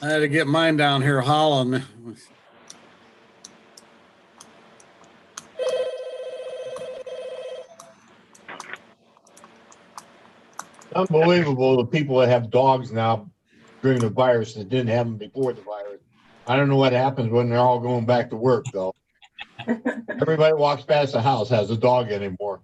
I had to get mine down here hauling. Unbelievable, the people that have dogs now during the virus that didn't have them before the virus. I don't know what happens when they're all going back to work, though. Everybody walks past the house has a dog anymore.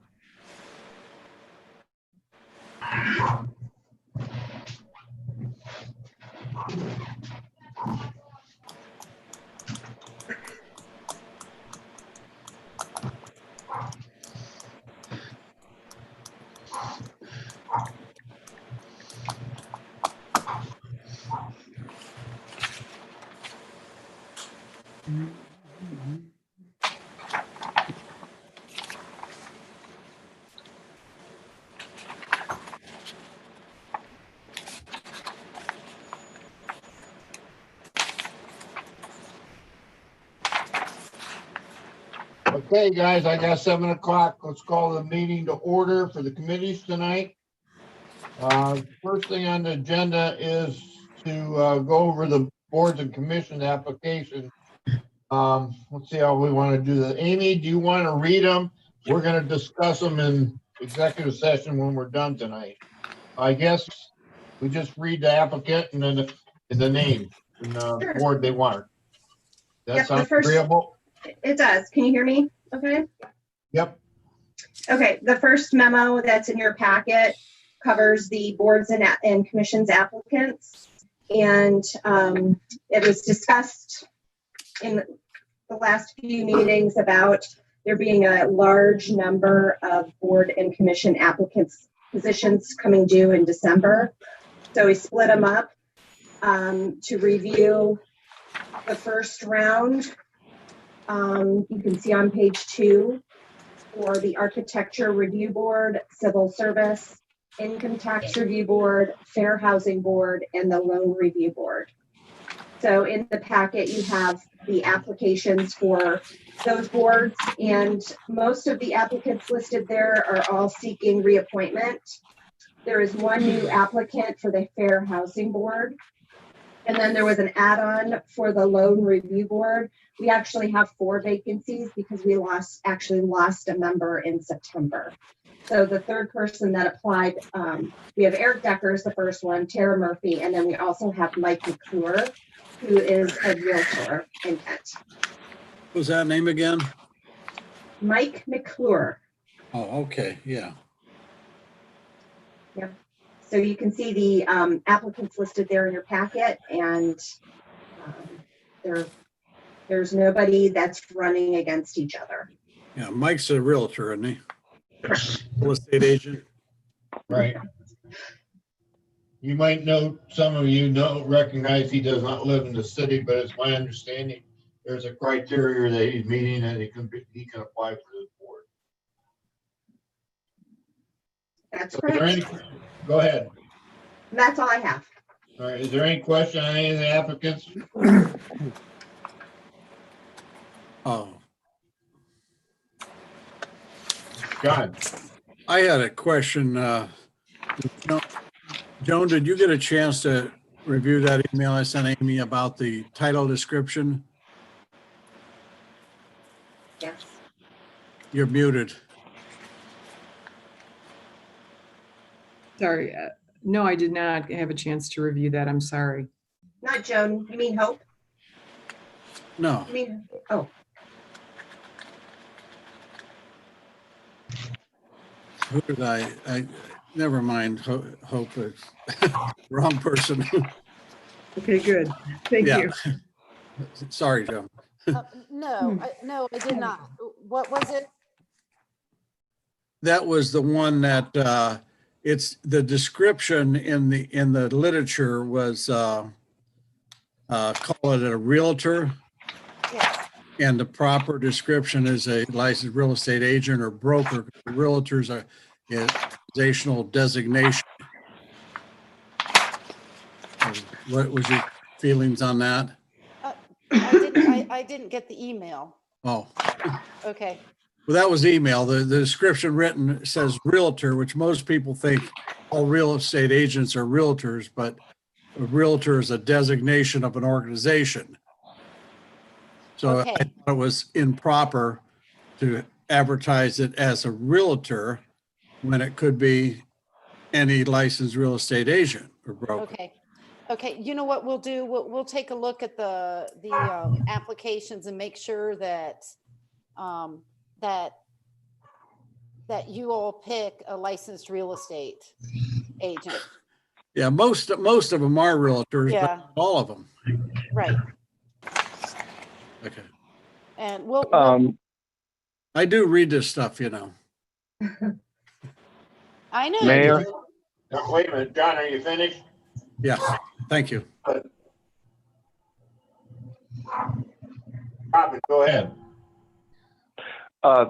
Okay, guys, I got 7 o'clock. Let's call the meeting to order for the committees tonight. First thing on the agenda is to go over the boards and commission application. Let's see how we want to do that. Amy, do you want to read them? We're going to discuss them in executive session when we're done tonight. I guess we just read the applicant and then the name and the board they want. That sounds agreeable? It does. Can you hear me? Okay. Yep. Okay. The first memo that's in your packet covers the boards and commissions applicants. And it was discussed in the last few meetings about there being a large number of board and commission applicants positions coming due in December. So we split them up to review the first round. You can see on page 2 for the Architecture Review Board, Civil Service, Income Tax Review Board, Fair Housing Board, and the Loan Review Board. So in the packet, you have the applications for those boards, and most of the applicants listed there are all seeking reappointment. There is one new applicant for the Fair Housing Board. And then there was an add-on for the Loan Review Board. We actually have 4 vacancies because we lost a member in September. So the third person that applied, we have Eric Decker is the first one, Tara Murphy, and then we also have Mike McClure, who is a realtor in Kent. What was that name again? Mike McClure. Oh, okay, yeah. Yep. So you can see the applicants listed there in your packet, and there's nobody that's running against each other. Yeah, Mike's a realtor, isn't he? Real estate agent. Right. You might know, some of you recognize he does not live in the city, but it's my understanding there's a criteria that he's meeting and he can apply for this board. That's So correct. Go ahead. That's all I have. All right. Is there any question on any of the applicants? Oh, John. I had a question. Joan, did you get a chance to review that email I sent Amy about the title description? Yes. You're muted. Sorry. No, I did not have a chance to review that. I'm sorry. Not Joan. You mean Hope? No. You mean, oh. Who did I never mind. Hope it's wrong person. Okay, good. Thank you. Sorry, Joe. No, I did not. What was it? That was the one that it's the description in the literature was call it a realtor. Yes. And the proper description is a licensed real estate agent or broker. Realtors are organizational designation. What was your feelings on that? I didn't get the email. Oh, Okay. well, that was email. The description written says realtor, which most people think all real estate agents are realtors, but a realtor is a designation of an organization. So Okay. I thought it was improper to advertise it as a realtor when it could be any licensed real estate agent or broker. Okay. Okay, you know what we'll do? We'll take a look at the applications and make sure that, that you all pick a licensed real estate agent. Yeah, most of them are realtors, Yeah. but not all of them. Right. Okay. And we'll I do read this stuff, you know. I know you Mayor? do. Now, wait a minute, John, are you finished? Yeah, thank you. Robin, go ahead.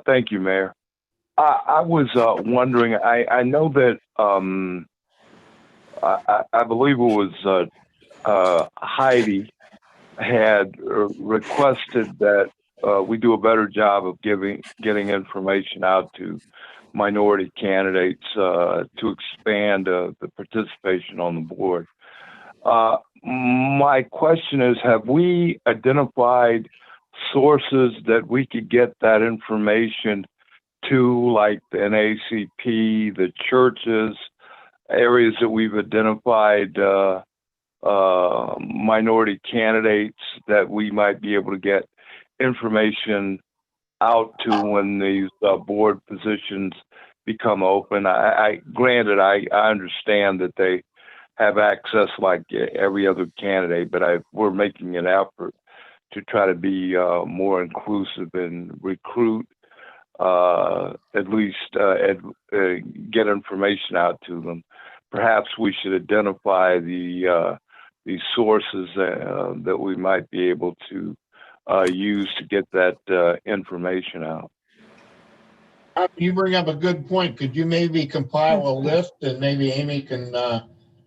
Thank you, Mayor. I was wondering, I know that I believe it was Heidi had requested that we do a better job of getting information out to minority candidates to expand the participation on the board. My question is, have we identified sources that we could get that information to, like the NACP, the churches, areas that we've identified minority candidates that we might be able to get information out to when these board positions become open? Granted, I understand that they have access like every other candidate, but we're making an effort to try to be more inclusive and recruit, at least get information out to them. Perhaps we should identify the sources that we might be able to use to get that information out. You bring up a good point. Could you maybe compile a list and maybe Amy can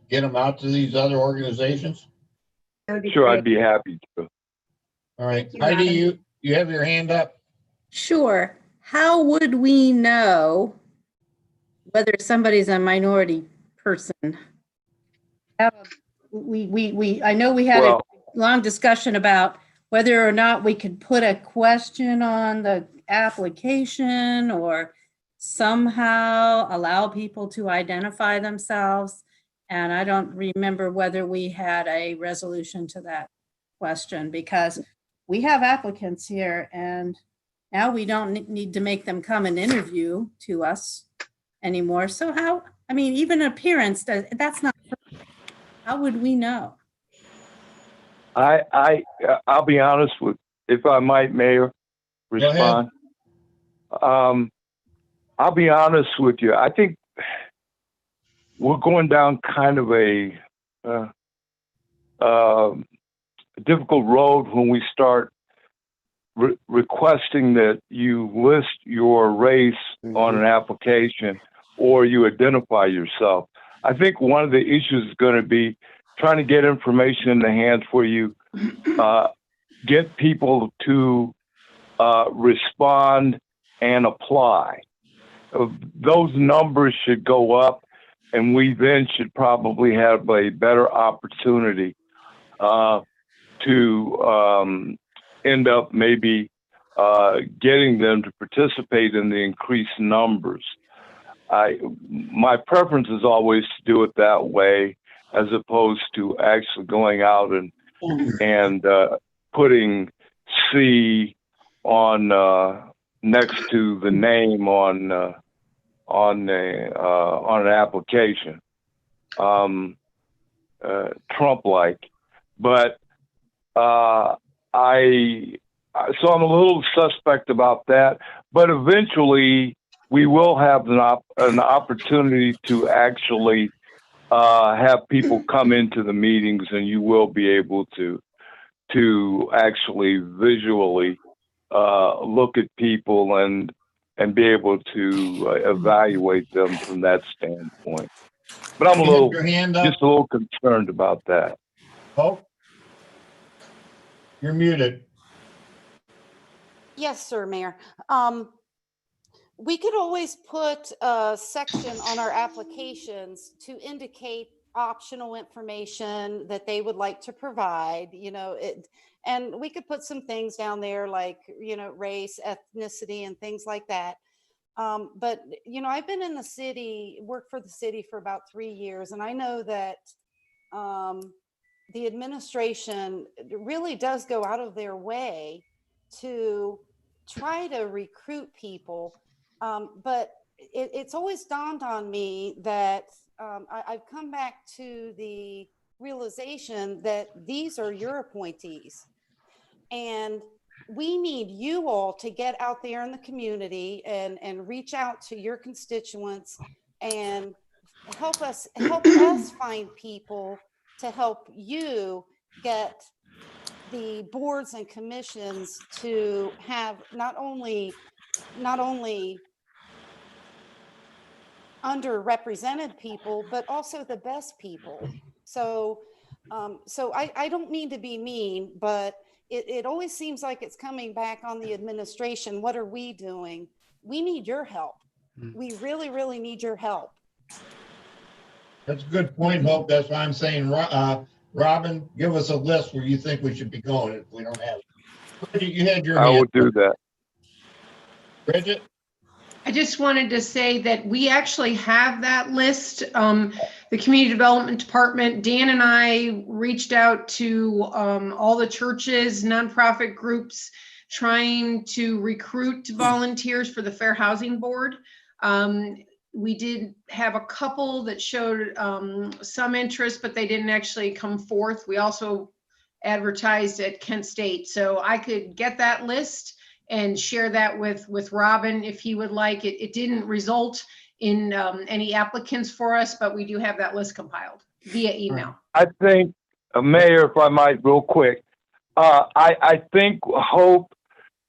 get them out to these other organizations? That would be Sure, great. I'd be happy to. All right, Thank you, Heidi, Robin. you have your hand up? Sure. How would we know whether somebody's a minority person? I know we had a Well, long discussion about whether or not we could put a question on the application or somehow allow people to identify themselves. And I don't remember whether we had a resolution to that question, because we have applicants here and now we don't need to make them come and interview to us anymore. So how, I mean, even appearance, that's not, how would we know? I'll be honest with, if I might, Mayor, respond. I'll be honest with you. I think we're going down kind of a difficult road when we start requesting that you list your race on an application or you identify yourself. I think one of the issues is going to be trying to get information in the hands where you get people to respond and apply. Those numbers should go up, and we then should probably have a better opportunity to end up maybe getting them to participate in the increased numbers. My preference is always to do it that way, as opposed to actually going out and putting C on next to the name on an application, Trump-like. But so I'm a little suspect about that. But eventually, we will have an opportunity to actually have people come into the meetings, and you will be able to actually visually look at people and be able to evaluate them from that standpoint. But I'm just a little concerned about that. Oh, you're muted. Yes, sir, Mayor. We could always put a section on our applications to indicate optional information that they would like to provide, and we could put some things down there like, race, ethnicity, and things like that. But, I've been in the city, worked for the city for about 3 years, and I know that the administration really does go out of their way to try to recruit people. But it's always dawned on me that I've come back to the realization that these are your appointees. And we need you all to get out there in the community and reach out to your constituents and help us find people to help you get the boards and commissions to have not only underrepresented people, but also the best people. So I don't mean to be mean, but it always seems like it's coming back on the administration. What are we doing? We need your help. We really, really need your help. That's a good point, Hope. That's why I'm saying, Robin, give us a list where you think we should be going if we don't have it. Bridget, you had your I hand. will do that. Bridget? I just wanted to say that we actually have that list. The Community Development Department, Dan and I reached out to all the churches, nonprofit groups, trying to recruit volunteers for the Fair Housing Board. We did have a couple that showed some interest, but they didn't actually come forth. We also advertised at Kent State. So I could get that list and share that with Robin if he would like. It didn't result in any applicants for us, but we do have that list compiled via email. I think, Mayor, if I might, real quick, I think, Hope,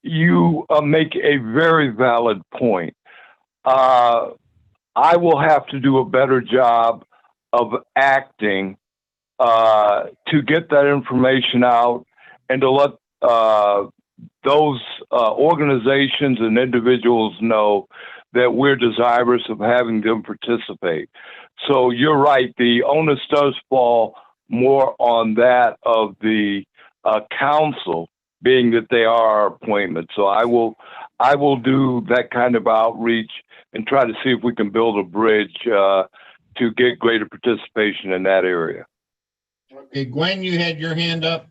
you make a very valid point. I will have to do a better job of acting to get that information out and to let those organizations and individuals know that we're desirous of having them participate. So you're right, the onus does fall more on that of the council, being that they are our appointment. So I will do that kind of outreach and try to see if we can build a bridge to get greater participation in that area. Okay, Gwen, you had your hand up.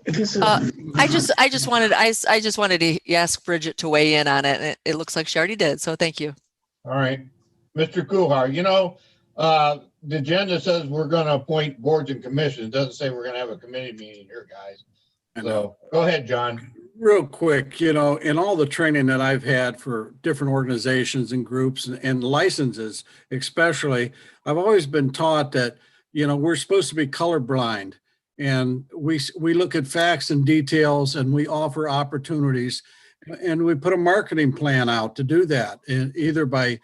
I just wanted to ask Bridget to weigh in on it. And it looks like she already did. So thank you. All right. Mr. Kuhar, the agenda says we're going to appoint boards and commissions. It doesn't say we're going to have a committee meeting here, guys. So go ahead, John. Real quick, in all the training that I've had for different organizations and groups and licenses, especially, I've always been taught that, we're supposed to be colorblind. And we look at facts and details, and we offer opportunities, and we put a marketing plan out to do that, and either by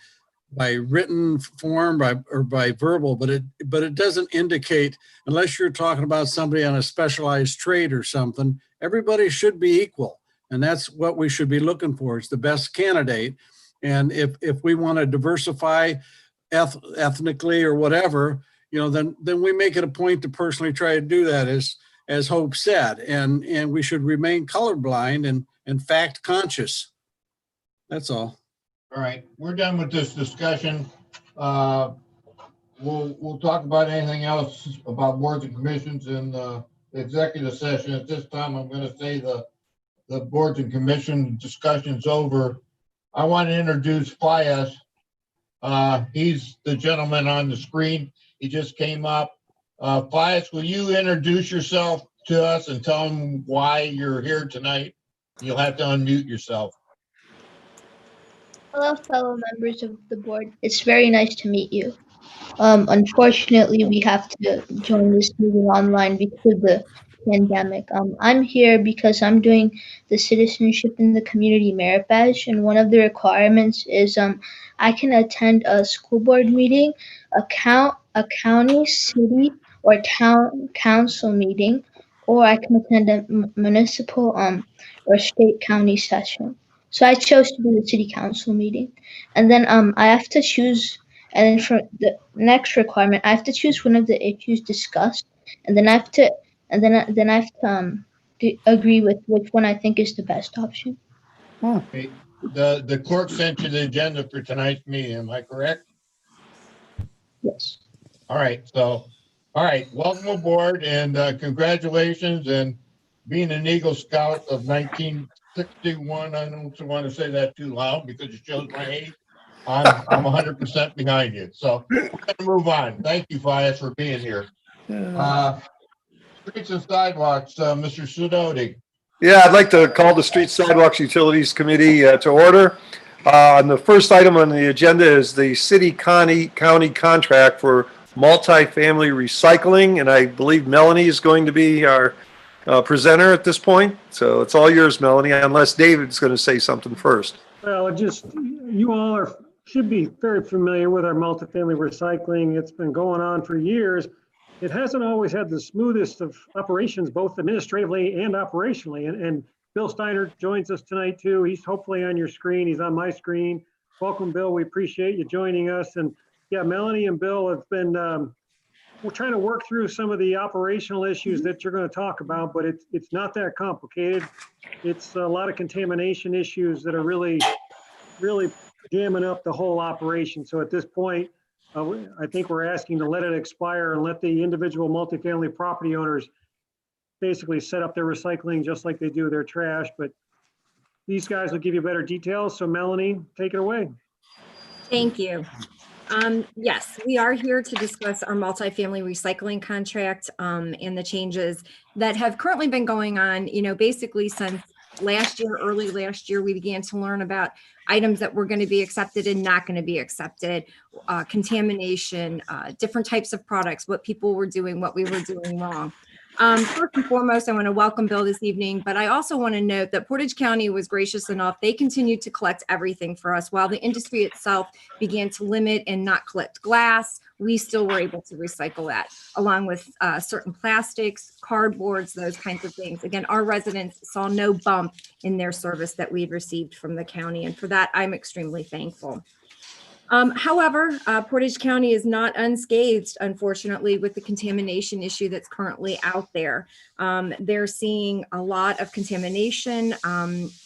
written form or by verbal, but it doesn't indicate, unless you're talking about somebody on a specialized trade or something, everybody should be equal, and that's what we should be looking for. It's the best candidate, and if we want to diversify ethnically or whatever, then we make it a point to personally try to do that, as Hope said, and we should remain colorblind and fact conscious. That's all. All right, we're done with this discussion. We'll talk about anything else about boards and commissions in the executive session. At this time, I'm going to say the boards and commission discussion's over. I want to introduce Fias. He's the gentleman on the screen. He just came up. Fias, will you introduce yourself to us and tell them why you're here tonight? You'll have to unmute yourself. Hello, fellow members of the board. It's very nice to meet you. Unfortunately, we have to join this meeting online because of the pandemic. I'm here because I'm doing the citizenship in the community merit badge, and one of the requirements is I can attend a school board meeting, a county, city, or town council meeting, or I can attend a municipal or state county session. So I chose to do the city council meeting, and then I have to choose And then for the next requirement, I have to choose one of the issues discussed, and then I have to agree with which one I think is the best option. Okay. The clerk sent you the agenda for tonight's meeting, am I correct? Yes. All right, welcome aboard and congratulations and being an Eagle Scout of 1961. I don't want to say that too loud because it shows my age. I'm 100% behind you. So we're gonna move on. Thank you, Fias, for being here. Streets and sidewalks, Mr. Sidoti. Yeah, I'd like to call the Street Sidewalks Utilities Committee to order. And the first item on the agenda is the city-county contract for multifamily recycling, and I believe Melanie is going to be our presenter at this point. So it's all yours, Melanie, unless David's going to say something first. Well, you all should be very familiar with our multifamily recycling. It's been going on for years. It hasn't always had the smoothest of operations, both administratively and operationally. And Bill Steiner joins us tonight too. He's hopefully on your screen. He's on my screen. Welcome, Bill. We appreciate you joining us. And yeah, Melanie and Bill have been, we're trying to work through some of the operational issues that you're going to talk about, but it's not that complicated. It's a lot of contamination issues that are really jamming up the whole operation. So at this point, I think we're asking to let it expire and let the individual multifamily property owners basically set up their recycling just like they do their trash. But these guys will give you better details. So Melanie, take it away. Thank you. Yes, we are here to discuss our multifamily recycling contract and the changes that have currently been going on, basically since early last year, we began to learn about items that were going to be accepted and not going to be accepted, contamination, different types of products, what people were doing, what we were doing wrong. First and foremost, I want to welcome Bill this evening, but I also want to note that Portage County was gracious enough. They continued to collect everything for us while the industry itself began to limit and not collect glass. We still were able to recycle that along with certain plastics, cardboards, those kinds of things. Again, our residents saw no bump in their service that we've received from the county. And for that, I'm extremely thankful. However, Portage County is not unscathed, unfortunately, with the contamination issue that's currently out there. They're seeing a lot of contamination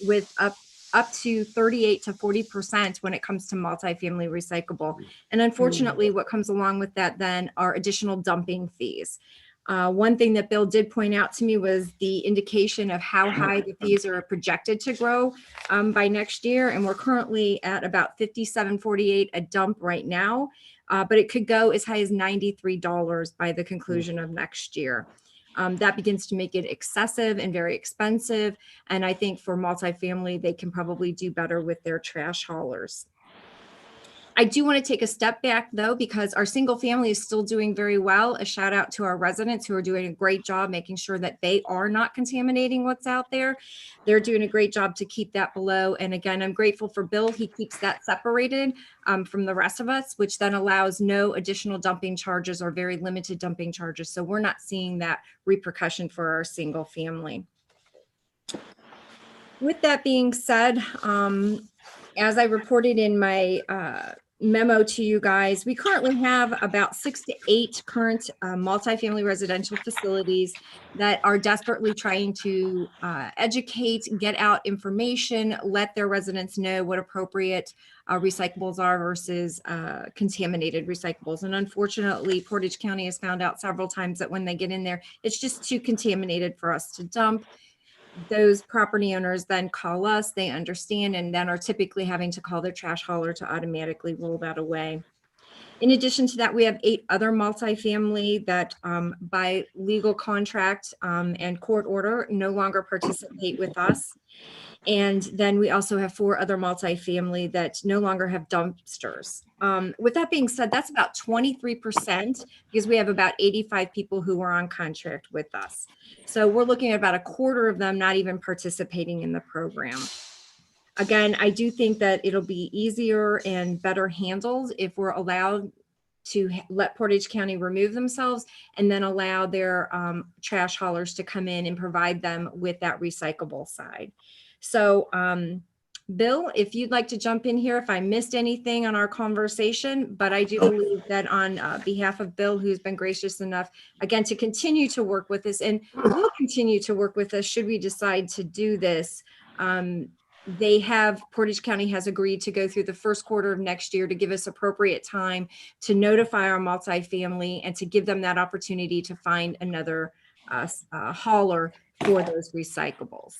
with up to 38 to 40% when it comes to multifamily recyclable. And unfortunately, what comes along with that then are additional dumping fees. One thing that Bill did point out to me was the indication of how high the fees are projected to grow by next year. And we're currently at about $57.48 a dump right now, but it could go as high as $93 by the conclusion of next year. That begins to make it excessive and very expensive. And I think for multifamily, they can probably do better with their trash haulers. I do want to take a step back though, because our single family is still doing very well. A shout out to our residents who are doing a great job making sure that they are not contaminating what's out there. They're doing a great job to keep that below. And again, I'm grateful for Bill. He keeps that separated from the rest of us, which then allows no additional dumping charges or very limited dumping charges. So we're not seeing that repercussion for our single family. With that being said, as I reported in my memo to you guys, we currently have about 6 to 8 current multifamily residential facilities that are desperately trying to educate, get out information, let their residents know what appropriate recyclables are versus contaminated recyclables. And unfortunately, Portage County has found out several times that when they get in there, it's just too contaminated for us to dump. Those property owners then call us, they understand, and then are typically having to call their trash hauler to automatically roll that away. In addition to that, we have 8 other multifamily that by legal contract and court order no longer participate with us. And then we also have 4 other multifamily that no longer have dumpsters. With that being said, that's about 23% because we have about 85 people who are on contract with us. So we're looking at about a quarter of them not even participating in the program. Again, I do think that it'll be easier and better handled if we're allowed to let Portage County remove themselves and then allow their trash haulers to come in and provide them with that recyclable side. So Bill, if you'd like to jump in here, if I missed anything on our conversation, but I do believe that on behalf of Bill, who's been gracious enough, again, to continue to work with us and will continue to work with us should we decide to do this. Portage County has agreed to go through the first quarter of next year to give us appropriate time to notify our multifamily and to give them that opportunity to find another hauler for those recyclables.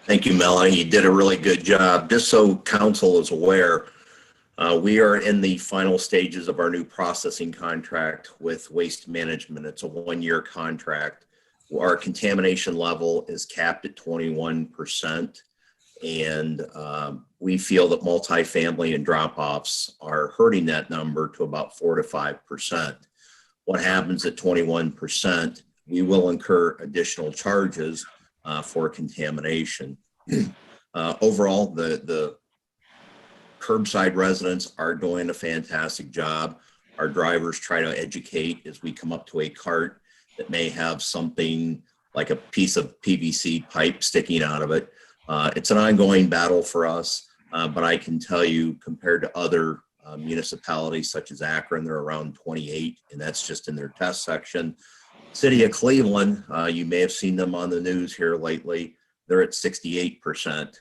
Thank you, Melanie. You did a really good job. Just so council is aware, we are in the final stages of our new processing contract with Waste Management. It's a 1-year contract. Our contamination level is capped at 21%. And we feel that multifamily and drop-offs are hurting that number to about 4 to 5%. What happens at 21%, we will incur additional charges for contamination. Overall, the curbside residents are doing a fantastic job. Our drivers try to educate as we come up to a cart that may have something like a piece of PVC pipe sticking out of it. It's an ongoing battle for us, but I can tell you compared to other municipalities such as Akron, they're around 28, and that's just in their test section. City of Cleveland, you may have seen them on the news here lately. They're at 68%.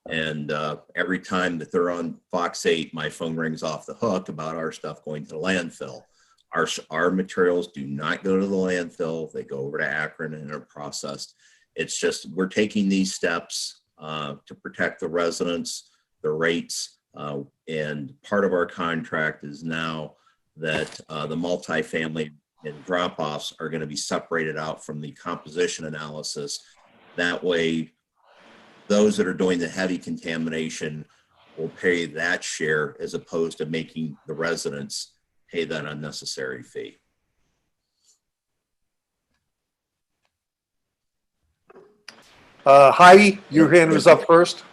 And every time that they're on Fox 8, my phone rings off the hook about our stuff going to the landfill. Our materials do not go to the landfill. They go over to Akron and are processed. It's just we're taking these steps to protect the residents, the rates, and part of our contract is now that the multifamily and drop-offs are going to be separated out from the composition analysis. That way, those that are doing the heavy contamination will pay that share as opposed to making the residents pay that unnecessary fee. Heidi, your hand was up first.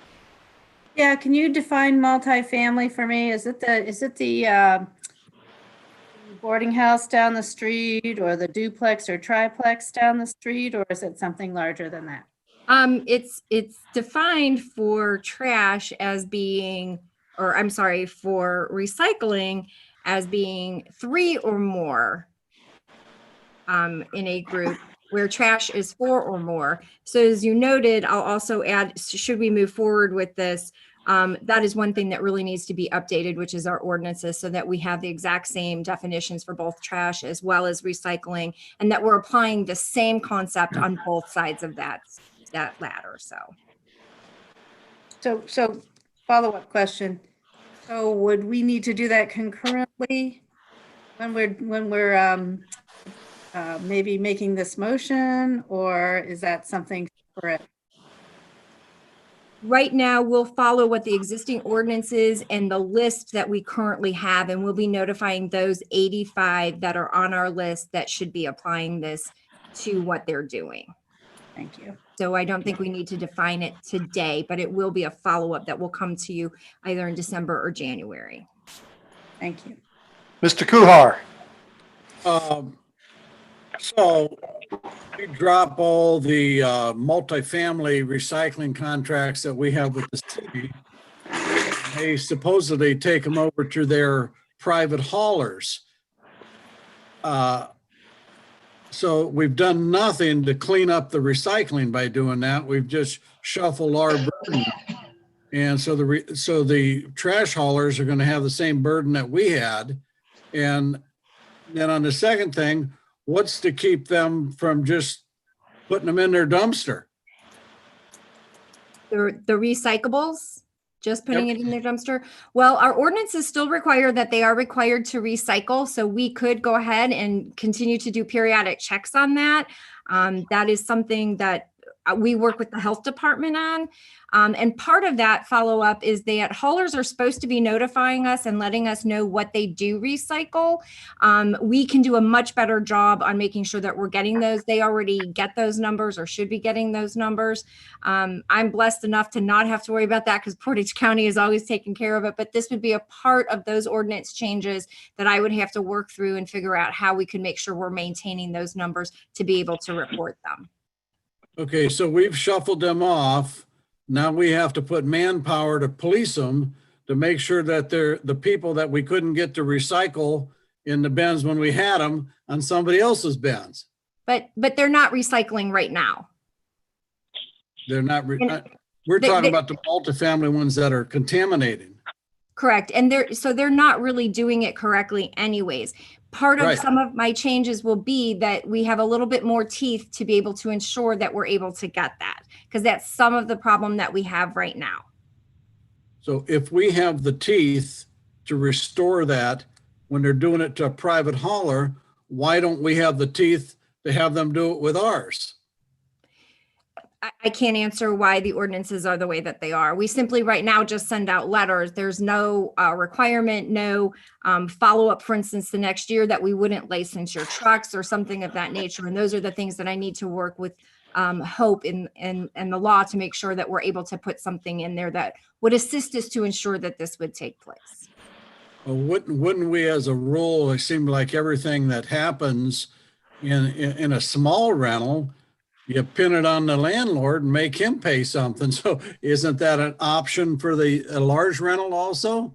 Yeah, can you define multifamily for me? Is it the boarding house down the street or the duplex or triplex down the street, or is it something larger than that? It's defined for trash as being, or I'm sorry, for recycling as being 3 or more in a group, where trash is 4 or more. So as you noted, I'll also add, should we move forward with this, that is one thing that really needs to be updated, which is our ordinances, so that we have the exact same definitions for both trash as well as recycling, and that we're applying the same concept on both sides of that ladder. So follow-up question. So would we need to do that concurrently when we're maybe making this motion, or is that something separate? Right now, we'll follow what the existing ordinance is and the list that we currently have, and we'll be notifying those 85 that are on our list that should be applying this to what they're doing. Thank you. So I don't think we need to define it today, but it will be a follow-up that will come to you either in December or January. Thank you. Mr. Kuhar. So we drop all the multifamily recycling contracts that we have with the city. They supposedly take them over to their private haulers. So we've done nothing to clean up the recycling by doing that. We've just shuffled our burden. And so the trash haulers are going to have the same burden that we had. And then on the second thing, what's to keep them from just putting them in their dumpster? The recyclables, just putting it in their dumpster. Well, our ordinances still require that they are required to recycle. So we could go ahead and continue to do periodic checks on that. That is something that we work with the health department on. And part of that follow-up is that haulers are supposed to be notifying us and letting us know what they do recycle. We can do a much better job on making sure that we're getting those. They already get those numbers or should be getting those numbers. I'm blessed enough to not have to worry about that because Portage County is always taking care of it. But this would be a part of those ordinance changes that I would have to work through and figure out how we can make sure we're maintaining those numbers to be able to report them. Okay, so we've shuffled them off. Now we have to put manpower to police them to make sure that they're the people that we couldn't get to recycle in the bins when we had them on somebody else's bins. But they're not recycling right now. They're not, And we're they- talking they- about the multifamily ones that are contaminating. Correct. And they're not really doing it correctly anyways. Part of Right. some of my changes will be that we have a little bit more teeth to be able to ensure that we're able to get that, because that's some of the problem that we have right now. So if we have the teeth to restore that when they're doing it to a private hauler, why don't we have the teeth to have them do it with ours? I can't answer why the ordinances are the way that they are. We simply right now just send out letters. There's no requirement, no follow-up, for instance, the next year that we wouldn't license your trucks or something of that nature. And those are the things that I need to work with Hope in the law to make sure that we're able to put something in there that would assist us to ensure that this would take place. Well, wouldn't we as a rule, it seemed like everything that happens in a small rental, you pin it on the landlord and make him pay something. So isn't that an option for a large rental also?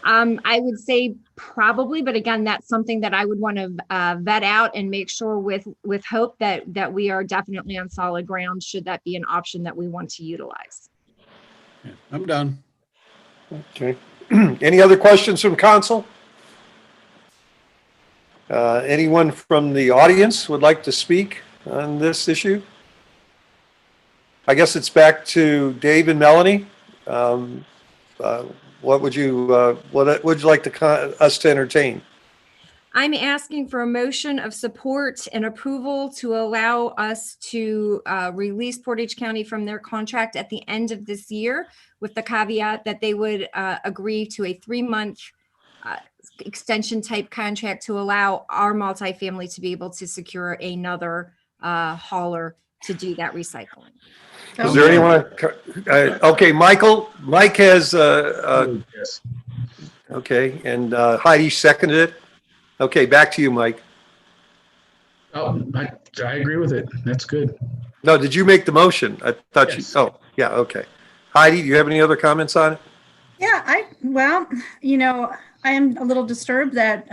I would say probably, but again, that's something that I would want to vet out and make sure with Hope that we are definitely on solid ground should that be an option that we want to utilize. Yeah, I'm done. Okay. Any other questions from council? Anyone from the audience would like to speak on this issue? I guess it's back to Dave and Melanie. What would you like us to entertain? I'm asking for a motion of support and approval to allow us to release Portage County from their contract at the end of this year, with the caveat that they would agree to a 3-month extension type contract to allow our multifamily to be able to secure another hauler to do that recycling. Is there anyone? Okay, Mike has, Yes. okay, and Heidi seconded it. Okay, back to you, Mike. Oh, I agree with it. That's good. No, did you make the motion? I thought Yes. you, oh, yeah, okay. Heidi, do you have any other comments on it? Yeah, I am a little disturbed that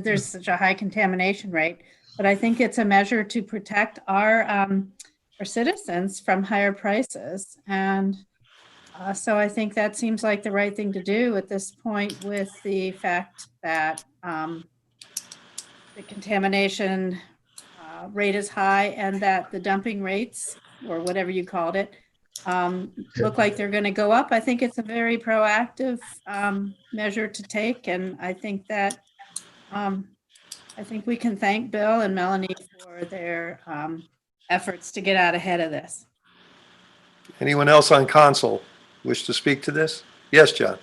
there's such a high contamination rate, but I think it's a measure to protect our citizens from higher prices. And so I think that seems like the right thing to do at this point, with the fact that the contamination rate is high and that the dumping rates, or whatever you called it, look like they're going to go up. I think it's a very proactive measure to take, and I think that I think we can thank Bill and Melanie for their efforts to get out ahead of this. Anyone else on council wish to speak to this? Yes, John.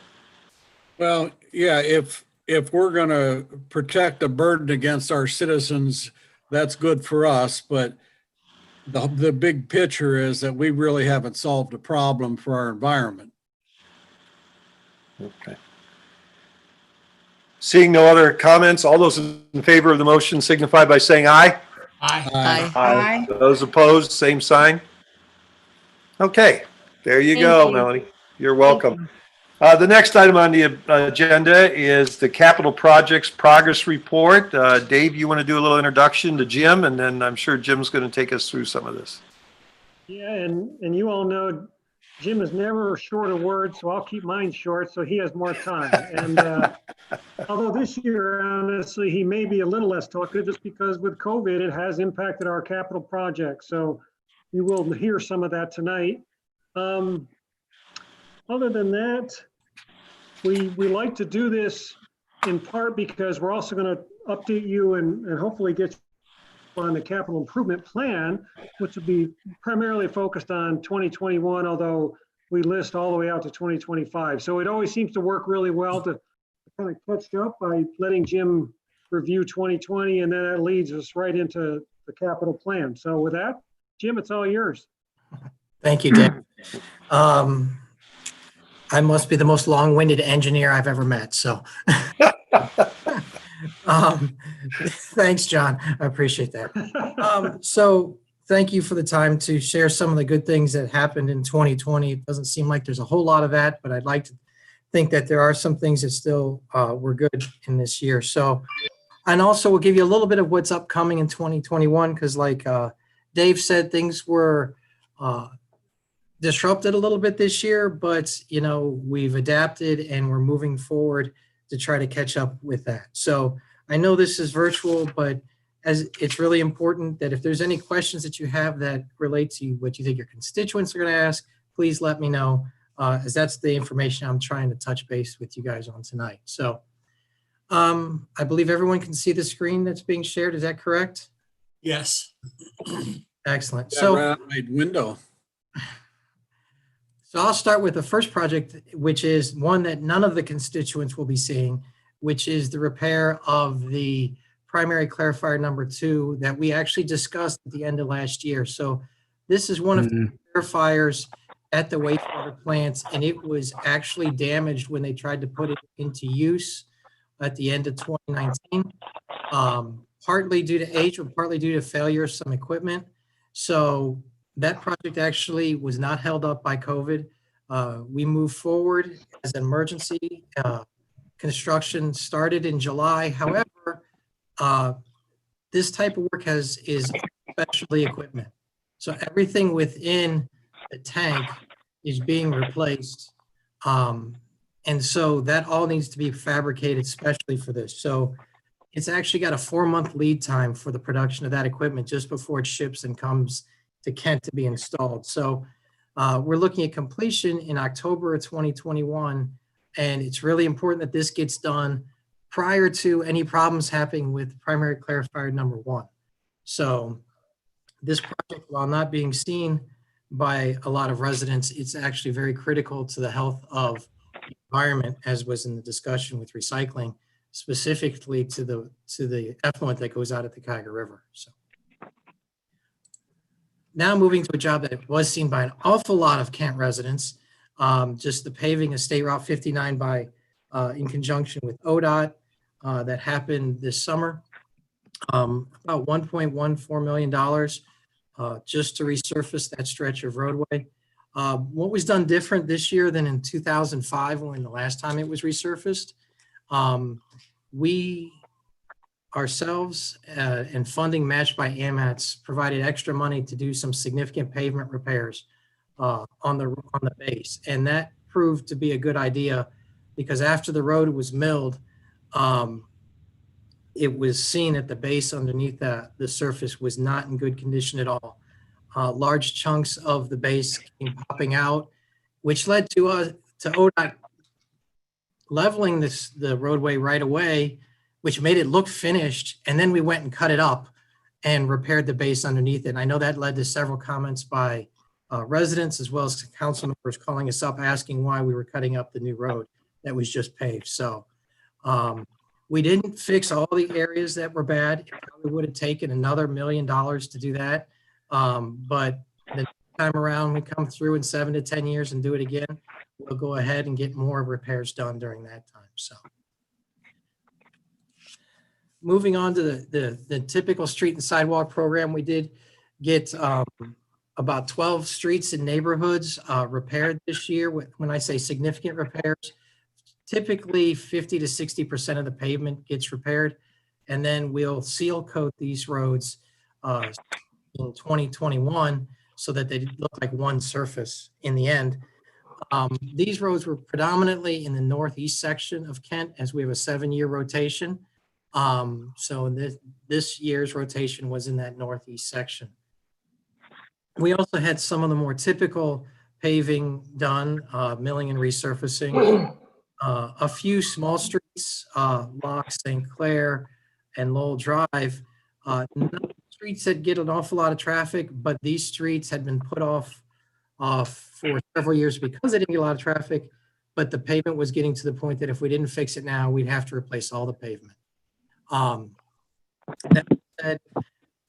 Well, yeah, if we're going to protect the burden against our citizens, that's good for us. But the big picture is that we really haven't solved a problem for our environment. Okay. Seeing no other comments, all those in favor of the motion signify by saying aye. Aye. Aye. Those opposed, same sign. Okay, there you Thank go, you. Melanie. You're welcome. The next item on the agenda is the capital projects progress report. Dave, you want to do a little introduction to Jim, and then I'm sure Jim's going to take us through some of this. Yeah, and you all know Jim is never short of words, so I'll keep mine short so he has more time. And although this year, honestly, he may be a little less talkative just because with COVID, it has impacted our capital projects. So you will hear some of that tonight. Other than that, we like to do this in part because we're also going to update you and hopefully get you on the capital improvement plan, which will be primarily focused on 2021, although we list all the way out to 2025. So it always seems to work really well to kind of catch up by letting Jim review 2020, and then that leads us right into the capital plan. So with that, Jim, it's all yours. Thank you, Dan. I must be the most long-winded engineer I've ever met, so. Thanks, John. I appreciate that. So thank you for the time to share some of the good things that happened in 2020. It doesn't seem like there's a whole lot of that, but I'd like to think that there are some things that still were good in this year. So, and also we'll give you a little bit of what's upcoming in 2021, because like Dave said, things were disrupted a little bit this year, but you know, we've adapted and we're moving forward to try to catch up with that. So I know this is virtual, but as it's really important that if there's any questions that you have that relate to what you think your constituents are going to ask, please let me know, as that's the information I'm trying to touch base with you guys on tonight. So I believe everyone can see the screen that's being shared. Is that correct? Yes. Excellent. Yeah, So right out my window. So I'll start with the first project, which is one that none of the constituents will be seeing, which is the repair of the primary clarifier number 2 that we actually discussed at the end of last year. So this is one of the clarifiers at the wastewater plants, and it was actually damaged when they tried to put it into use at the end of 2019, partly due to age, but partly due to failure of some equipment. So that project actually was not held up by COVID. We moved forward as an emergency. Construction started in July. However, this type of work is specialty equipment. So everything within the tank is being replaced. And so that all needs to be fabricated specially for this. So it's actually got a 4-month lead time for the production of that equipment just before it ships and comes to Kent to be installed. So we're looking at completion in October of 2021. And it's really important that this gets done prior to any problems happening with primary clarifier number 1. So this project, while not being seen by a lot of residents, it's actually very critical to the health of the environment, as was in the discussion with recycling, specifically to the effluent that goes out at the Cuyahoga River. So now moving to a job that was seen by an awful lot of Kent residents, just the paving of State Route 59 by in conjunction with ODOT that happened this summer. About $1.14 million just to resurface that stretch of roadway. What was done different this year than in 2005 when the last time it was resurfaced? We ourselves and funding matched by AMATS provided extra money to do some significant pavement repairs on the base, and that proved to be a good idea because after the road was milled, it was seen that the base underneath the surface was not in good condition at all. Large chunks of the base came popping out, which led to ODOT leveling the roadway right away, which made it look finished. And then we went and cut it up and repaired the base underneath it. And I know that led to several comments by residents as well as council members calling us up asking why we were cutting up the new road that was just paved. So we didn't fix all the areas that were bad. It probably would have taken another $1 million to do that. But the next time around, we come through in 7 to 10 years and do it again, we'll go ahead and get more repairs done during that time. So moving on to the typical street and sidewalk program, we did get about 12 streets and neighborhoods repaired this year. When I say significant repairs, typically 50 to 60% of the pavement gets repaired, and then we'll seal coat these roads in 2021 so that they look like one surface in the end. These roads were predominantly in the northeast section of Kent as we have a 7-year rotation. So this year's rotation was in that northeast section. We also had some of the more typical paving done, milling and resurfacing. A few small streets, Locke, St. Clair, and Lowell Drive. Streets that get an awful lot of traffic, but these streets had been put off for several years because they didn't get a lot of traffic, but the pavement was getting to the point that if we didn't fix it now, we'd have to replace all the pavement. That said,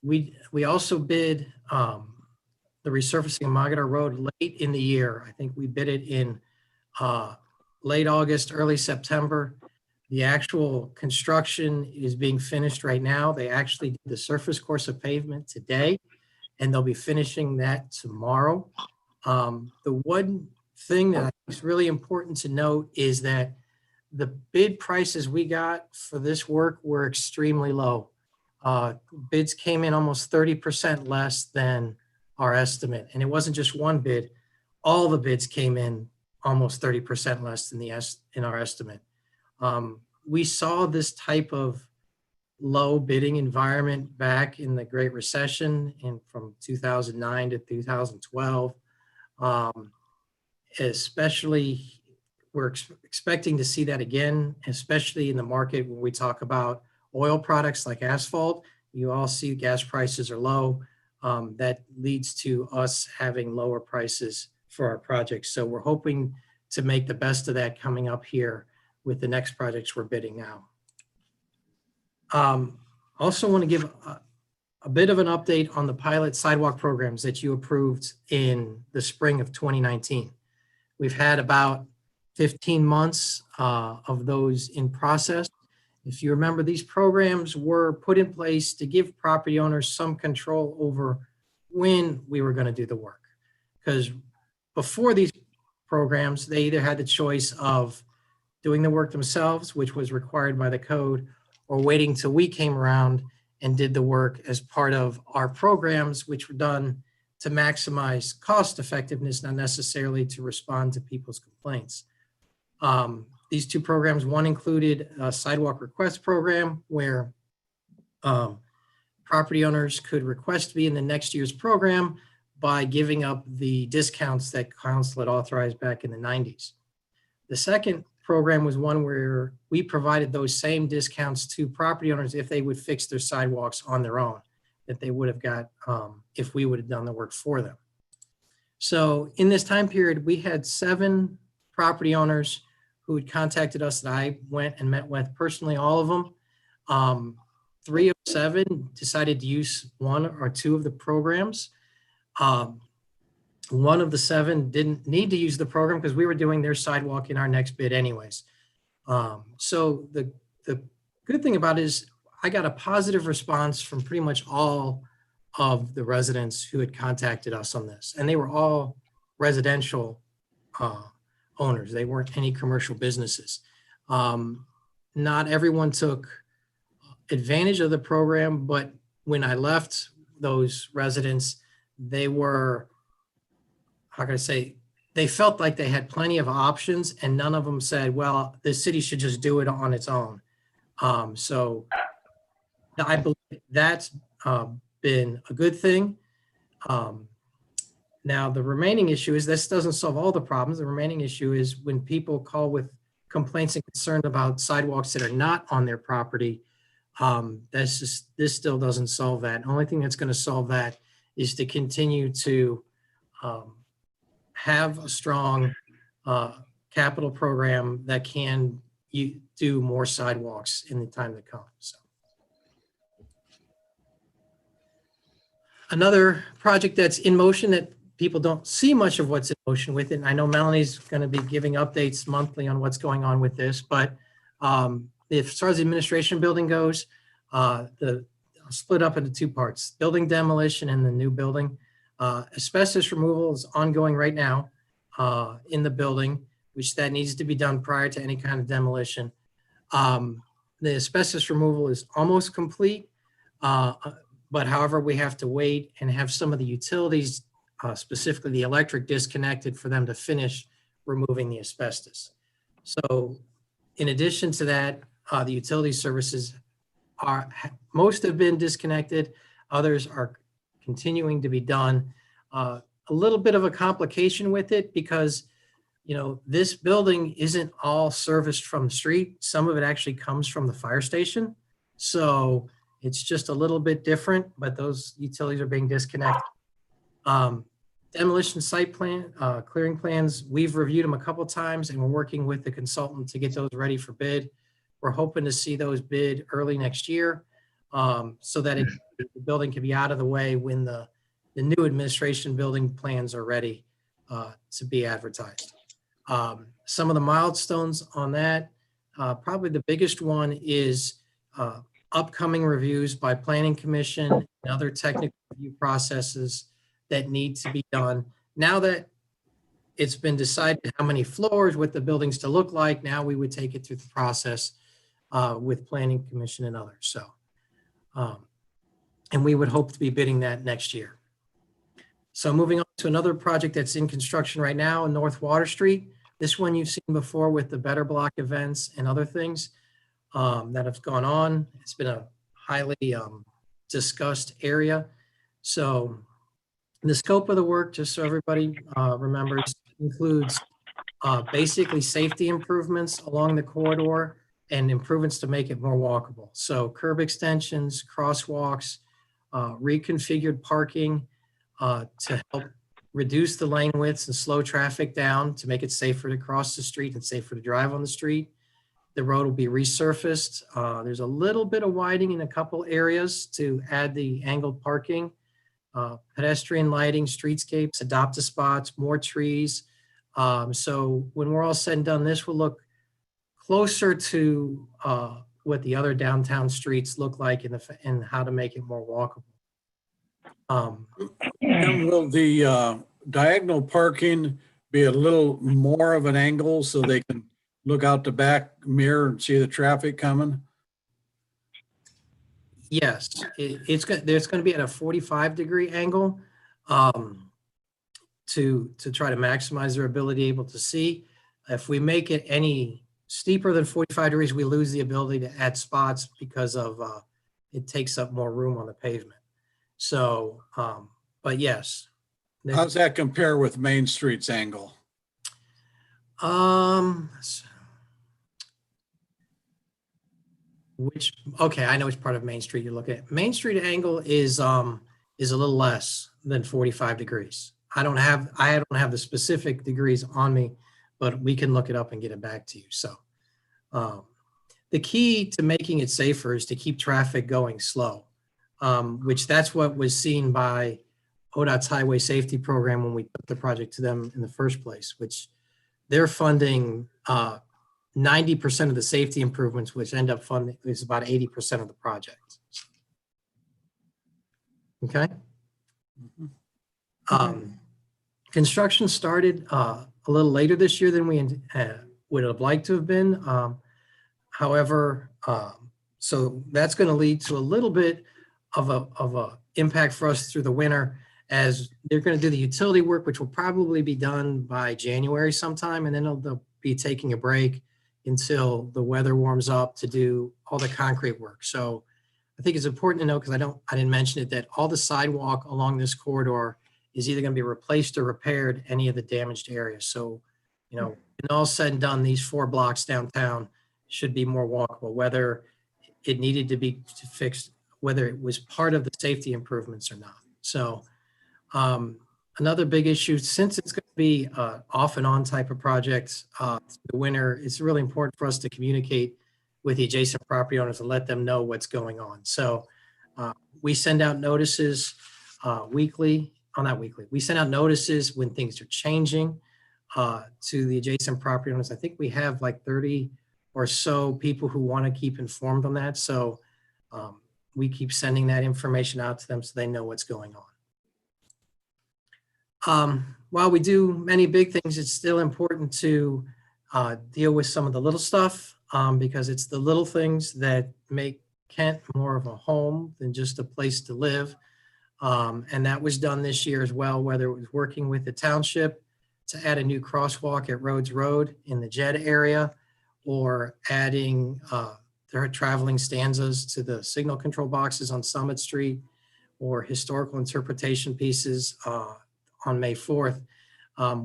we also bid the resurfacing of Mogador Road late in the year. I think we bid it in late August, early September. The actual construction is being finished right now. They actually did the surface course of pavement today, and they'll be finishing that tomorrow. The one thing that I think is really important to note is that the bid prices we got for this work were extremely low. Bids came in almost 30% less than our estimate. And it wasn't just one bid. All the bids came in almost 30% less than in our estimate. We saw this type of low bidding environment back in the Great Recession and from 2009 to 2012. Especially, we're expecting to see that again, especially in the market when we talk about oil products like asphalt. You all see gas prices are low. That leads to us having lower prices for our projects. So we're hoping to make the best of that coming up here with the next projects we're bidding now. Also want to give a bit of an update on the pilot sidewalk programs that you approved in the spring of 2019. We've had about 15 months of those in process. If you remember, these programs were put in place to give property owners some control over when we were going to do the work. Because before these programs, they either had the choice of doing the work themselves, which was required by the code, or waiting till we came around and did the work as part of our programs, which were done to maximize cost effectiveness, not necessarily to respond to people's complaints. These two programs, one included a sidewalk request program where property owners could request to be in the next year's program by giving up the discounts that council had authorized back in the 90s. The second program was one where we provided those same discounts to property owners if they would fix their sidewalks on their own, that they would have got if we would have done the work for them. So in this time period, we had 7 property owners who had contacted us that I went and met with personally, all of them. 3 of 7 decided to use 1 or 2 of the programs. 1 of the 7 didn't need to use the program because we were doing their sidewalk in our next bid anyways. So the good thing about it is I got a positive response from pretty much all of the residents who had contacted us on this. And they were all residential owners. They weren't any commercial businesses. Not everyone took advantage of the program, but when I left those residents, they were, how can I say, they felt like they had plenty of options and none of them said, well, the city should just do it on its own. So I believe that's been a good thing. Now, the remaining issue is this doesn't solve all the problems. The remaining issue is when people call with complaints and concern about sidewalks that are not on their property, this still doesn't solve that. The only thing that's going to solve that is to continue to have a strong capital program that can do more sidewalks in the time to come. So. Another project that's in motion that people don't see much of what's in motion with it. And I know Melanie's going to be giving updates monthly on what's going on with this, but as far as the administration building goes, I'll split up into 2 parts, building demolition and the new building. Asbestos removal is ongoing right now in the building, which that needs to be done prior to any kind of demolition. The asbestos removal is almost complete, but however, we have to wait and have some of the utilities, specifically the electric, disconnected for them to finish removing the asbestos. So in addition to that, the utility services most have been disconnected. Others are continuing to be done. A little bit of a complication with it because, this building isn't all serviced from the street. Some of it actually comes from the fire station. So it's just a little bit different, but those utilities are being disconnected. Demolition site plan, clearing plans, we've reviewed them a couple of times and we're working with the consultant to get those ready for bid. We're hoping to see those bid early next year so that the building can be out of the way when the new administration building plans are ready to be advertised. Some of the milestones on that, probably the biggest one is upcoming reviews by Planning Commission and other technical review processes that need to be done. Now that it's been decided how many floors, what the buildings to look like, now we would take it through the process with Planning Commission and others. So, and we would hope to be bidding that next year. So moving on to another project that's in construction right now in North Water Street. This one you've seen before with the Better Block events and other things that have gone on. It's been a highly discussed area. So the scope of the work, just so everybody remembers, includes basically safety improvements along the corridor and improvements to make it more walkable. So curb extensions, crosswalks, reconfigured parking to help reduce the lane widths and slow traffic down to make it safer to cross the street and safer to drive on the street. The road will be resurfaced. There's a little bit of widening in a couple areas to add the angled parking, pedestrian lighting, streetscapes, adopt-a spots, more trees. So when we're all said and done, this will look closer to what the other downtown streets look like and how to make it more walkable. And will the diagonal parking be a little more of an angle so they can look out the back mirror and see the traffic coming? Yes, it's going to be at a 45-degree angle to try to maximize their ability able to see. If we make it any steeper than 45 degrees, we lose the ability to add spots because of it takes up more room on the pavement. So, but yes. How's that compare with Main Street's angle? Okay, I know which part of Main Street you're looking at. Main Street angle is a little less than 45 degrees. I don't have the specific degrees on me, but we can look it up and get it back to you. So the key to making it safer is to keep traffic going slow, which that's what was seen by ODOT's Highway Safety Program when we took the project to them in the first place, which they're funding 90% of the safety improvements, which end up funding is about 80% of the project. Okay. Construction started a little later this year than we would have liked to have been. However, so that's going to lead to a little bit of a impact for us through the winter, as they're going to do the utility work, which will probably be done by January sometime, and then they'll be taking a break until the weather warms up to do all the concrete work. So I think it's important to know, because I didn't mention it, that all the sidewalk along this corridor is either going to be replaced or repaired, any of the damaged areas. So, you know, when all said and done, these 4 blocks downtown should be more walkable, whether it needed to be fixed, whether it was part of the safety improvements or not. So another big issue, since it's going to be off and on type of projects the winter, it's really important for us to communicate with the adjacent property owners and let them know what's going on. So we send out notices weekly. Not weekly. We send out notices when things are changing to the adjacent property owners. I think we have like 30 or so people who want to keep informed on that. So we keep sending that information out to them so they know what's going on. While we do many big things, it's still important to deal with some of the little stuff because it's the little things that make Kent more of a home than just a place to live. And that was done this year as well, whether it was working with the township to add a new crosswalk at Rhodes Road in the JED area, or adding their traveling stanzas to the signal control boxes on Summit Street, or historical interpretation pieces on May 4th.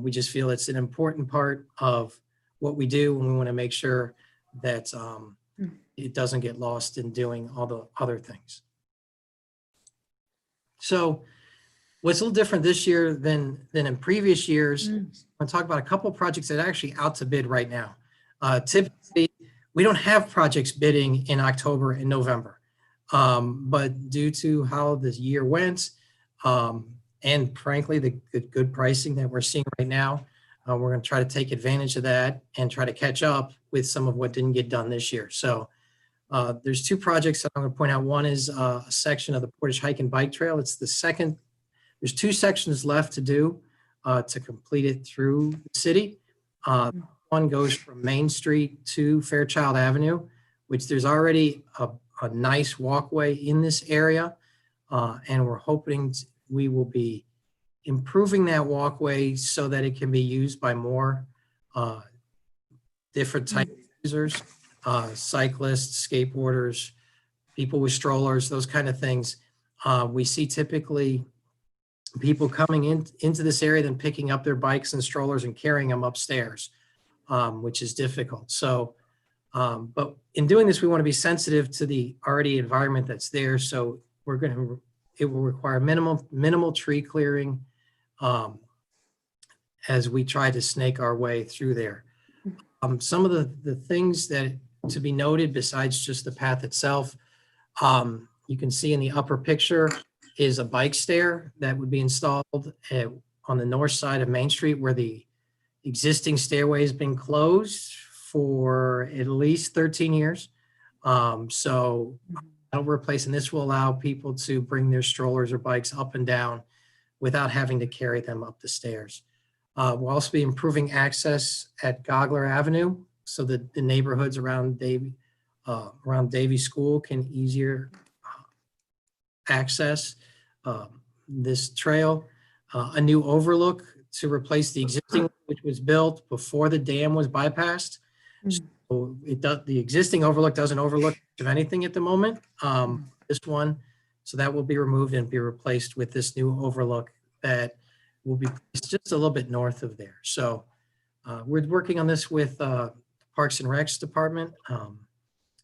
We just feel it's an important part of what we do, and we want to make sure that it doesn't get lost in doing all the other things. So what's a little different this year than in previous years, I'm going to talk about a couple of projects that are actually out to bid right now. Typically, we don't have projects bidding in October and November, but due to how this year went, and frankly, the good pricing that we're seeing right now, we're going to try to take advantage of that and try to catch up with some of what didn't get done this year. So There's two projects that I'm going to point out. One is a section of the Portage Hike and Bike Trail. It's the second. There's two sections left to do to complete it through the city. One goes from Main Street to Fairchild Avenue, which there's already a nice walkway in this area. And we're hoping we will be improving that walkway so that it can be used by more different type of users, cyclists, skateboarders, people with strollers, those kind of things. We see typically people coming into this area, then picking up their bikes and strollers and carrying them upstairs, which is difficult. So, but in doing this, we want to be sensitive to the already environment that's there. So it will require minimal tree clearing as we try to snake our way through there. Some of the things that to be noted besides just the path itself, you can see in the upper picture is a bike stair that would be installed on the north side of Main Street where the existing stairway has been closed for at least 13 years. So that'll replace, and this will allow people to bring their strollers or bikes up and down without having to carry them up the stairs. We'll also be improving access at Gogler Avenue so that the neighborhoods around Davie School can easier access this trail. A new overlook to replace the existing, which was built before the dam was bypassed. So the existing overlook doesn't overlook of anything at the moment. This one, so that will be removed and be replaced with this new overlook that will be just a little bit north of there. So we're working on this with Parks and Recs Department,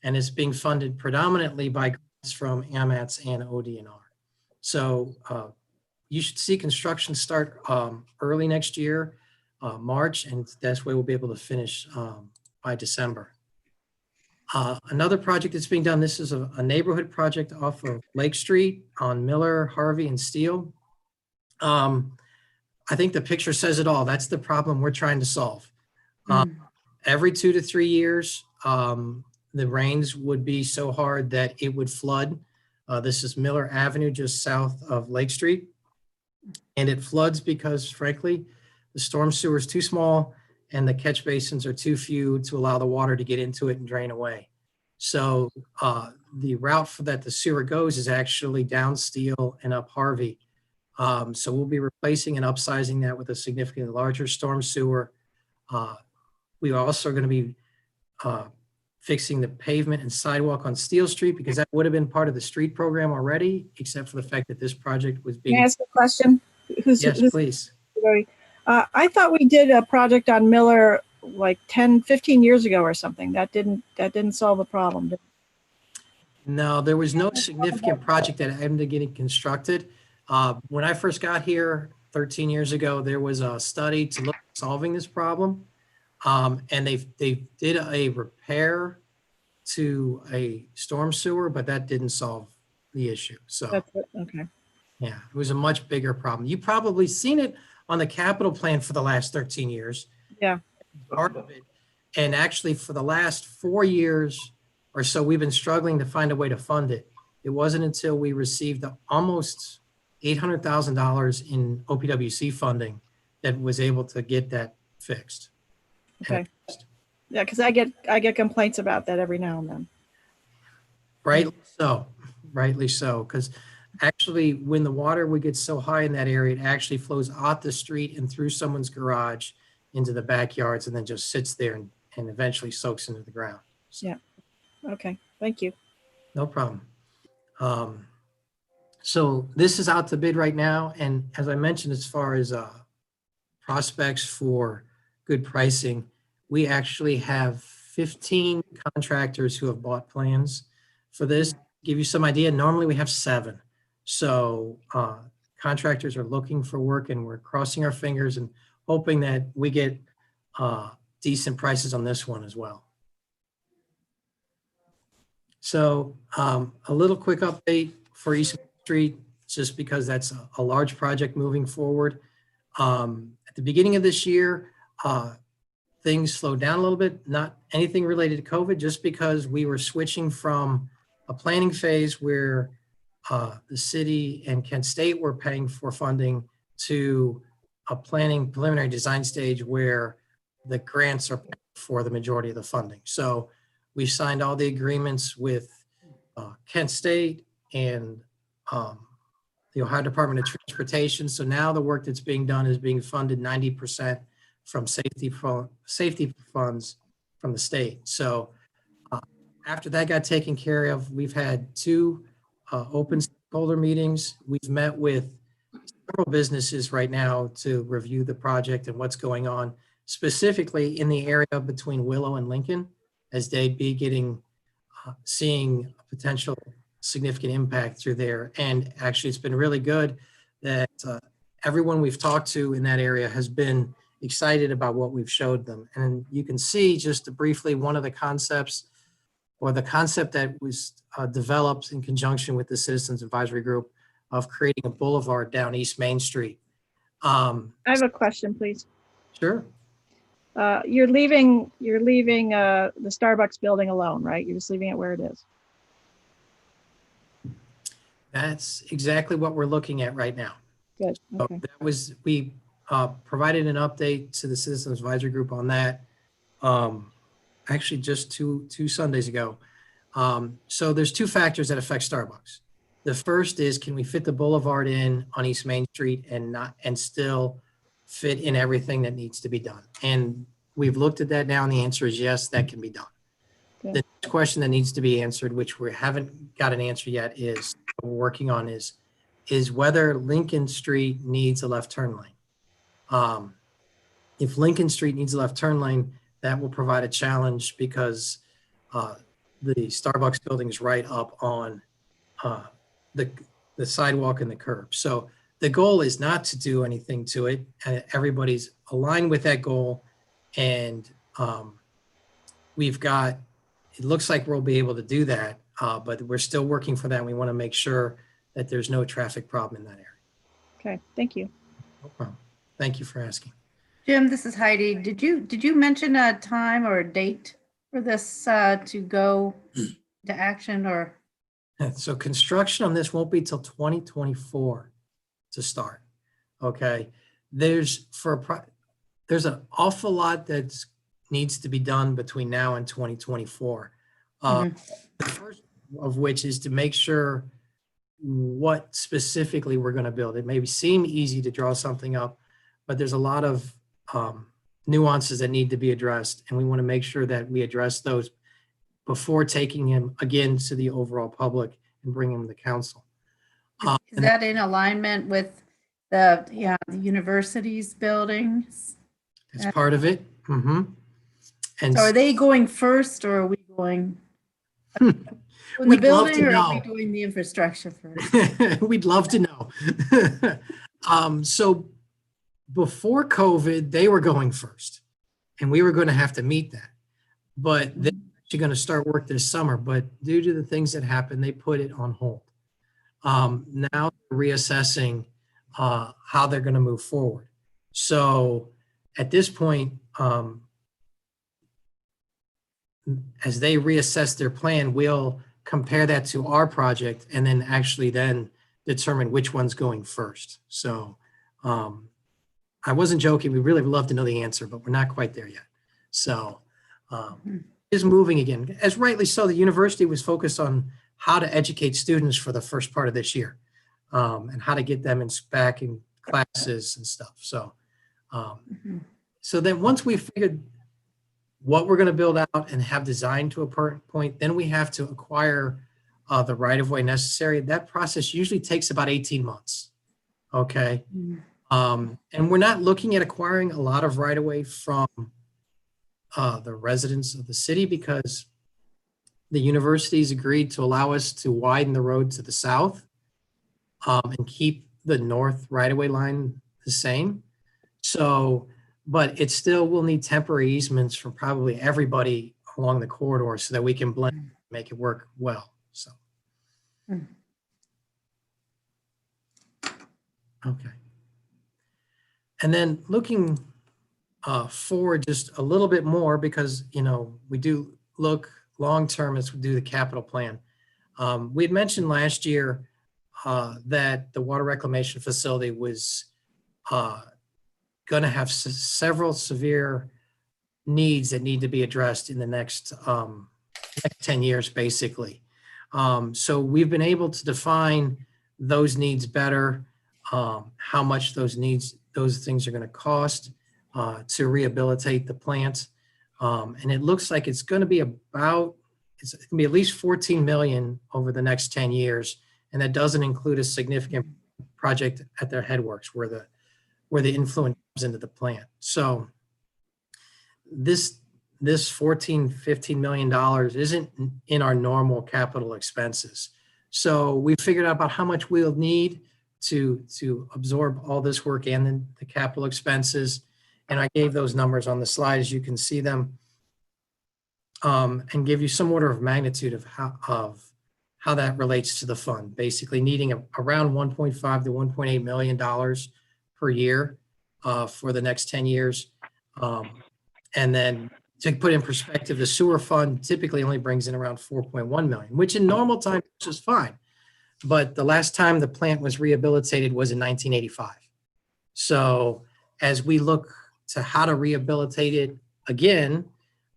and it's being funded predominantly by grants from AMATS and ODNR. So you should see construction start early next year, March, and that's where we'll be able to finish by December. Another project that's being done, this is a neighborhood project off of Lake Street on Miller, Harvey, and Steele. I think the picture says it all. That's the problem we're trying to solve. Every 2 to 3 years, the rains would be so hard that it would flood. This is Miller Avenue, just south of Lake Street. And it floods because, frankly, the storm sewer is too small and the catch basins are too few to allow the water to get into it and drain away. So the route that the sewer goes is actually down Steele and up Harvey. So we'll be replacing and upsizing that with a significantly larger storm sewer. We are also going to be fixing the pavement and sidewalk on Steele Street because that would have been part of the street program already, except for the fact that this project was being. Can I ask a question? Yes, please. I thought we did a project on Miller like 10, 15 years ago or something. That didn't solve the problem. No, there was no significant project that ended up getting constructed. When I first got here 13 years ago, there was a study to look at solving this problem. And they did a repair to a storm sewer, but that didn't solve the issue. So that's it. Okay. Yeah, it was a much bigger problem. You've probably seen it on the capital plan for the last 13 years. Yeah. Part of it. And actually for the last 4 years or so, we've been struggling to find a way to fund it. It wasn't until we received almost $800,000 in OPWC funding that was able to get that fixed. Okay. Yeah, because I get complaints about that every now and then. Rightly so, because actually when the water would get so high in that area, it actually flows off the street and through someone's garage into the backyards and then just sits there and eventually soaks into the ground. So, yeah. Okay. Thank you. no problem. So this is out to bid right now. And as I mentioned, as far as prospects for good pricing, we actually have 15 contractors who have bought plans for this. Give you some idea, normally we have 7. So contractors are looking for work and we're crossing our fingers and hoping that we get decent prices on this one as well. So a little quick update for East Street, just because that's a large project moving forward. At the beginning of this year, things slowed down a little bit, not anything related to COVID, just because we were switching from a planning phase where the city and Kent State were paying for funding to a planning preliminary design stage where the grants are for the majority of the funding. So we signed all the agreements with Kent State and the Ohio Department of Transportation. So now the work that's being done is being funded 90% from safety funds from the state. So after that got taken care of, we've had 2 open stakeholder meetings. We've met with several businesses right now to review the project and what's going on, specifically in the area between Willow and Lincoln, as they'd be seeing a potential significant impact through there. And actually, it's been really good that everyone we've talked to in that area has been excited about what we've showed them. And you can see just briefly one of the concepts, or the concept that was developed in conjunction with the Citizens Advisory Group, of creating a boulevard down East Main Street. I have a question, please. Sure. You're leaving the Starbucks building alone, right? You're just leaving it where it is. That's exactly what we're looking at right now. Good. Okay. So that was, we provided an update to the Citizens Advisory Group on that, actually just two Sundays ago. So there's 2 factors that affect Starbucks. The first is, can we fit the boulevard in on East Main Street and still fit in everything that needs to be done? And we've looked at that now, and the answer is yes, that can be done. Good. The next question that needs to be answered, which we haven't got an answer yet, is what we're working on is whether Lincoln Street needs a left turn lane. If Lincoln Street needs a left turn lane, that will provide a challenge because the Starbucks building is right up on the sidewalk and the curb. So the goal is not to do anything to it, and everybody's aligned with that goal. And it looks like we'll be able to do that, but we're still working for that. And we want to make sure that there's no traffic problem in that area. Okay, thank you. No problem. Thank you for asking. Jim, this is Heidi. Did you mention a time or a date for this to go to action, or? So construction on this won't be till 2024 to start. Okay. There's an awful lot that needs to be done between now and 2024. The first of which is to make sure what specifically we're going to build. It may seem easy to draw something up, but there's a lot of nuances that need to be addressed. And we want to make sure that we address those before taking him again to the overall public and bringing him to council. Is that in alignment with the university's buildings? It's part of it. Mm-hmm. And so are they going first, or are we going in the building, or are we doing the infrastructure first? We'd love to know. So before COVID, they were going first, and we were going to have to meet that. But they're actually going to start work this summer. But due to the things that happened, they put it on hold. Now they're reassessing how they're going to move forward. So at this point, as they reassess their plan, we'll compare that to our project and then actually then determine which one's going first. So I wasn't joking. We really would love to know the answer, but we're not quite there yet. So is moving again. As rightly so, the university was focused on how to educate students for the first part of this year and how to get them back in classes and stuff. So, so then once we figured what we're going to build out and have designed to a point, then we have to acquire the right-of-way necessary. That process usually takes about 18 months. Okay. And we're not looking at acquiring a lot of right-of-way from the residents of the city because the university's agreed to allow us to widen the road to the south and keep the north right-of-way line the same. So, but it still will need temporary easements from probably everybody along the corridor so that we can blend and make it work well. So, okay. And then looking forward just a little bit more because, you know, we do look long-term as we do the capital plan. We had mentioned last year that the water reclamation facility was going to have several severe needs that need to be addressed in the next 10 years, basically. So we've been able to define those needs better, how much those things are going to cost to rehabilitate the plant. And it looks like it's going to be it's going to be at least 14 million over the next 10 years. And that doesn't include a significant project at their headworks where the influent comes into the plant. So this $15 million isn't in our normal capital expenses. So we figured out about how much we'll need to absorb all this work and then the capital expenses. And I gave those numbers on the slide, as you can see them, and give you some order of magnitude of how that relates to the fund. Basically needing around $1.5 to $1.8 million per year for the next 10 years. And then to put in perspective, the sewer fund typically only brings in around 4.1 million, which in normal times is fine. But the last time the plant was rehabilitated was in 1985. So as we look to how to rehabilitate it again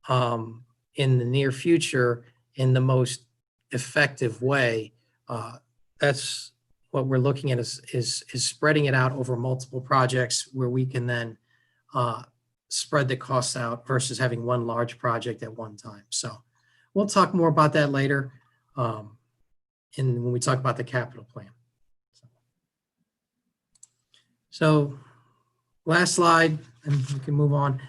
in the near future in the most effective way, that's what we're looking at is spreading it out over multiple projects where we can then spread the costs out versus having one large project at one time. So we'll talk more about that later when we talk about the capital plan. So last slide, and we can move on.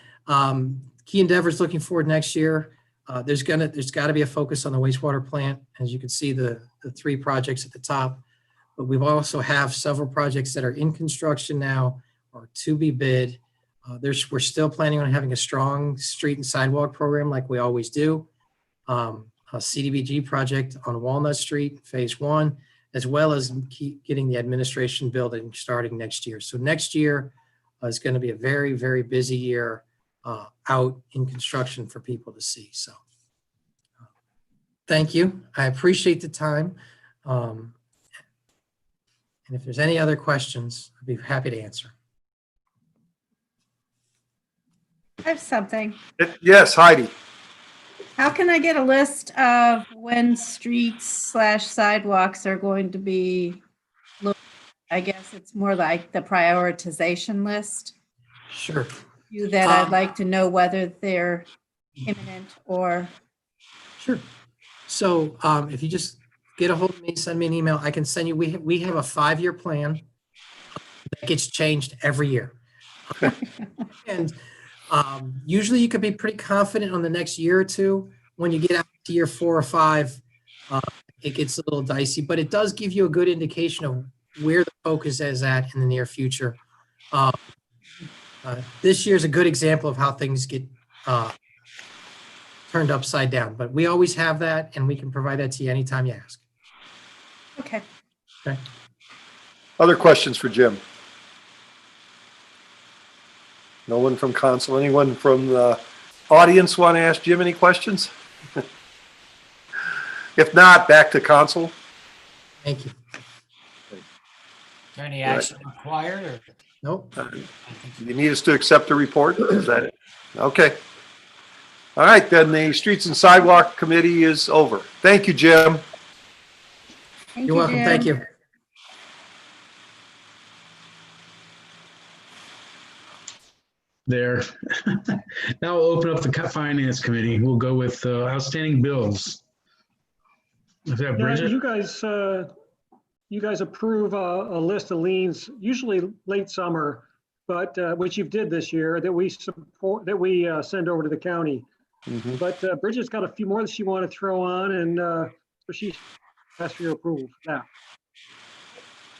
Key endeavors looking forward next year. There's got to be a focus on the wastewater plant. As you can see, the 3 projects at the top, but we've also have several projects that are in construction now or to be bid. We're still planning on having a strong street and sidewalk program like we always do. A CDBG project on Walnut Street, phase 1, as well as getting the administration building starting next year. So next year is going to be a very, very busy year out in construction for people to see. So thank you. I appreciate the time. And if there's any other questions, I'd be happy to answer. I have something. Yes, Heidi. How can I get a list of when streets/sidewalks are going to be looked? I guess it's more like the prioritization list. Sure. That I'd like to know whether they're imminent or. Sure. So if you just get a hold of me, send me an email, I can send you, we have a 5-year plan that gets changed every year. And usually you could be pretty confident on the next year or two. When you get out to year 4 or 5, it gets a little dicey, but it does give you a good indication of where the focus is at in the near future. This year's a good example of how things get turned upside down, but we always have that and we can provide that to you anytime you ask. Okay. Okay. Other questions for Jim? No one from council. Anyone from the audience want to ask Jim any questions? If not, back to council. Thank you. Is there any action required or? Nope. You need us to accept the report? Is that it? Okay. All right, then the Streets and Sidewalk Committee is over. Thank you, Jim. You're welcome. Jim. Thank you. There. Now we'll open up the Finance Committee. We'll go with outstanding bills. Is that Yeah, Bridget? you guys approve a list of liens, usually late summer, but which you did this year, that we support, that we send over to the county. Mm-hmm. But Bridget's got a few more that she want to throw on, and so she asked for your approval for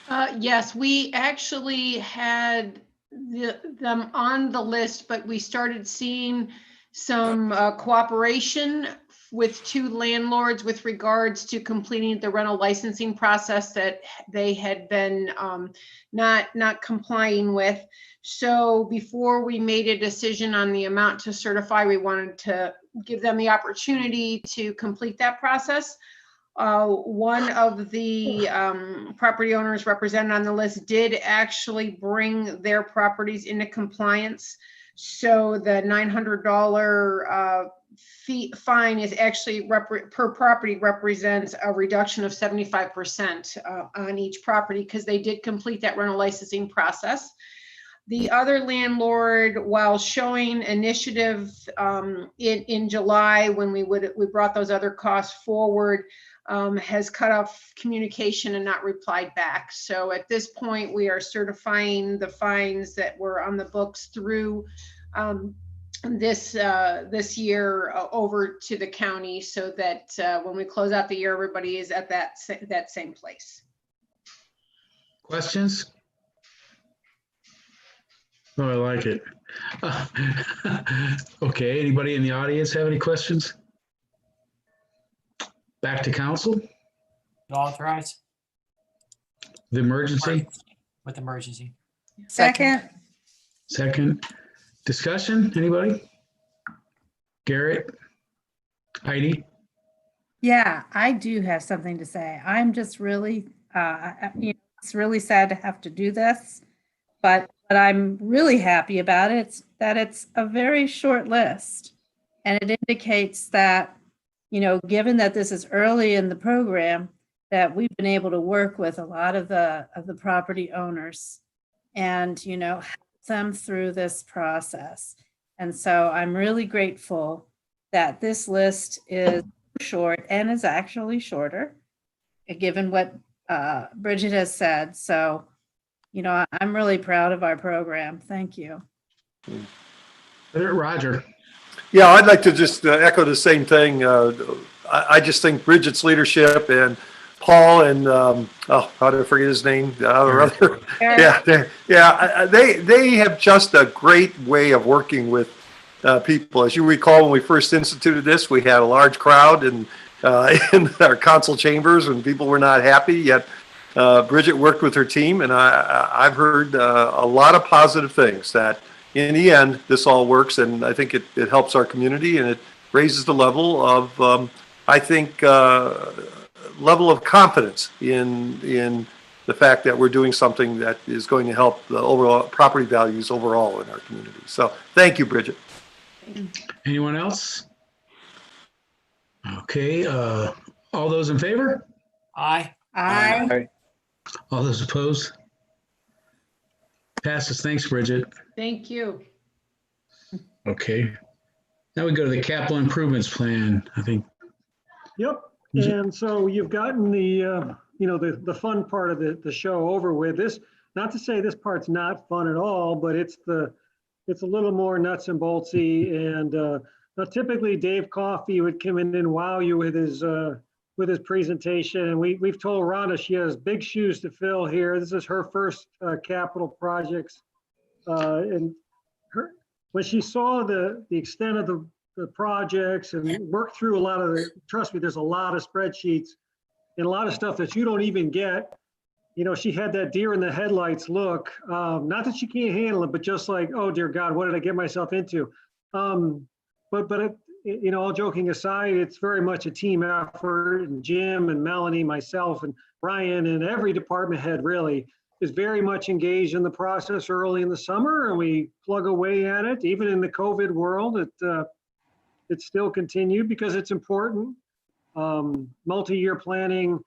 that. Yes, we actually had them on the list, but we started seeing some cooperation with two landlords with regards to completing the rental licensing process that they had been not complying with. So before we made a decision on the amount to certify, we wanted to give them the opportunity to complete that process. One of the property owners represented on the list did actually bring their properties into compliance. So the $900 fine is actually per property represents a reduction of 75% on each property because they did complete that rental licensing process. The other landlord, while showing initiative in July when we brought those other costs forward, has cut off communication and not replied back. So at this point, we are certifying the fines that were on the books through this year over to the county, so that when we close out the year, everybody is at that same place. Questions? Oh, I like it. Okay, anybody in the audience have any questions? Back to council, To authorize the emergency. with emergency. Second. Second. Discussion, anybody? Garrett? Heidi? Yeah, I do have something to say. I'm just really, it's really sad to have to do this, but I'm really happy about it. It's that it's a very short list, and it indicates that, given that this is early in the program, that we've been able to work with a lot of the property owners and, help them through this process. And so I'm really grateful that this list is short and is actually shorter, given what Bridget has said. So, I'm really proud of our program. Thank you. Roger. Yeah, I'd like to just echo the same thing. I just think Bridget's leadership and Paul and how did I forget his name? They have just a great way of working with people. As you recall, when we first instituted this, we had a large crowd in our council chambers when people were not happy. Yet Bridget worked with her team, and I've heard a lot of positive things that in the end, this all works, and I think it helps our community, and it raises the level of, level of confidence in the fact that we're doing something that is going to help the overall property values overall in our community. So thank you, Bridget. Anyone else? Okay, all those in favor? Aye. Aye. All those opposed? Passes. Thanks, Bridget. Thank you. Okay. Now we go to the capital improvements plan, I think. Yep. And so you've gotten the fun part of the show over with. This, not to say this part's not fun at all, but it's a little more nuts and boltsy. And typically Dave Coffey would come in and wow you with his presentation. And we've told Rhonda she has big shoes to fill here. This is her first capital projects. And when she saw the extent of the projects and worked through a lot of trust me, there's a lot of spreadsheets and a lot of stuff that you don't even get. She had that deer in the headlights look. Not that she can't handle it, but just like, oh dear God, what did I get myself into? But all joking aside, it's very much a team effort, and Jim and Melanie, myself and Brian and every department head really is very much engaged in the process early in the summer, and we plug away at it. Even in the COVID world, it still continued because it's important. Multi-year planning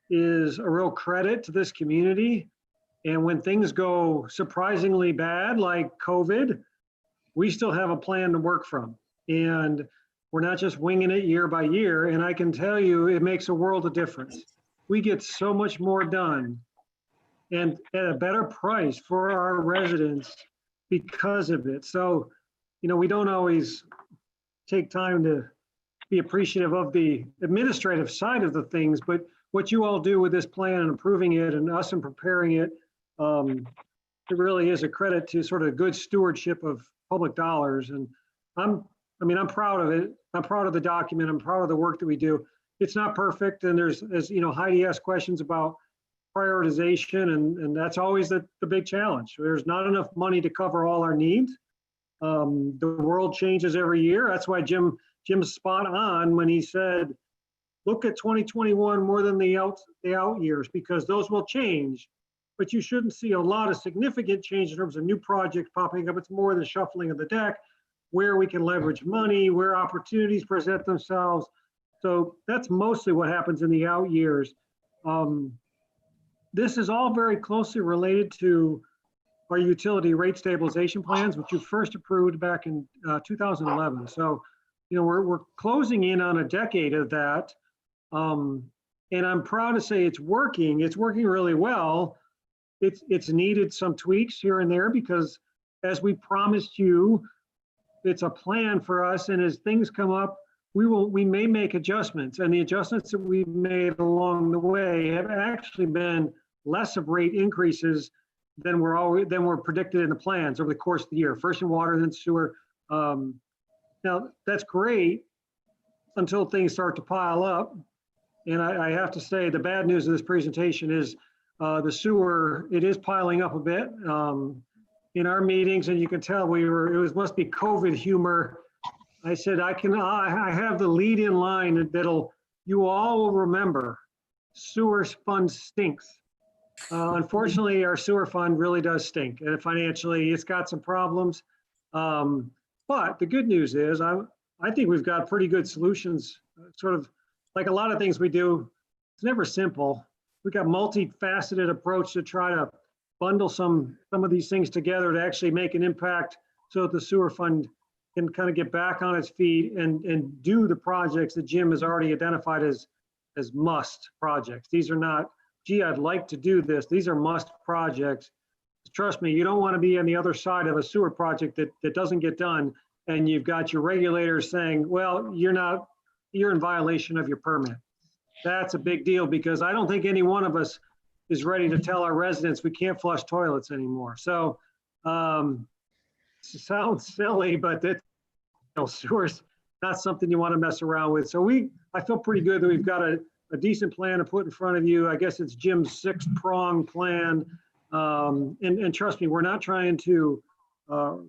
is a real credit to this community. And when things go surprisingly bad, like COVID, we still have a plan to work from. And we're not just winging it year by year. And I can tell you, it makes a world of difference. We get so much more done and at a better price for our residents because of it. So, we don't always take time to be appreciative of the administrative side of the things, but what you all do with this plan and improving it and us in preparing it, it really is a credit to sort of good stewardship of public dollars. And I'm I mean, I'm proud of it. I'm proud of the document. I'm proud of the work that we do. It's not perfect. And there's, as you know, Heidi asked questions about prioritization, and that's always the big challenge. There's not enough money to cover all our needs. The world changes every year. That's why Jim's spot on when he said, look at 2021 more than the out years, because those will change. But you shouldn't see a lot of significant change in terms of new projects popping up. It's more the shuffling of the deck, where we can leverage money, where opportunities present themselves. So that's mostly what happens in the out years. This is all very closely related to our utility rate stabilization plans, which you first approved back in 2011. So, you know, we're closing in on a decade of that. And I'm proud to say it's working. It's working really well. It's needed some tweaks here and there because, as we promised you, it's a plan for us. And as things come up, we may make adjustments. And the adjustments that we've made along the way have actually been less of rate increases than were predicted in the plans over the course of the year. First in water, then sewer. Now that's great until things start to pile up. And I have to say, the bad news of this presentation is the sewer, it is piling up a bit. In our meetings, and you can tell must be COVID humor. I said, I have the lead in line you all will remember. Sewer fund stinks. Unfortunately, our sewer fund really does stink, and financially it's got some problems. But the good news is I think we've got pretty good solutions, sort of like a lot of things we do. It's never simple. We've got multifaceted approach to try to bundle some of these things together to actually make an impact so that the sewer fund can kind of get back on its feet and do the projects that Jim has already identified as must projects. These are not, gee, I'd like to do this. These are must projects. Trust me, you don't want to be on the other side of a sewer project that doesn't get done, and you've got your regulators saying, well, you're in violation of your permit. That's a big deal, because I don't think any one of us is ready to tell our residents we can't flush toilets anymore. So it sounds silly, but sewer's not something you want to mess around with. So I feel pretty good that we've got a decent plan to put in front of you. I guess it's Jim's 6-prong plan. And trust me, we're not trying to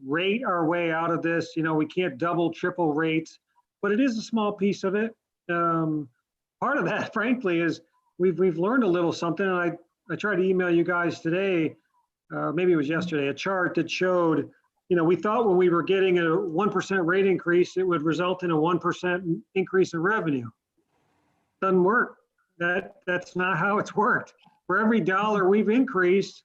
rate our way out of this. You know, we can't double, triple rates, but it is a small piece of it. Part of that, frankly, is we've learned a little something. And I tried to email you guys today, maybe it was yesterday, a chart that showed, you know, we thought when we were getting a 1% rate increase, it would result in a 1% increase in revenue. Doesn't work. That's not how it's worked. For every dollar we've increased,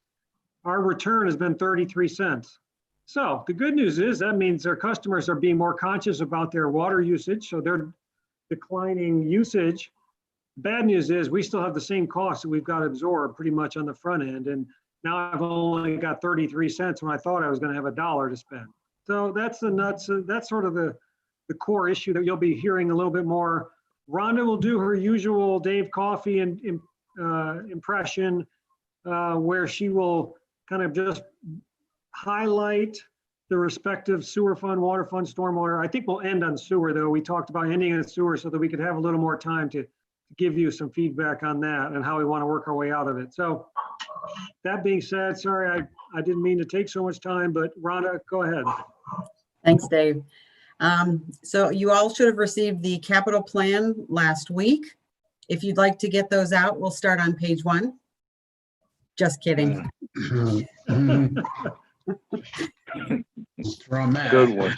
our return has been 33 cents. So the good news is that means our customers are being more conscious about their water usage, so they're declining usage. Bad news is we still have the same costs that we've got to absorb pretty much on the front end. And now I've only got 33 cents when I thought I was going to have $1 to spend. So that's the nuts. That's sort of the core issue that you'll be hearing a little bit more. Rhonda will do her usual Dave Coffey impression, where she will kind of just highlight the respective sewer fund, water fund, stormwater. I think we'll end on sewer, though. We talked about ending on sewer so that we could have a little more time to give you some feedback on that and how we want to work our way out of it. So that being said, sorry, I didn't mean to take so much time, but Rhonda, go ahead. Thanks, Dave. So you all should have received the capital plan last week. If you'd like to get those out, we'll start on page 1. Just kidding. Good one.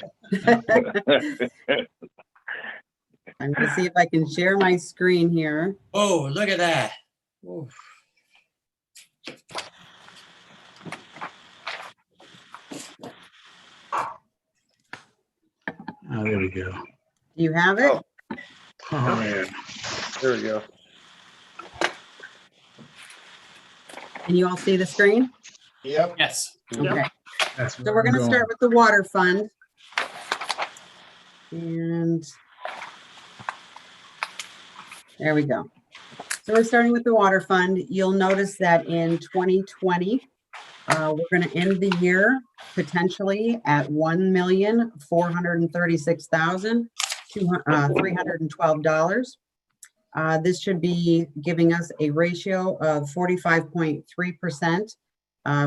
I'm going to see if I can share my screen here. Oh, look at that. Ooh. Oh, there we go. Do you have it? Oh, man. There we go. Can you all see the screen? Yep. Yes. Okay. That's So we're going to start with the water fund. And there we go. So we're starting with the water fund. You'll notice that in 2020, We're going to end the year potentially at $1,436,312. This should be giving us a ratio of 45.3%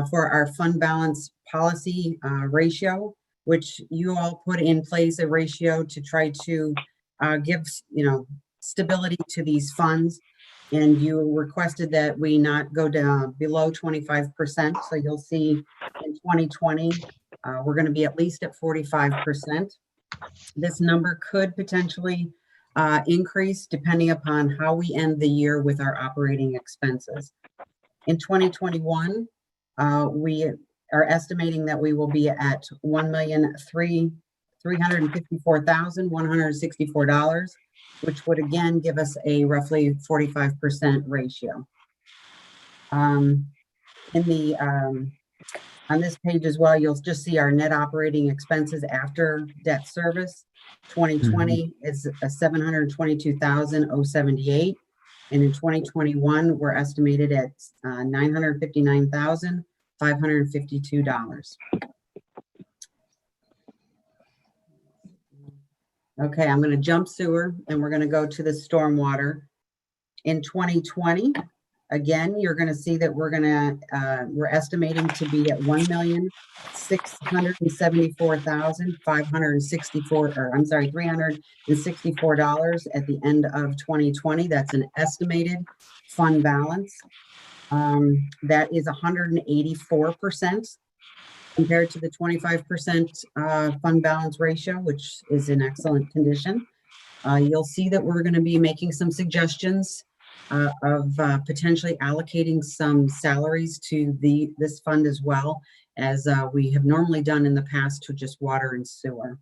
for our fund balance policy ratio, which you all put in place a ratio to try to give, stability to these funds. And you requested that we not go down below 25%. So you'll see in 2020, we're going to be at least at 45%. This number could potentially increase depending upon how we end the year with our operating expenses. In 2021, we are estimating that we will be at $1,354,164, which would again give us a roughly 45% ratio. On this page as well, you'll just see our net operating expenses after debt service. 2020 is a $722,078, and in 2021 we're estimated at $959,552. Okay, I'm going to jump sewer and we're going to go to the stormwater. In 2020, again, you're going to see that we're estimating to be at $364 at the end of 2020. That's an estimated fund balance. That is 184% compared to the 25% fund balance ratio, which is in excellent condition. You'll see that we're going to be making some suggestions of potentially allocating some salaries to this fund as well, as we have normally done in the past to just water and sewer.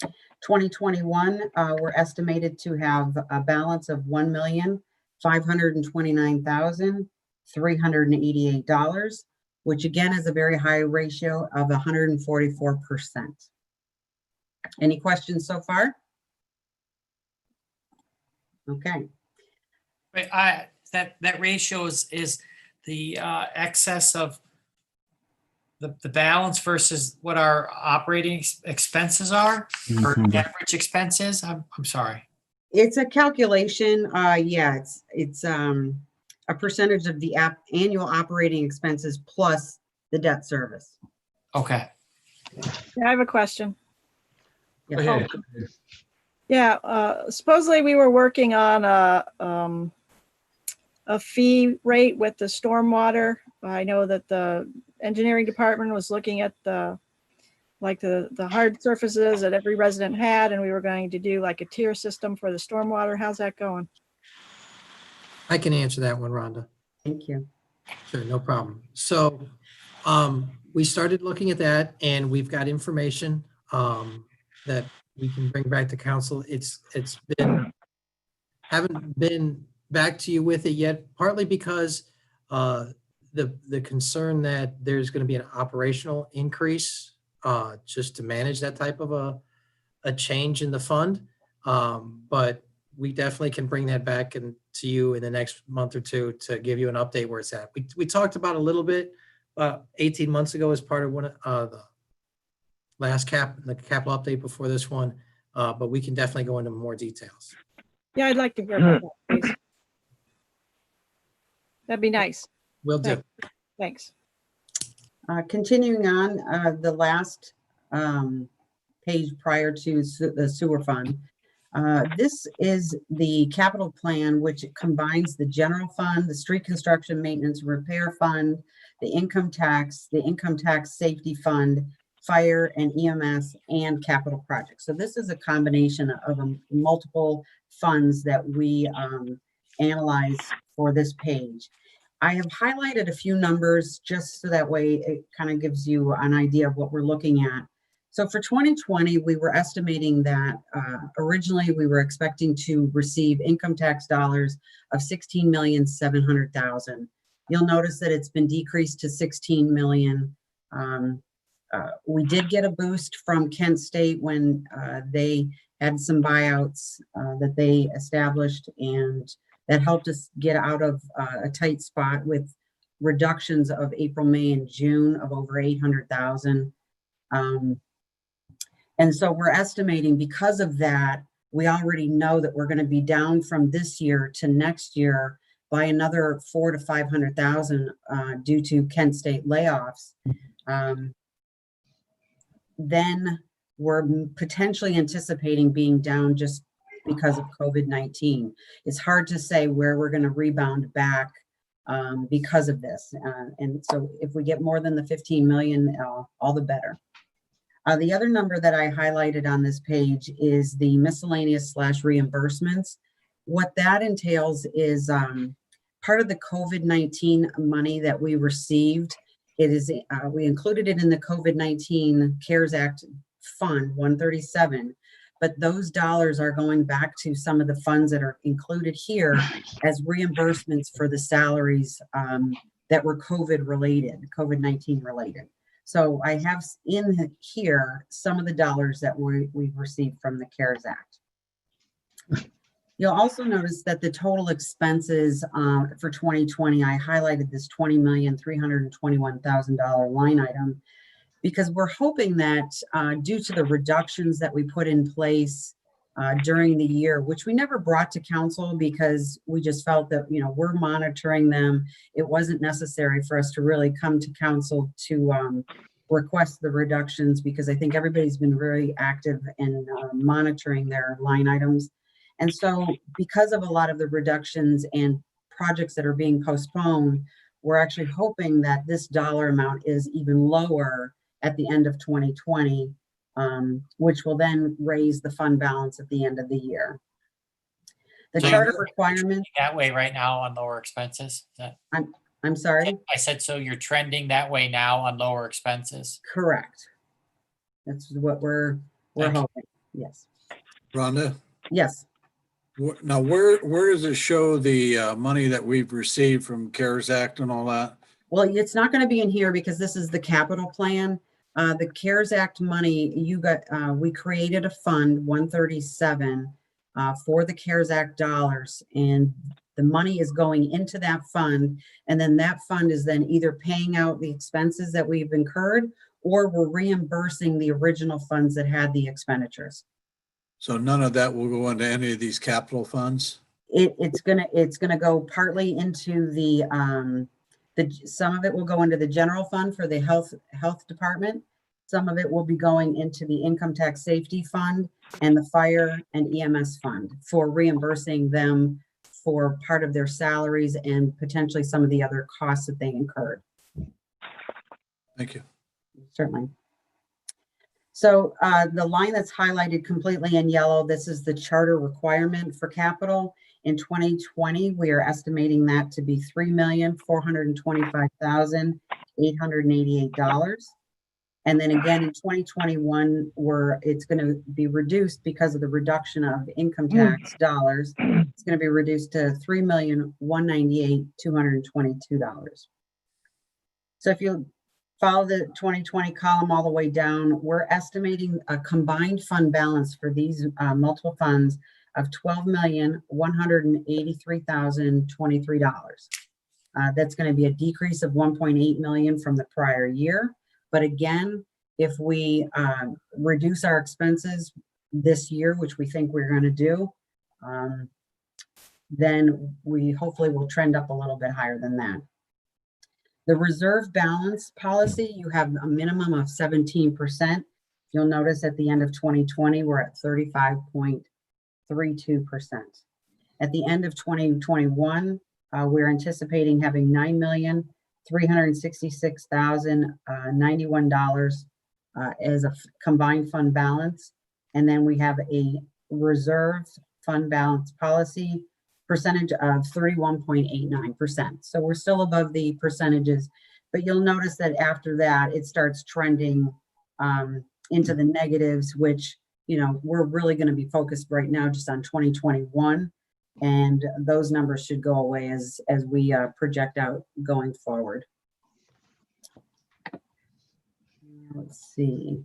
2021, we're estimated to have a balance of $1,529,388, which again is a very high ratio of 144%. Any questions so far? Okay. But that ratio is the excess of the balance versus what our operating expenses are, or average expenses. I'm sorry. It's a calculation. Yeah, it's a percentage of the annual operating expenses plus the debt service. Okay. Yeah, I have a question. Yeah. Go ahead. Yeah, supposedly we were working on a fee rate with the stormwater. I know that the engineering department was looking at the hard surfaces that every resident had, and we were going to do like a tier system for the stormwater. How's that going? I can answer that one, Rhonda. Thank you. Sure, no problem. So we started looking at that, and we've got information that we can bring back to council. Haven't been back to you with it yet, partly because the concern that there's going to be an operational increase just to manage that type of a change in the fund. But we definitely can bring that back to you in the next month or two to give you an update where it's at. We talked about a little bit 18 months ago as part of one of the last the capital update before this one, but we can definitely go into more details. Yeah, I'd like to hear about that, please. That'd be nice. Will do. Thanks. Continuing on, the last page prior to the sewer fund. This is the capital plan, which combines the general fund, the street construction maintenance repair fund, the income tax safety fund, fire and EMS, and capital projects. So this is a combination of multiple funds that we analyze for this page. I have highlighted a few numbers just so that way it kind of gives you an idea of what we're looking at. So for 2020, we were estimating that originally we were expecting to receive income tax dollars of $16,700,000. You'll notice that it's been decreased to $16 million. We did get a boost from Kent State when they had some buyouts that they established, and that helped us get out of a tight spot with reductions of April, May, and June of over 800,000. And so we're estimating because of that, we already know that we're going to be down from this year to next year by another 400,000 to 500,000 due to Kent State layoffs. Then we're potentially anticipating being down just because of COVID-19. It's hard to say where we're going to rebound back because of this. And so if we get more than the 15 million, all the better. The other number that I highlighted on this page is the miscellaneous / reimbursements. What that entails is part of the COVID-19 money that we received. It is we included it in the COVID-19 CARES Act Fund 137, but those dollars are going back to some of the funds that are included here as reimbursements for the salaries that were COVID-19 related. So I have in here some of the dollars that we've received from the CARES Act. You'll also notice that the total expenses for 2020, I highlighted this $20,321,000 line item because we're hoping that due to the reductions that we put in place during the year, which we never brought to council because we just felt that, you know, we're monitoring them. It wasn't necessary for us to really come to council to request the reductions because I think everybody's been very active in monitoring their line items. And so because of a lot of the reductions and projects that are being postponed, we're actually hoping that this dollar amount is even lower at the end of 2020, which will then raise the fund balance at the end of the year. The charter requirement that way right now on lower expenses. I'm sorry. I said, so you're trending that way now on lower expenses. Correct. That's what we're hoping. Yes. Rhonda? Yes. Now, where does it show the money that we've received from CARES Act and all that? Well, it's not going to be in here because this is the capital plan. The CARES Act money, we created a fund 137 for the CARES Act dollars, and the money is going into that fund, and then that fund is then either paying out the expenses that we've incurred, or we're reimbursing the original funds that had the expenditures. So none of that will go into any of these capital funds? It's gonna go partly into the some of it will go into the general fund for the health department. Some of it will be going into the income tax safety fund and the fire and EMS fund for reimbursing them for part of their salaries and potentially some of the other costs that they incurred. Thank you. Certainly. So the line that's highlighted completely in yellow, this is the charter requirement for capital. In 2020, we are estimating that to be $3,425,888. And then again in 2021, it's going to be reduced because of the reduction of income tax dollars. It's going to be reduced to $3,198,222. So if you follow the 2020 column all the way down, we're estimating a combined fund balance for these multiple funds of $12,183,023. That's going to be a decrease of 1.8 million from the prior year. But again, if we reduce our expenses this year, which we think we're going to do, then we hopefully will trend up a little bit higher than that. The reserve balance policy, you have a minimum of 17%. You'll notice at the end of 2020, we're at 35.32%. At the end of 2021, we're anticipating having $9,366,091 as a combined fund balance. And then we have a reserve fund balance policy percentage of 31.89%. So we're still above the percentages, but you'll notice that after that, it starts trending into the negatives, which, you know, we're really going to be focused right now just on 2021. And those numbers should go away as we project out going forward. Let's see.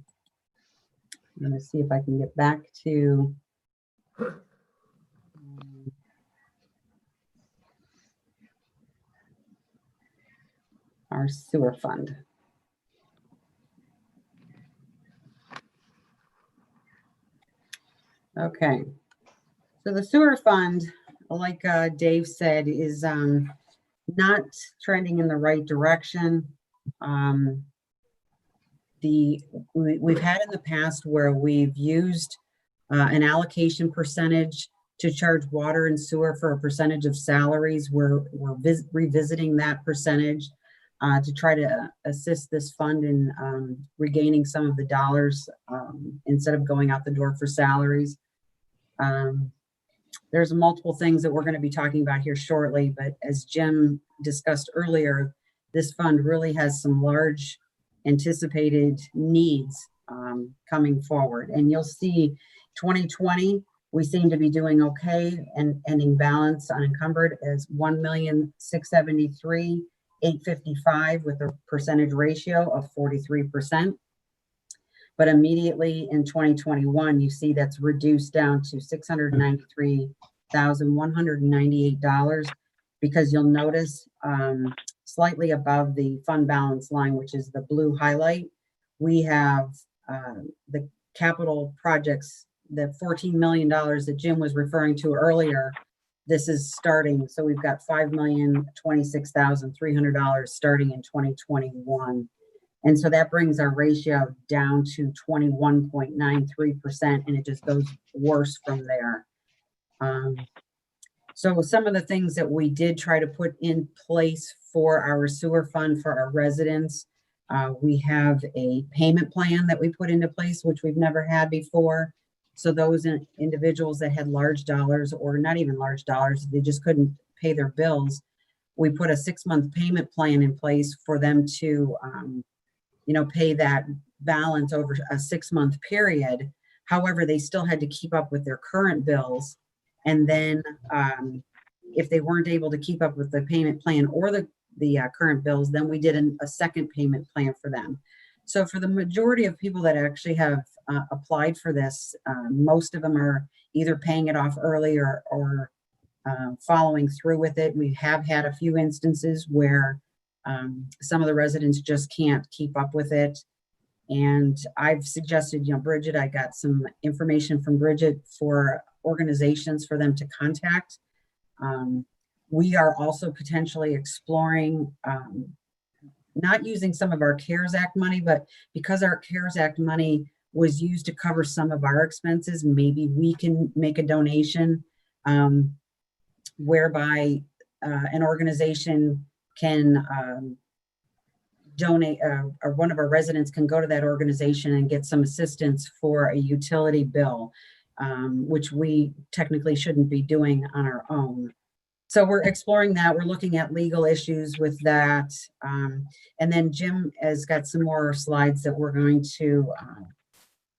I'm going to see if I can get back to our sewer fund. Okay, so the sewer fund, like Dave said, is not trending in the right direction. We've had in the past where we've used an allocation percentage to charge water and sewer for a percentage of salaries. We're revisiting that percentage to try to assist this fund in regaining some of the dollars instead of going out the door for salaries. There's multiple things that we're going to be talking about here shortly, but as Jim discussed earlier, this fund really has some large anticipated needs coming forward. And you'll see 2020, we seem to be doing okay, and ending balance unencumbered as 1,673,855 with a percentage ratio of 43%. But immediately in 2021, you see that's reduced down to $693,198 because you'll notice slightly above the fund balance line, which is the blue highlight, we have the capital projects, the $14 million that Jim was referring to earlier. This is starting, so we've got $5,026,300 starting in 2021. And so that brings our ratio down to 21.93%, and it just goes worse from there. So some of the things that we did try to put in place for our sewer fund for our residents, we have a payment plan that we put into place, which we've never had before. So those individuals that had large dollars, or not even large dollars, they just couldn't pay their bills, we put a 6-month payment plan in place for them to pay that balance over a 6-month period. However, they still had to keep up with their current bills. And then if they weren't able to keep up with the payment plan or the current bills, then we did a second payment plan for them. So for the majority of people that actually have applied for this, most of them are either paying it off early or following through with it. We have had a few instances where some of the residents just can't keep up with it. And I've suggested, Bridget, I got some information from Bridget for organizations for them to contact. We are also potentially exploring not using some of our CARES Act money, but because our CARES Act money was used to cover some of our expenses, maybe we can make a donation whereby an organization can donate, or one of our residents can go to that organization and get some assistance for a utility bill, which we technically shouldn't be doing on our own. So we're exploring that. We're looking at legal issues with that. And then Jim has got some more slides that we're going to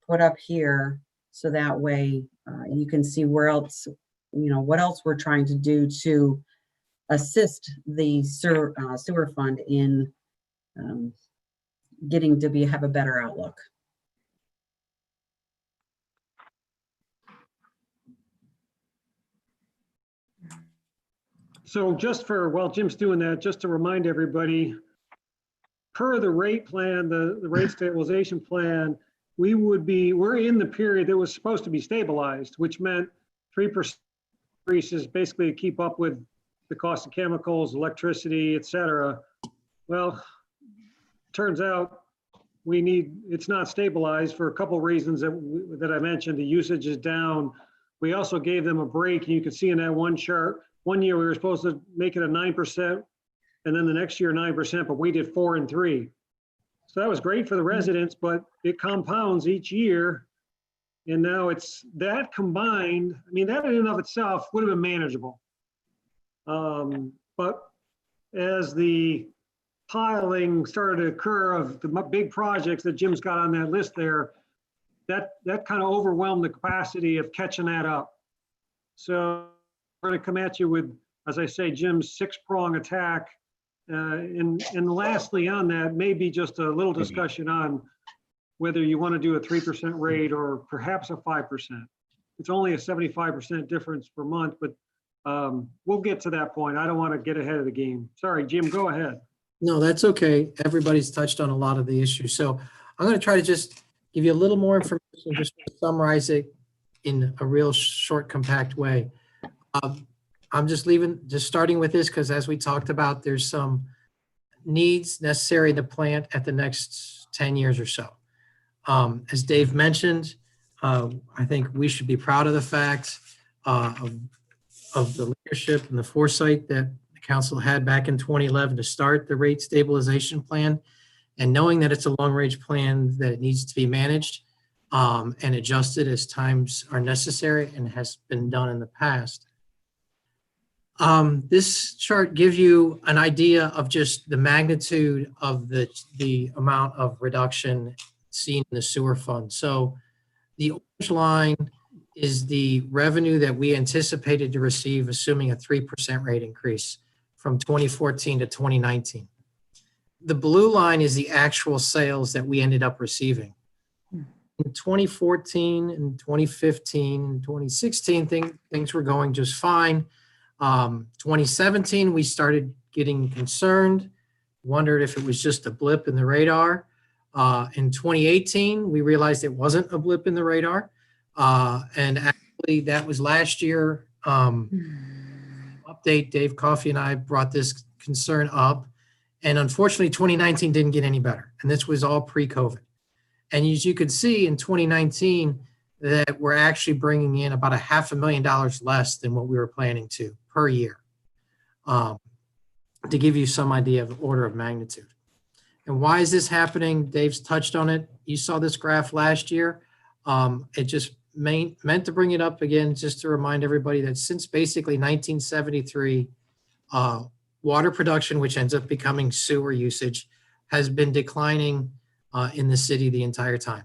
put up here. So that way you can see where else, what else we're trying to do to assist the sewer fund in getting to have a better outlook. So just while Jim's doing that, just to remind everybody, per the rate plan, the rate stabilization plan, we're in the period that was supposed to be stabilized, which meant 3% increases basically to keep up with the cost of chemicals, electricity, et cetera. Well, turns out it's not stabilized for a couple of reasons that I mentioned. The usage is down. We also gave them a break, and you can see in that one chart, one year we were supposed to make it a 9%, and then the next year 9%, but we did 4 and 3. So that was great for the residents, but it compounds each year. And now it's that combined, that in and of itself would have been manageable. But as the piling started to occur of the big projects that Jim's got on that list there, that kind of overwhelmed the capacity of catching that up. So we're going to come at you with, as I say, Jim's 6-prong attack. And lastly on that, maybe just a little discussion on whether you want to do a 3% rate or perhaps a 5%. It's only a 75% difference per month, but we'll get to that point. I don't want to get ahead of the game. Sorry, Jim, go ahead. No, that's okay. Everybody's touched on a lot of the issues. So I'm going to try to just give you a little more information, just to summarize it in a real short, compact way. I'm just starting with this because as we talked about, there's some needs necessary in the plant at the next 10 years or so. As Dave mentioned, I think we should be proud of the fact of the leadership and the foresight that the council had back in 2011 to start the rate stabilization plan, and knowing that it's a long-range plan that it needs to be managed and adjusted as times are necessary and has been done in the past. This chart gives you an idea of just the magnitude of the amount of reduction seen in the sewer fund. So the orange line is the revenue that we anticipated to receive, assuming a 3% rate increase from 2014 to 2019. The blue line is the actual sales that we ended up receiving. In 2014 and 2015 and 2016, things were going just fine. 2017, we started getting concerned, wondered if it was just a blip in the radar. In 2018, we realized it wasn't a blip in the radar. And actually, that was last year. Update, Dave Coffey and I brought this concern up. And unfortunately, 2019 didn't get any better. And this was all pre-COVID. And as you could see in 2019, that we're actually bringing in about $500,000 less than what we were planning to per year, to give you some idea of the order of magnitude. And why is this happening? Dave's touched on it. You saw this graph last year. It just meant to bring it up again, just to remind everybody that since basically 1973, water production, which ends up becoming sewer usage, has been declining in the city the entire time.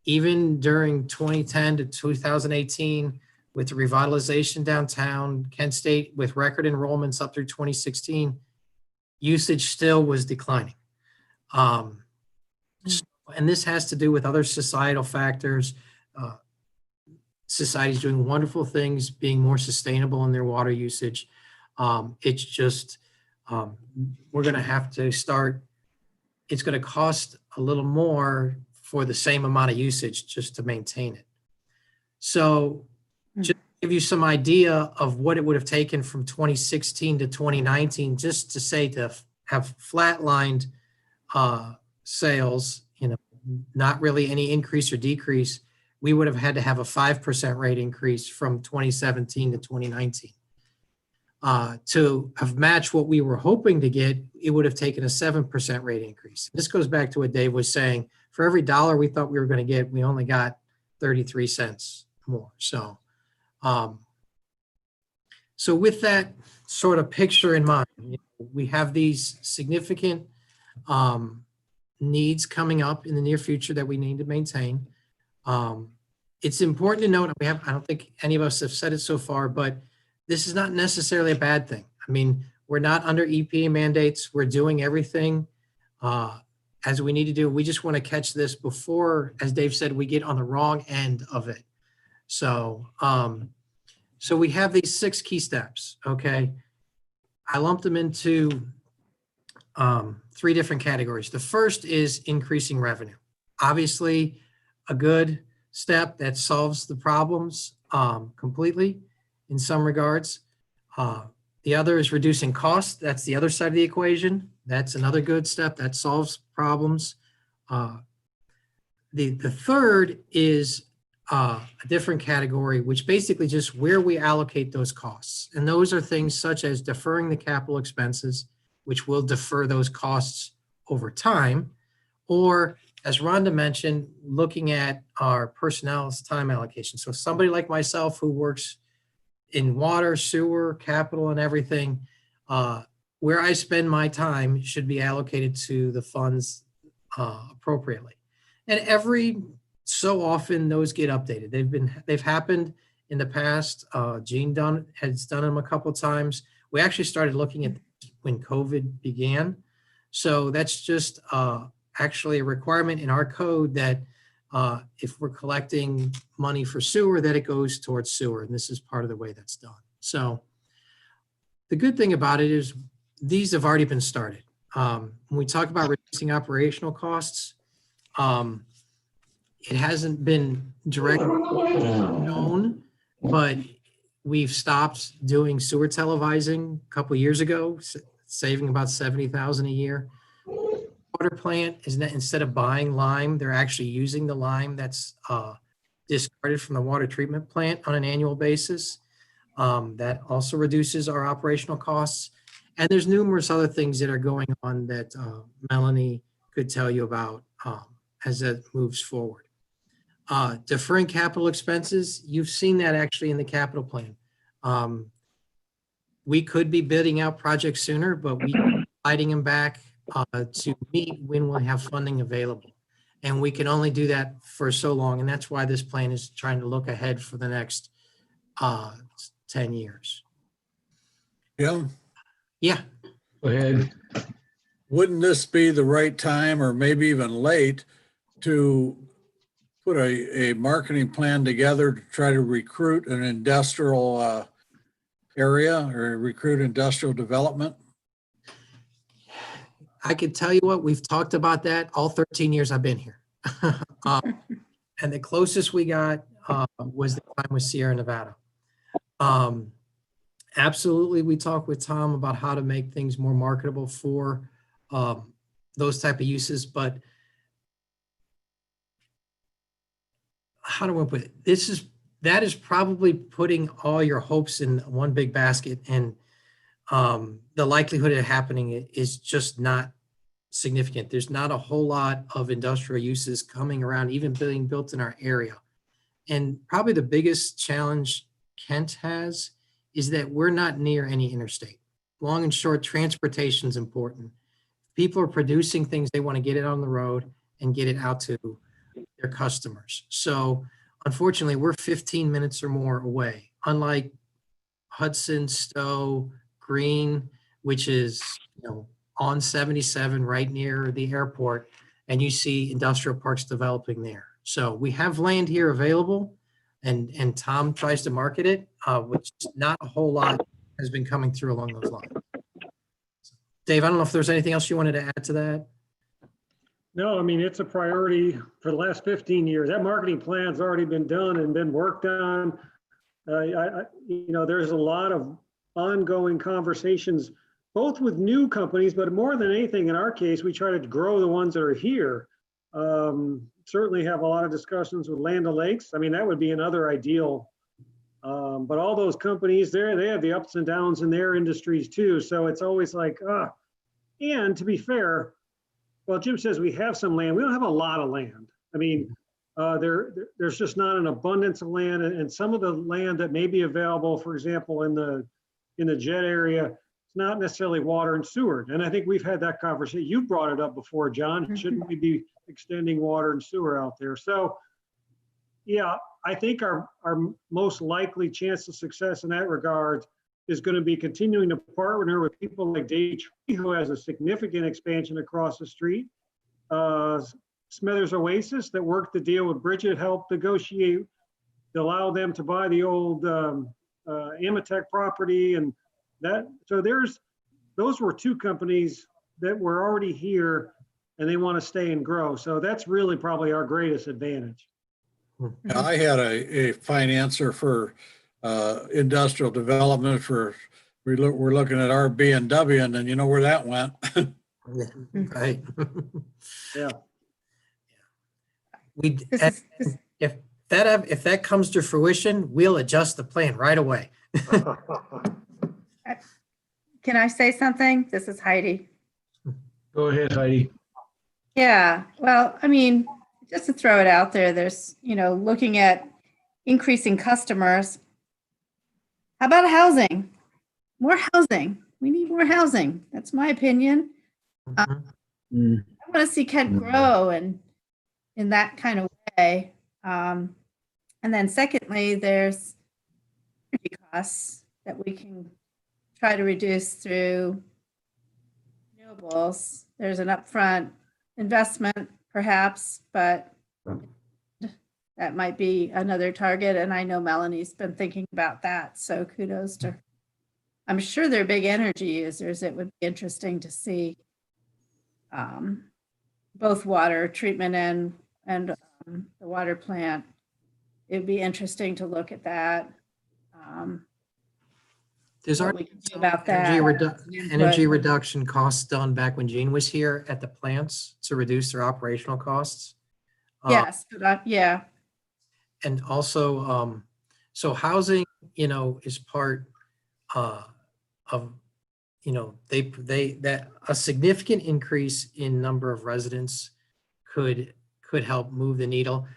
Even during 2010 to 2018, with the revitalization downtown, Kent State with record enrollments up through 2016, usage still was declining. And this has to do with other societal factors. Society's doing wonderful things, being more sustainable in their water usage. It's just, we're going to have to start, it's going to cost a little more for the same amount of usage just to maintain it. So just to give you some idea of what it would have taken from 2016 to 2019, just to say to have flatlined sales, not really any increase or decrease, we would have had to have a 5% rate increase from 2017 to 2019. To have matched what we were hoping to get, it would have taken a 7% rate increase. This goes back to what Dave was saying. For every dollar we thought we were going to get, we only got 33 cents more. So, so with that sort of picture in mind, we have these significant needs coming up in the near future that we need to maintain. It's important to note, I don't think any of us have said it so far, but this is not necessarily a bad thing. I mean, we're not under EPA mandates. We're doing everything as we need to do. We just want to catch this before, as Dave said, we get on the wrong end of it. So, so we have these 6 key steps, okay? I lumped them into 3 different categories. The first is increasing revenue. Obviously, a good step that solves the problems completely in some regards. The other is reducing costs. That's the other side of the equation. That's another good step that solves problems. The third is a different category, which basically just where we allocate those costs. And those are things such as deferring the capital expenses, which will defer those costs over time, or as Rhonda mentioned, looking at our personnel's time allocation. So somebody like myself who works in water, sewer, capital, and everything, where I spend my time should be allocated to the funds appropriately. And every so often those get updated. They've happened in the past. Gene has done them a couple of times. We actually started looking at when COVID began. So that's just actually a requirement in our code that if we're collecting money for sewer, that it goes towards sewer. And this is part of the way that's done. So the good thing about it is these have already been started. When we talk about reducing operational costs, it hasn't been directly known, but we've stopped doing sewer televising a couple years ago, saving about 70,000 a year. Water plant is that instead of buying lime, they're actually using the lime that's discarded from the water treatment plant on an annual basis. That also reduces our operational costs. And there's numerous other things that are going on that Melanie could tell you about as that moves forward. Deferring capital expenses, you've seen that actually in the capital plan. We could be bidding out projects sooner, but we are sliding them back to meet when we'll have funding available. And we can only do that for so long. And that's why this plan is trying to look ahead for the next 10 years. Yeah. Yeah. Go ahead. Wouldn't this be the right time or maybe even late to put a marketing plan together to try to recruit an industrial area or recruit industrial development? I could tell you what, we've talked about that all 13 years I've been here. And the closest we got was the time with Sierra Nevada. Absolutely, we talked with Tom about how to make things more marketable for those type of uses, but how do I put it? That is probably putting all your hopes in one big basket, and the likelihood of it happening is just not significant. There's not a whole lot of industrial uses coming around, even being built in our area. And probably the biggest challenge Kent has is that we're not near any interstate. Long and short, transportation is important. People are producing things, they want to get it on the road and get it out to their customers. So unfortunately, we're 15 minutes or more away, unlike Hudson, Stowe, Green, which is, on 77 right near the airport, and you see industrial parks developing there. So we have land here available, and Tom tries to market it, which not a whole lot has been coming through along those lines. Dave, I don't know if there's anything else you wanted to add to that. No, I mean, it's a priority for the last 15 years. That marketing plan's already been done and been worked on. There's a lot of ongoing conversations, both with new companies, but more than anything, in our case, we try to grow the ones that are here. Certainly have a lot of discussions with Land O'Lakes. I mean, that would be another ideal. But all those companies there, they have the ups and downs in their industries too. So it's always like, and to be fair, well, Jim says we have some land. We don't have a lot of land. I mean, there's just not an abundance of land, and some of the land that may be available, for example, in the jet area, it's not necessarily water and sewer. And I think we've had that conversation. You brought it up before, John. Shouldn't we be extending water and sewer out there? So, yeah, I think our most likely chance of success in that regard is going to be continuing to partner with people like Dave Tree, who has a significant expansion across the street. Smithers Oasis, that worked the deal with Bridget, helped negotiate to allow them to buy the old Amatec property, and that. So those were two companies that were already here, and they want to stay and grow. So that's really probably our greatest advantage. I had a financer for industrial development we're looking at our B&W, and then you know where that went. Right. Yeah. If that comes to fruition, we'll adjust the plan right away. Can I say something? This is Heidi. Go ahead, Heidi. Yeah, well, I mean, just to throw it out there, there's, looking at increasing customers. How about housing? More housing. We need more housing. That's my opinion. I want to see Kent grow and in that kind of way. And then secondly, there's energy costs that we can try to reduce through renewables. There's an upfront investment perhaps, but that might be another target. And I know Melanie's been thinking about that. So kudos to her. I'm sure they're big energy users. It would be interesting to see both water treatment and the water plant. It'd be interesting to look at that. There's what already we can do about that. energy But- reduction costs done back when Gene was here at the plants to reduce their operational costs. Yes, yeah. And also, so housing, is part of, that a significant increase in number of residents could help move the needle.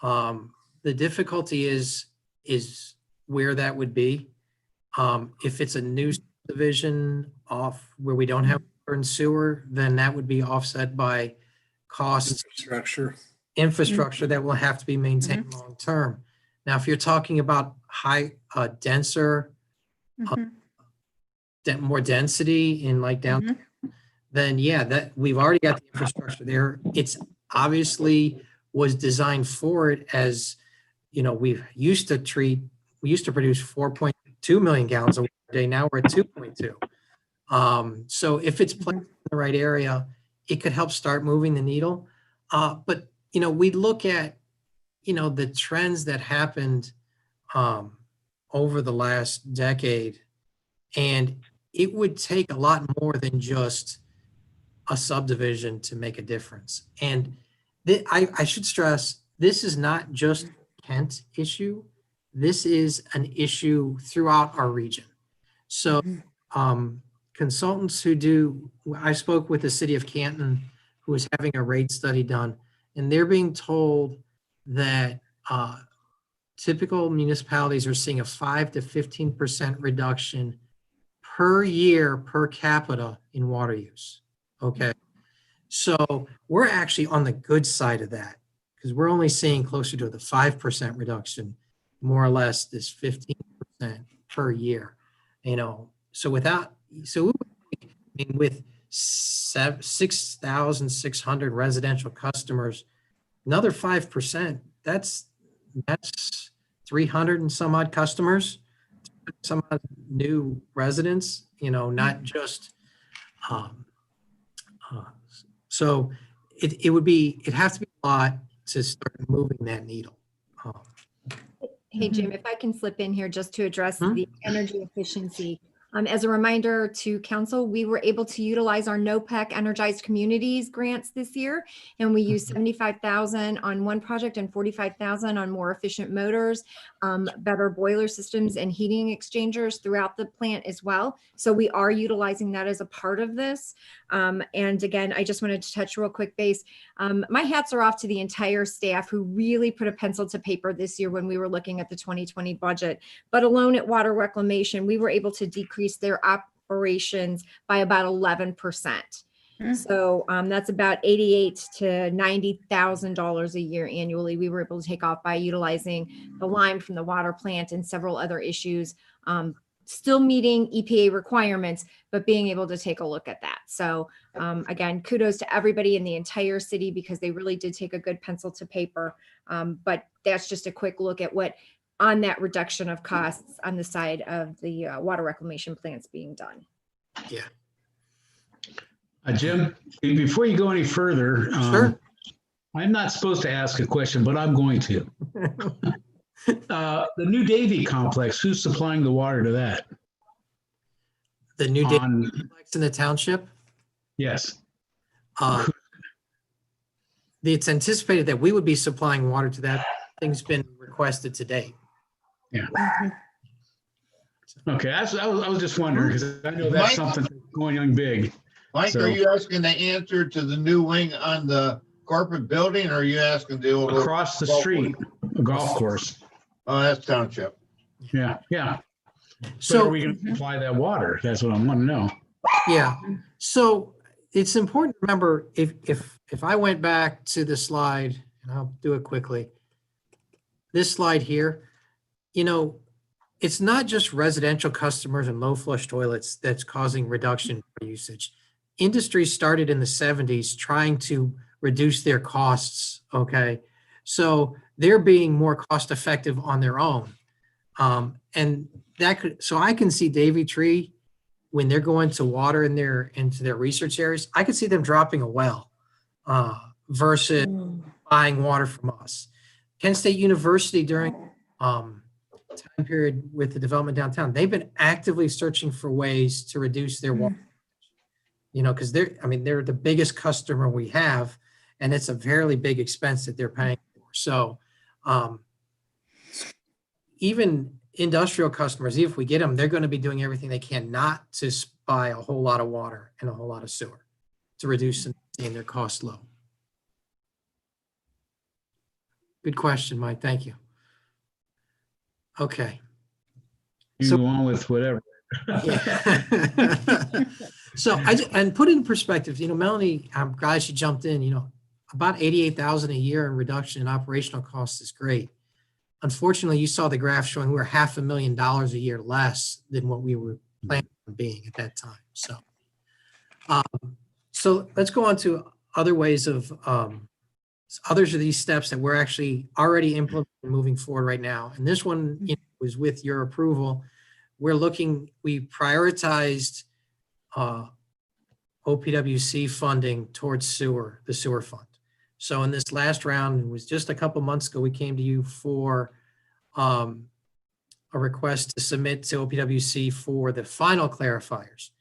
The difficulty is where that would be. If it's a new division off where we don't have water and sewer, then that would be offset by costs. Infrastructure that will have to be maintained long term. Now, if you're talking about high, denser, more density in like downtown, then yeah, that we've already got the infrastructure there. It's obviously was designed for it as, we used to produce 4.2 million gallons a day. Now we're at 2.2. So if it's placed in the right area, it could help start moving the needle. But we look at, the trends that happened over the last decade, and it would take a lot more than just a subdivision to make a difference. And I should stress, this is not just a Kent issue. This is an issue throughout our region. So consultants I spoke with the city of Canton, who is having a rate study done, and they're being told that typical municipalities are seeing a 5 to 15% reduction per year per capita in water use. Okay. So we're actually on the good side of that because we're only seeing closer to the 5% reduction, more or less this 15% per year, so with 6,600 residential customers, another 5%, that's 300 and some odd customers, some odd new residents, not just, so it'd have to be a lot to start moving that needle. Hey, Jim, if I can slip in here just to address the energy efficiency. As a reminder to council, we were able to utilize our NOPEC Energized Communities grants this year, and we used 75,000 on one project and 45,000 on more efficient motors, better boiler systems and heating exchangers throughout the plant as well. So we are utilizing that as a part of this. And again, I just wanted to touch real quick base. My hats are off to the entire staff who really put a pencil to paper this year when we were looking at the 2020 budget. But alone at Water Reclamation, we were able to decrease their operations by about 11%. So that's about $88,000 to $90,000 a year annually. We were able to take off by utilizing the lime from the water plant and several other issues, still meeting EPA requirements, but being able to take a look at that. So again, kudos to everybody in the entire city because they really did take a good pencil to paper. But that's just a quick look at what on that reduction of costs on the side of the water reclamation plants being done. Yeah. Jim, before you go any further, Sure. I'm not supposed to ask a question, but I'm going to. The new Davy complex, who's supplying the water to that? The new Davy complex in the township? Yes. It's anticipated that we would be supplying water to that. Thing's been requested to date. Yeah. Okay, I was just wondering because I know that's something going on big. Mike, are you asking the answer to the new wing on the corporate building, or are you asking the old across the street, a golf course? Oh, that's township. Yeah, yeah. So are we going to supply that water? That's what I want to know. Yeah. So it's important to remember if I went back to the slide, and I'll do it quickly. This slide here, it's not just residential customers and low flush toilets that's causing reduction in usage. Industry started in the 70s trying to reduce their costs. Okay. So they're being more cost effective on their own. And that so I can see Davy Tree when they're going to water into their research areas, I could see them dropping a well versus buying water from us. Kent State University during time period with the development downtown, they've been actively searching for ways to reduce their water, because they're the biggest customer we have, and it's a fairly big expense that they're paying for. So even industrial customers, if we get them, they're going to be doing everything they can not to buy a whole lot of water and a whole lot of sewer to reduce and maintain their cost low. Good question, Mike. Thank you. Okay. You go on with whatever. So and put it in perspective, Melanie, I'm glad she jumped in, about 88,000 a year in reduction in operational costs is great. Unfortunately, you saw the graph showing we're $500,000 a year less than what we were planning on being at that time. So let's go on to other ways of, others of these steps that we're actually already implementing moving forward right now. And this one was with your approval. We prioritized OPWC funding towards the sewer fund. So in this last round, it was just a couple months ago, we came to you for a request to submit to OPWC for the final clarifiers.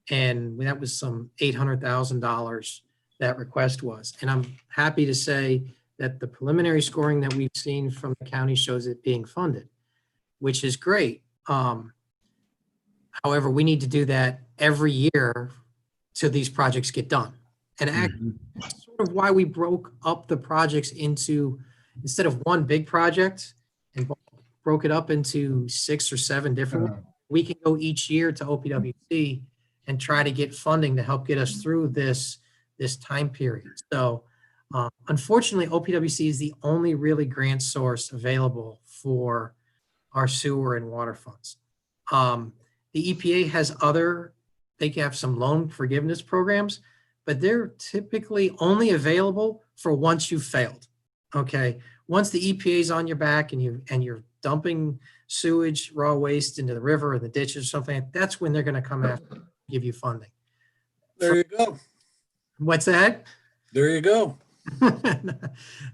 And that was some $800,000 that request was. And I'm happy to say that the preliminary scoring that we've seen from the county shows it being funded, which is great. However, we need to do that every year till these projects get done. And actually, that's sort of why we broke up the projects into, instead of one big project, and broke it up into 6 or 7 different ones. We can go each year to OPWC and try to get funding to help get us through this time period. So unfortunately, OPWC is the only really grant source available for our sewer and water funds. The EPA has they have some loan forgiveness programs, but they're typically only available for once you've failed. Okay, once the EPA is on your back and you're dumping sewage, raw waste into the river or the ditches or something, that's when they're going to come after and give you funding. There you go. What's that? There you go.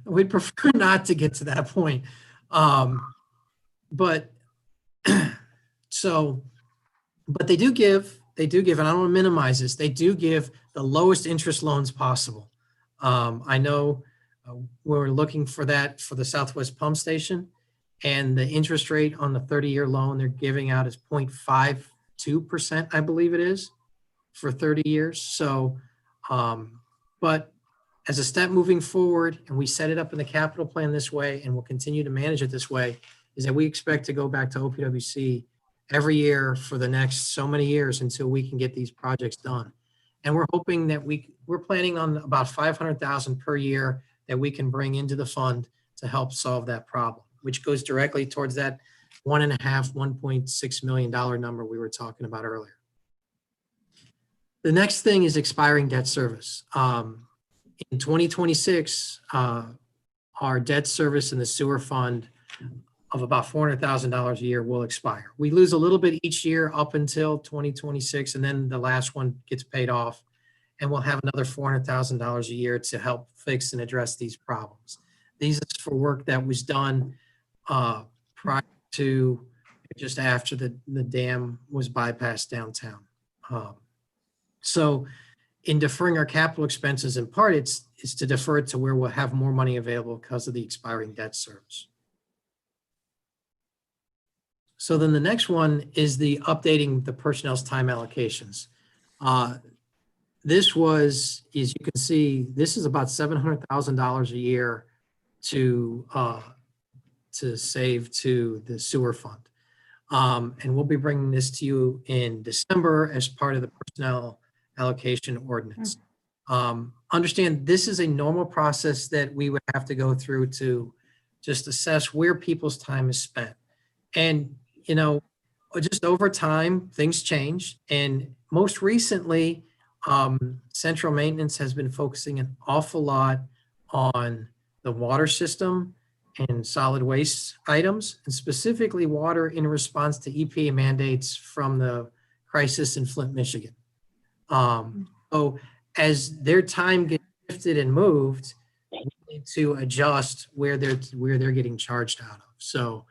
We'd prefer not to get to that point. But they do give, and I don't want to minimize this, they do give the lowest interest loans possible. I know we're looking for that for the Southwest Pump Station, and the interest rate on the 30-year loan they're giving out is 0.52%, I believe it is, for 30 years. So, but as a step moving forward, and we set it up in the capital plan this way, and we'll continue to manage it this way, is that we expect to go back to OPWC every year for the next so many years until we can get these projects done. And we're hoping that we're planning on about $500,000 per year that we can bring into the fund to help solve that problem, which goes directly towards that $1.6 million number we were talking about earlier. The next thing is expiring debt service. In 2026, our debt service in the sewer fund of about $400,000 a year will expire. We lose a little bit each year up until 2026, and then the last one gets paid off, and we'll have another $400,000 a year to help fix and address these problems. These are for work that was done prior to, just after the dam was bypassed downtown. So in deferring our capital expenses, in part, it's to defer it to where we'll have more money available because of the expiring debt service. So then the next one is the updating the personnel's time allocations. This was, as you can see, this is about $700,000 a year to save to the sewer fund. And we'll be bringing this to you in December as part of the personnel allocation ordinance. Understand this is a normal process that we would have to go through to just assess where people's time is spent. And, just over time, things change. And most recently, central maintenance has been focusing an awful lot on the water system and solid waste items, and specifically water in response to EPA mandates from the crisis in Flint, Michigan. So as their time gets shifted and moved, we need to adjust where they're getting charged out of. So,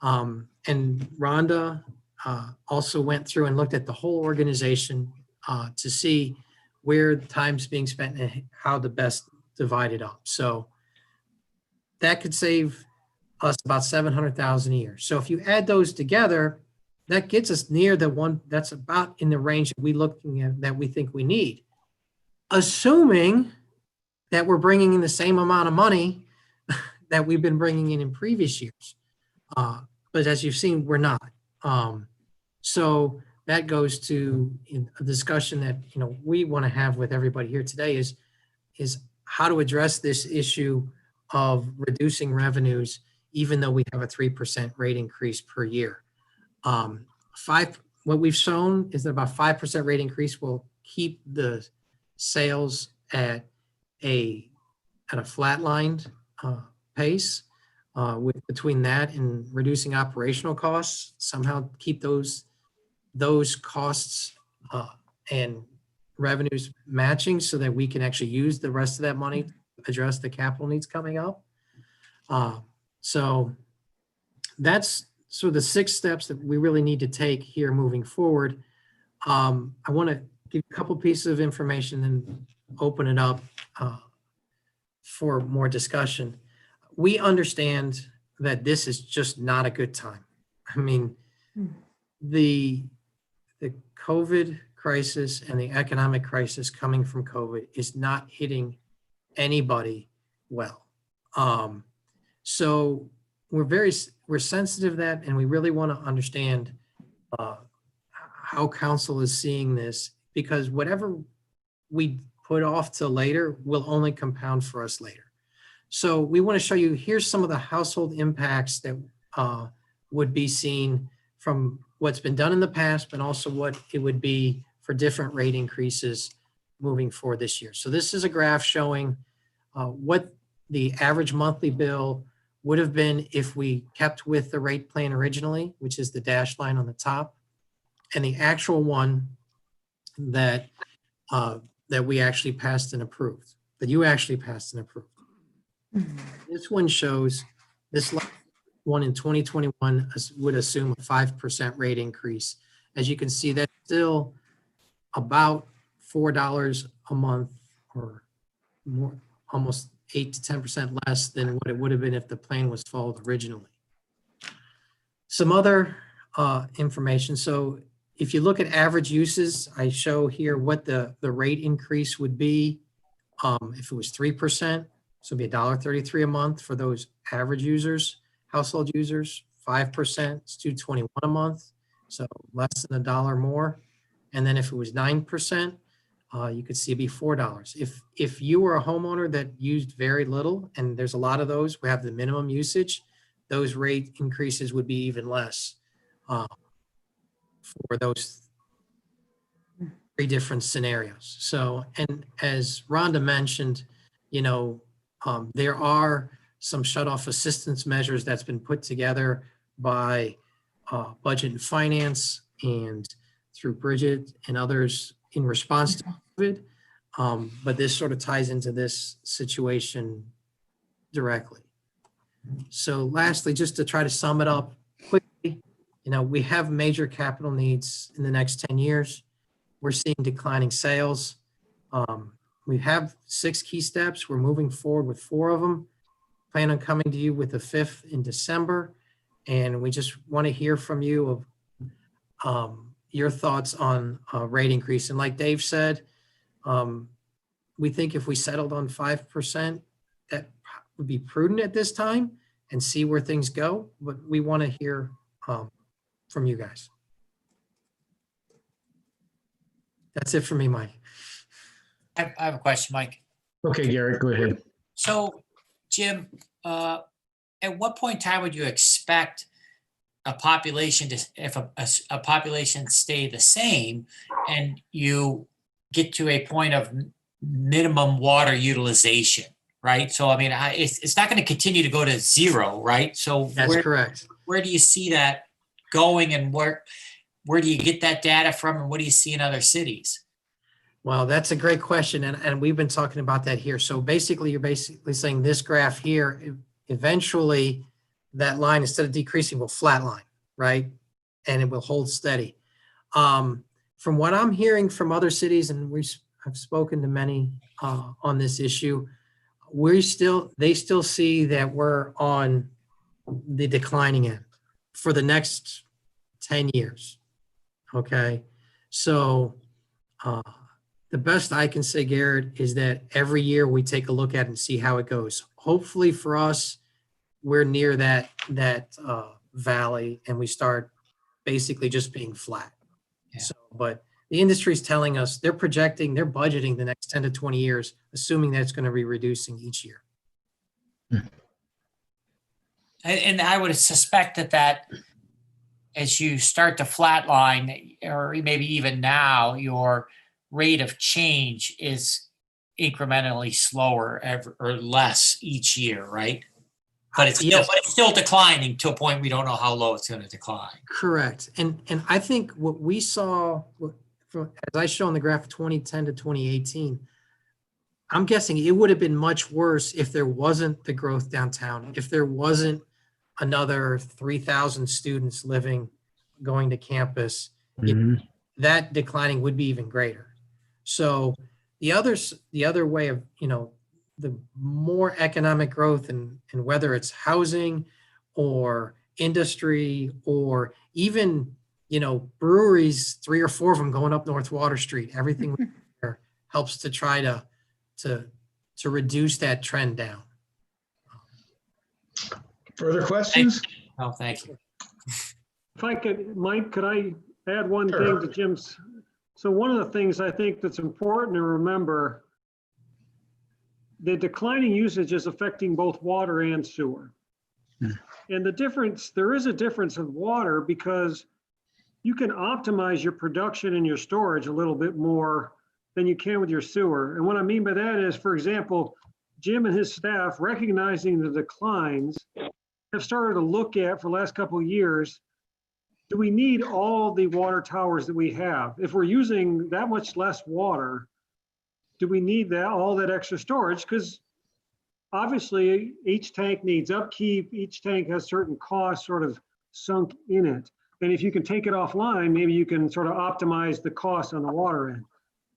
and Rhonda also went through and looked at the whole organization to see where the time's being spent and how to best divide it up. So that could save us about $700,000 a year. So if you add those together, that gets us near the one that's about in the range that we looking at that we think we need, assuming that we're bringing in the same amount of money that we've been bringing in previous years. But as you've seen, we're not. So that goes to a discussion that we want to have with everybody here today is how to address this issue of reducing revenues, even though we have a 3% rate increase per year. What we've shown is that about 5% rate increase will keep the sales at a flatlined pace. Between that and reducing operational costs, somehow keep those costs and revenues matching so that we can actually use the rest of that money to address the capital needs coming up. So that's sort of the 6 steps that we really need to take here moving forward. I want to give a couple pieces of information and open it up for more discussion. We understand that this is just not a good time. I mean, the COVID crisis and the economic crisis coming from COVID is not hitting anybody well. So we're sensitive to that, and we really want to understand how council is seeing this, because whatever we put off till later will only compound for us later. So we want to show you, here's some of the household impacts that would be seen from what's been done in the past, but also what it would be for different rate increases moving forward this year. So this is a graph showing what the average monthly bill would have been if we kept with the rate plan originally, which is the dashed line on the top, and the actual one that we actually passed and approved, that you actually passed and approved. This one shows, this one in 2021 would assume a 5% rate increase. As you can see, that's still about $4 a month, or more, almost 8 to 10% less than what it would have been if the plan was followed originally. Some other information. So if you look at average uses, I show here what the rate increase would be if it was 3%. So it'd be $1.33 a month for those average users, household users. 5%, it's $2.21 a month, so less than $1 more. And then if it was 9%, you could see it'd be $4. If you were a homeowner that used very little, and there's a lot of those, we have the minimum usage, those rate increases would be even less for those 3 different scenarios. So, and as Rhonda mentioned, there are some shut-off assistance measures that's been put together by Budget and Finance and through Bridget and others in response to COVID. But this sort of ties into this situation directly. So lastly, just to try to sum it up quickly, we have major capital needs in the next 10 years. We're seeing declining sales. We have 6 key steps. We're moving forward with 4 of them. Plan on coming to you with the 5th in December. And we just want to hear from you of your thoughts on rate increase. And like Dave said, we think if we settled on 5%, that would be prudent at this time and see where things go. But we want to hear from you guys. That's it for me, Mike. I have a question, Mike. Okay, Garrett, go ahead. So, Jim, at what point in time would you expect a population to, if a population stay the same and you get to a point of minimum water utilization, right? So, I mean, it's not going to continue to go to 0, right? So that's correct. Where do you see that going, and where where do you get that data from, and what do you see in other cities? Well, that's a great question, and we've been talking about that here. So basically, you're basically saying this graph here, eventually that line, instead of decreasing, will flatline, right? And it will hold steady. From what I'm hearing from other cities, and I've spoken to many on this issue, they still see that we're on the declining end for the next 10 years. Okay, so the best I can say, Garrett, is that every year we take a look at it and see how it goes. Hopefully for us, we're near that valley and we start basically just being flat. Yeah. So, but the industry's telling us they're projecting, they're budgeting the next 10 to 20 years, assuming that it's going to be reducing each year. And I would suspect that as you start to flatline, or maybe even now, your rate of change is incrementally slower or less each year, right? But it's still declining to a point we don't know how low it's going to decline. Correct. And I think what we saw, as I show on the graph, 2010 to 2018, I'm guessing it would have been much worse if there wasn't the growth downtown, if there wasn't another 3,000 students going to campus. That declining would be even greater. So the other way of, the more economic growth, and whether it's housing or industry or even, breweries, 3 or 4 of them going up North Water Street, everything there helps to try to reduce that trend down. Further questions? Oh, thank you. If I could, Mike, could I add one thing to Jim's? So one of the things I think that's important to remember, the declining usage is affecting both water and sewer. And there is a difference in water because you can optimize your production and your storage a little bit more than you can with your sewer. And what I mean by that is, for example, Jim and his staff, recognizing the declines, have started to look at, for the last couple of years, do we need all the water towers that we have? If we're using that much less water, do we need all that extra storage? Because obviously each tank needs upkeep, each tank has certain costs sort of sunk in it. And if you can take it offline, maybe you can sort of optimize the cost on the water end.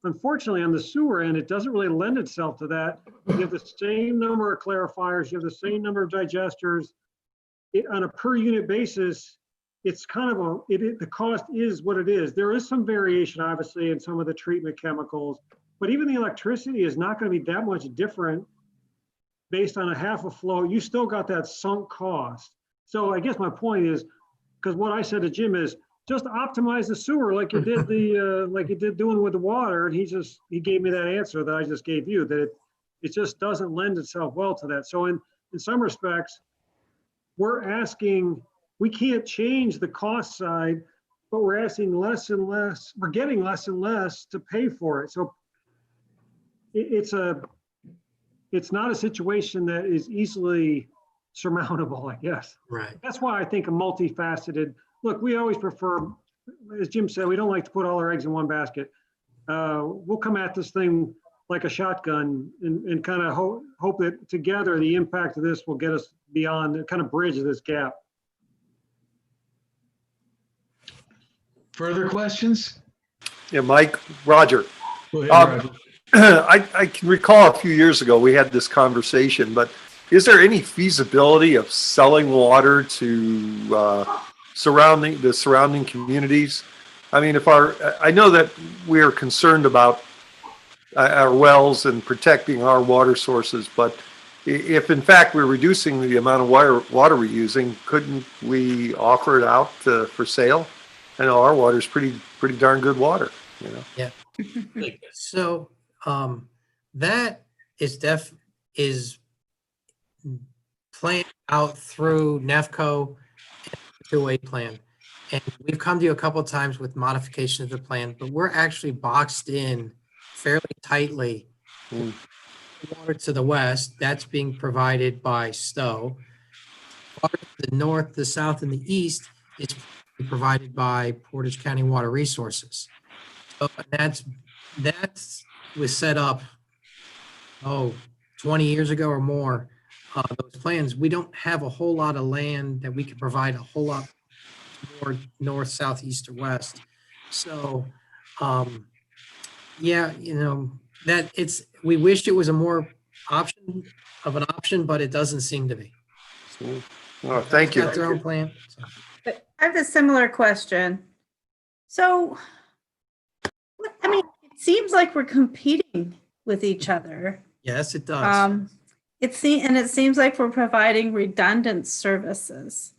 Unfortunately, on the sewer end, it doesn't really lend itself to that. You have the same number of clarifiers, you have the same number of digesters. On a per unit basis, it's kind of the cost is what it is. There is some variation, obviously, in some of the treatment chemicals, but even the electricity is not going to be that much different based on a half a flow. You still got that sunk cost. So I guess my point is, because what I said to Jim is just optimize the sewer like you did doing with the water. And he gave me that answer that I just gave you, that it just doesn't lend itself well to that. So in some respects, we're asking, we can't change the cost side, but we're asking less and less, we're getting less and less to pay for it. So it's not a situation that is easily surmountable, I guess. Right. That's why I think a multifaceted, look, we always prefer, as Jim said, we don't like to put all our eggs in one basket. We'll come at this thing like a shotgun and kind of hope that together the impact of this will get us beyond, kind of bridge this gap. Further questions? Yeah, Mike, Roger. Go ahead, Roger. I can recall a few years ago, we had this conversation, but is there any feasibility of selling water to surrounding communities? I mean, I know that we are concerned about our wells and protecting our water sources, but if in fact we're reducing the amount of water we're using, couldn't we offer it out for sale? I know our water is pretty darn good water, Yeah. So that is planned out through NEFCO and 2A plan. And we've come to you a couple of times with modification of the plan, but we're actually boxed in fairly tightly. Water to the west, that's being provided by Stowe. Water to the north, the south, and the east is provided by Portage County Water Resources. So that was set up, 20 years ago or more. Those plans, we don't have a whole lot of land that we could provide a whole lot more north, south, east, or west. So, yeah, we wish it was a more option, but it doesn't seem to be. Oh, thank you. Got their own plan. So. But I have a similar question. So, I mean, it seems like we're competing with each other. Yes, it does. It seems like we're providing redundant services.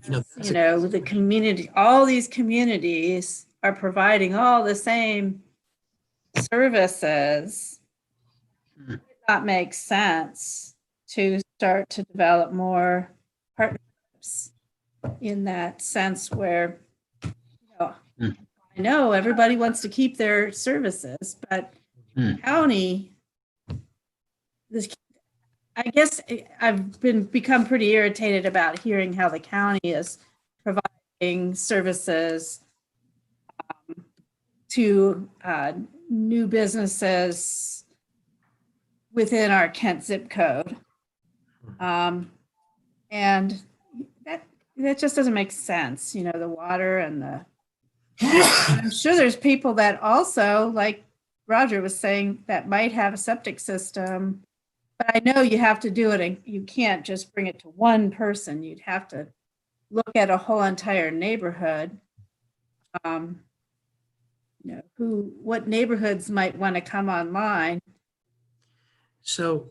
The community, all these communities are providing all the same services. That makes sense to start to develop more partnerships in that sense where, I know everybody wants to keep their services, but county, I guess I've become pretty irritated about hearing how the county is providing services to new businesses within our Kent zip code. And that just doesn't make sense, the water and I'm sure there's people that also, like Roger was saying, that might have a septic system, but I know you have to do it and you can't just bring it to one person. You'd have to look at a whole entire neighborhood. What neighborhoods might want to come online. So,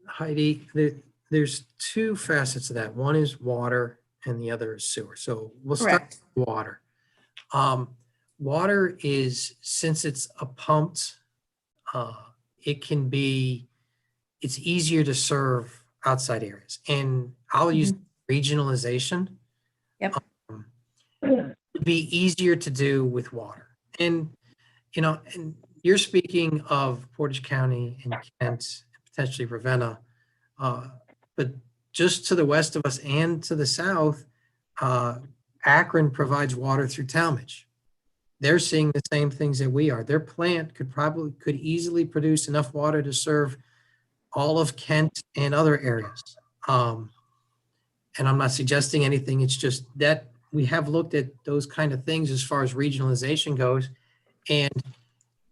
Heidi, there's two facets of that. One is water and the other is sewer. So we'll start with water. Water is, since it's a pumped, it's easier to serve outside areas. And I'll use regionalization. Yep. It'd be easier to do with water. And, and you're speaking of Portage County and Kent, potentially Ravenna, but just to the west of us and to the south, Akron provides water through Talmadge. They're seeing the same things that we are. Their plant could easily produce enough water to serve all of Kent and other areas. And I'm not suggesting anything. It's just that we have looked at those kind of things as far as regionalization goes. And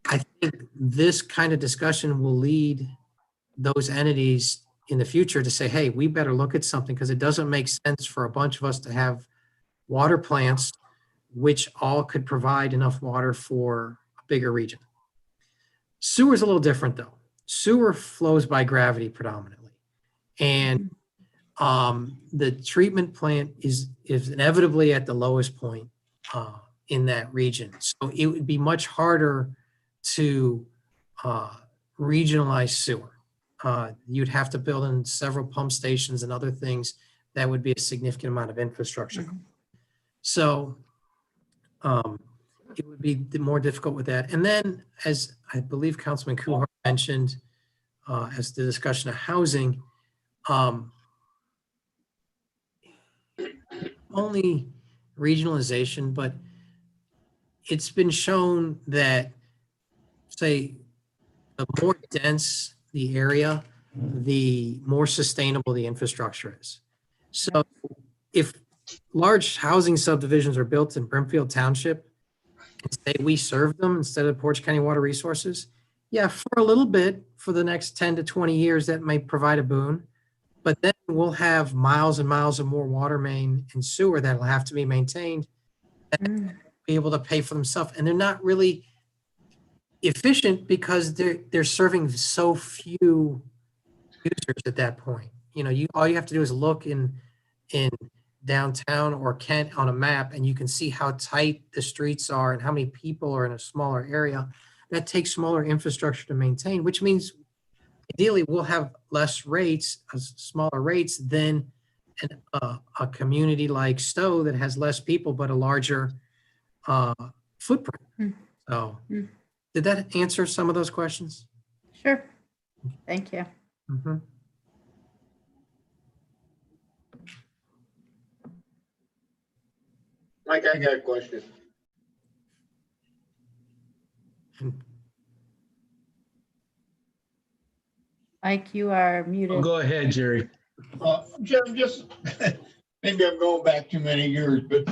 I think this kind of discussion will lead those entities in the future to say, hey, we better look at something because it doesn't make sense for a bunch of us to have water plants which all could provide enough water for a bigger region. Sewer is a little different though. Sewer flows by gravity predominantly. And the treatment plant is inevitably at the lowest point in that region. So it would be much harder to regionalize sewer. You'd have to build in several pump stations and other things that would be a significant amount of infrastructure. So it would be more difficult with that. And then, as I believe Councilman Kuhar mentioned, as the discussion of housing, only regionalization, but it's been shown that, say, the more dense the area, the more sustainable the infrastructure is. So if large housing subdivisions are built in Brimfield Township, and say we serve them instead of Portage County Water Resources, yeah, for a little bit, for the next 10 to 20 years, that might provide a boon. But then we'll have miles and miles of more water main and sewer that'll have to be maintained and be able to pay for themselves. And they're not really efficient because they're serving so few users at that point. All you have to do is look in downtown or Kent on a map, and you can see how tight the streets are and how many people are in a smaller area. That takes smaller infrastructure to maintain, which means ideally we'll have less rates, smaller rates than a community like Stowe that has less people but a larger footprint. So did that answer some of those questions? Sure. Thank you. Mike, I got a question. Mike, you are Oh, muted. go ahead, Jerry. Jim, just, maybe I'm going back too many years, but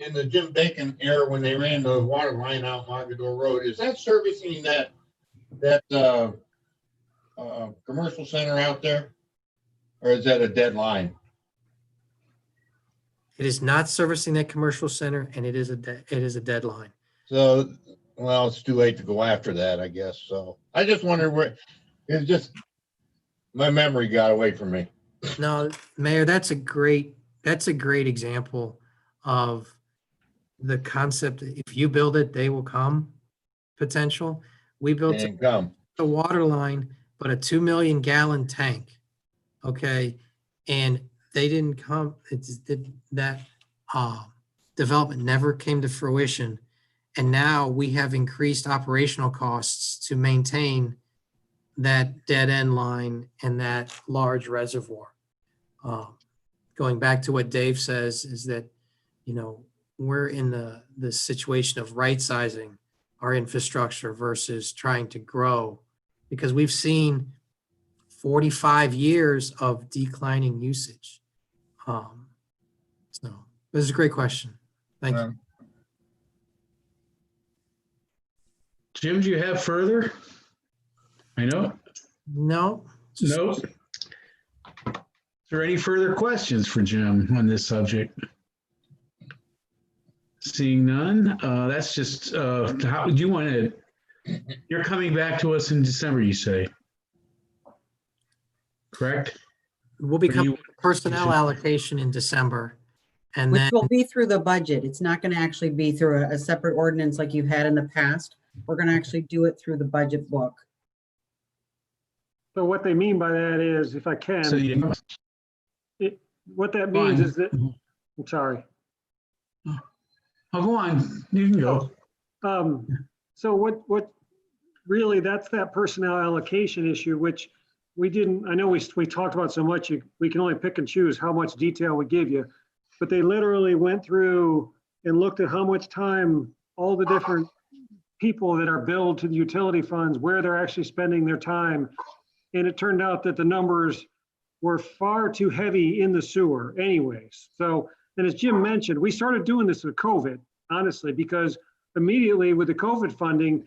in the Jim Bacon era, when they ran the water line out Mogador Road, is that servicing that commercial center out there? Or is that a dead line? It is not servicing that commercial center, and it is a deadline. So, well, it's too late to go after that, I guess. So I just wondered where, it's just, my memory got away from me. No, Mayor, that's a great example of the concept. If you build it, they will come potential. We built And come. a water line, but a 2 million gallon tank. Okay. And they didn't come, that development never came to fruition. And now we have increased operational costs to maintain that dead end line and that large reservoir. Going back to what Dave says is that, you know, we're in the situation of right sizing our infrastructure versus trying to grow, because we've seen 45 years of declining usage. So this is a great question. Thank you. Jim, do you have further? I know. No. No. Is there any further questions for Jim on this subject? Seeing none, that's just, how do you want to, you're coming back to us in December, you say? Correct? We'll become personnel allocation in December. And Which then will be through the budget. It's not going to actually be through a separate ordinance like you've had in the past. We're going to actually do it through the budget book. So what they mean by that is, if I can, So you, what that means is that, I'm sorry. oh, go on, you can go. So what really, that's that personnel allocation issue, which we didn't, I know we talked about so much, we can only pick and choose how much detail we give you, but they literally went through and looked at how much time all the different people that are billed to the utility funds, where they're actually spending their time. And it turned out that the numbers were far too heavy in the sewer anyways. So, and as Jim mentioned, we started doing this with COVID, honestly, because immediately with the COVID funding,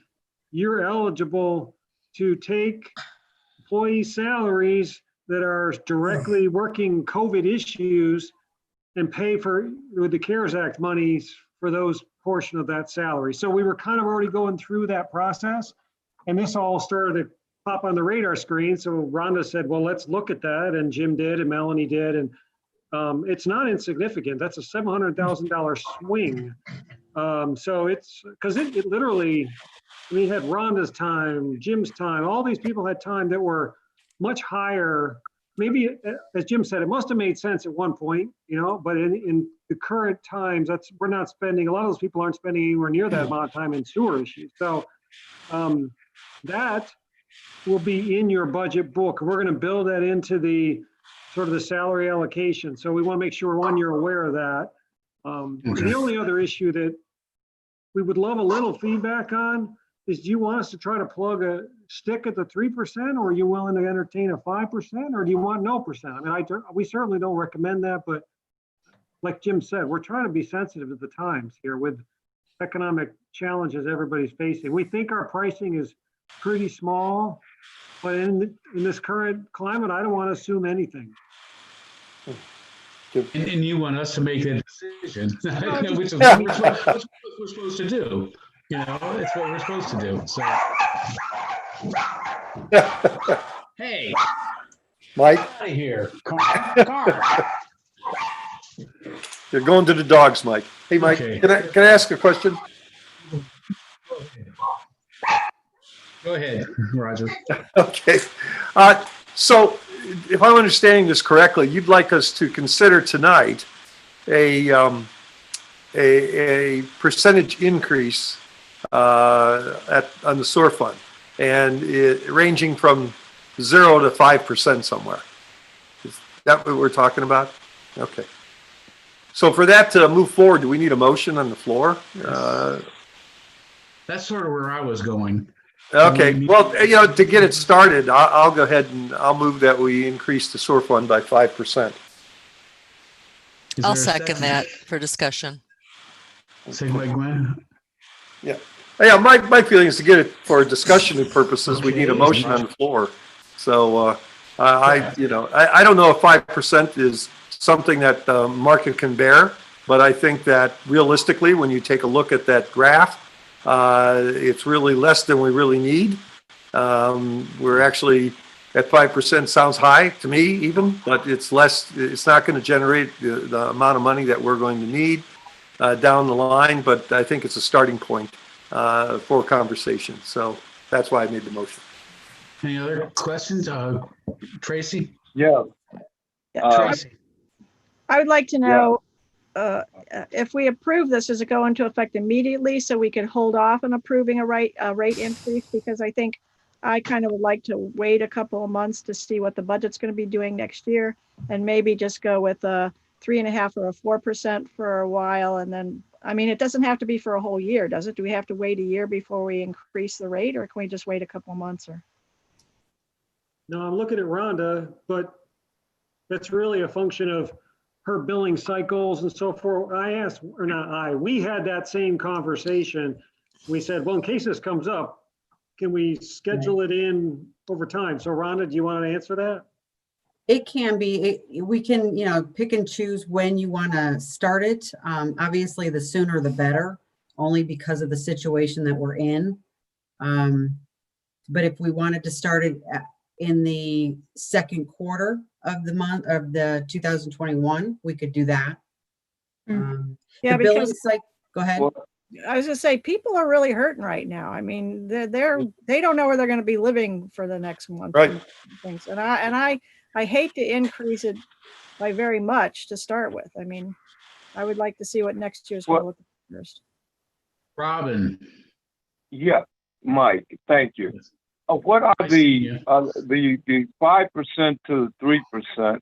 you're eligible to take employee salaries that are directly working COVID issues and pay for, with the CARES Act monies, for those portion of that salary. So we were kind of already going through that process, and this all started to pop on the radar screen. So Rhonda said, well, let's look at that. And Jim did, and Melanie did. And it's not insignificant. That's a $700,000 swing. So it's, because it literally, we had Rhonda's time, Jim's time, all these people had time that were much higher. Maybe, as Jim said, it must have made sense at one point, you know, but in the current times, we're not spending, a lot of those people aren't spending anywhere near that amount of time in sewer issues. So that will be in your budget book. We're going to build that into the sort of the salary allocation. So we want to make sure, one, you're aware of that. The only other issue that we would love a little feedback on is, do you want us to try to plug a stick at the 3%, or are you willing to entertain a 5%, or do you want no percent? I mean, we certainly don't recommend that, but like Jim said, we're trying to be sensitive to the times here with economic challenges everybody's facing. We think our pricing is pretty small, but in this current climate, I don't want to assume anything. And you want us to make that decision, which is what we're supposed to do. You know, it's what we're supposed to do. So, hey, Mike, out of here, car. You're going to the dogs, Mike. Hey, Mike, Okay. can I ask a question? Go ahead, Roger. Okay. So if I'm understanding this correctly, you'd like us to consider tonight a percentage increase on the sewer fund, and ranging from 0 to 5% somewhere. Is that what we're talking about? Okay. So for that to move forward, do we need a motion on the floor? That's sort of where I was going. Okay, well, to get it started, I'll go ahead and I'll move that we increase the sewer fund by 5%. I'll second that for discussion. Second by Gwen. Yeah. Yeah, my feeling is to get it for discussion purposes, we need a motion on the floor. So I don't know if 5% is something that the market can bear, but I think that realistically, when you take a look at that graph, it's really less than we really need. We're actually at 5%, sounds high to me even, but it's less, it's not going to generate the amount of money that we're going to need down the line, but I think it's a starting point for conversation. So that's why I made the motion. Any other questions? Tracy? Yeah. Tracy. I would like to know, if we approve this, does it go into effect immediately so we can hold off on approving a rate increase? Because I think I kind of would like to wait a couple of months to see what the budget's going to be doing next year, and maybe just go with a 3.5% or a 4% for a while. And then, I mean, it doesn't have to be for a whole year, does it? Do we have to wait a year before we increase the rate, or can we just wait a couple of months? Or No, I'm looking at Rhonda, but that's really a function of her billing cycles and so forth. We had that same conversation. We said, well, in case this comes up, can we schedule it in over time? So Rhonda, do you want to answer that? It can be, we can, pick and choose when you want to start it. Obviously, the sooner the better, only because of the situation that we're in. But if we wanted to start it in the second quarter of the month of the 2021, we could do that. Yeah, the billing because cycle, go ahead. I was gonna say, people are really hurting right now. I mean, they don't know where they're going to be living for the next month. Right. And things, and I hate to increase it by very much to start with. I mean, I would like to see what next year's going to look like first. Robin. Yeah, Mike, thank you. What are the 5% to 3%?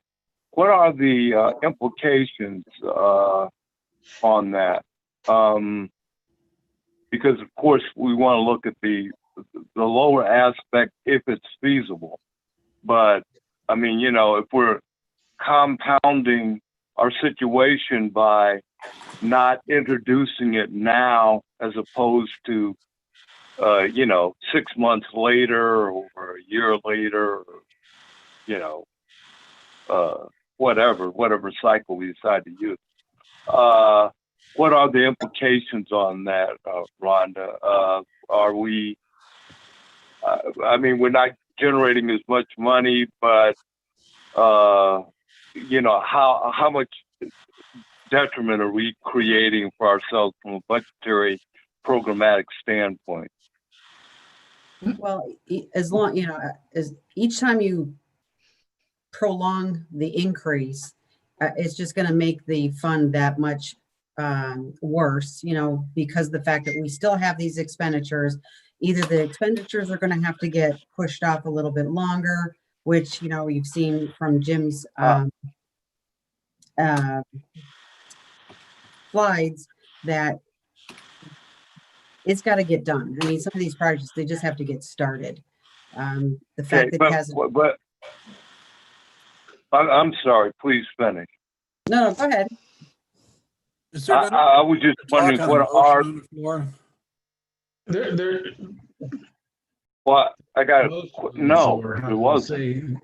What are the implications on that? Because of course we want to look at the lower aspect if it's feasible. But I mean, if we're compounding our situation by not introducing it now as opposed to 6 months later or a year later, or, whatever cycle we decide to use. What are the implications on that, Rhonda? Are we, we're not generating as much money, but, how much detriment are we creating for ourselves from a budgetary programmatic standpoint? Well, as long, as each time you prolong the increase, it's just going to make the fund that much worse, because the fact that we still have these expenditures. Either the expenditures are going to have to get pushed off a little bit longer, which, you've seen from Jim's slides, that it's got to get done. I mean, some of these projects, they just have to get started. The fact that it hasn't. But I'm sorry, please finish. No, go ahead. I was just wondering what are. Well, I got no. There wasn't.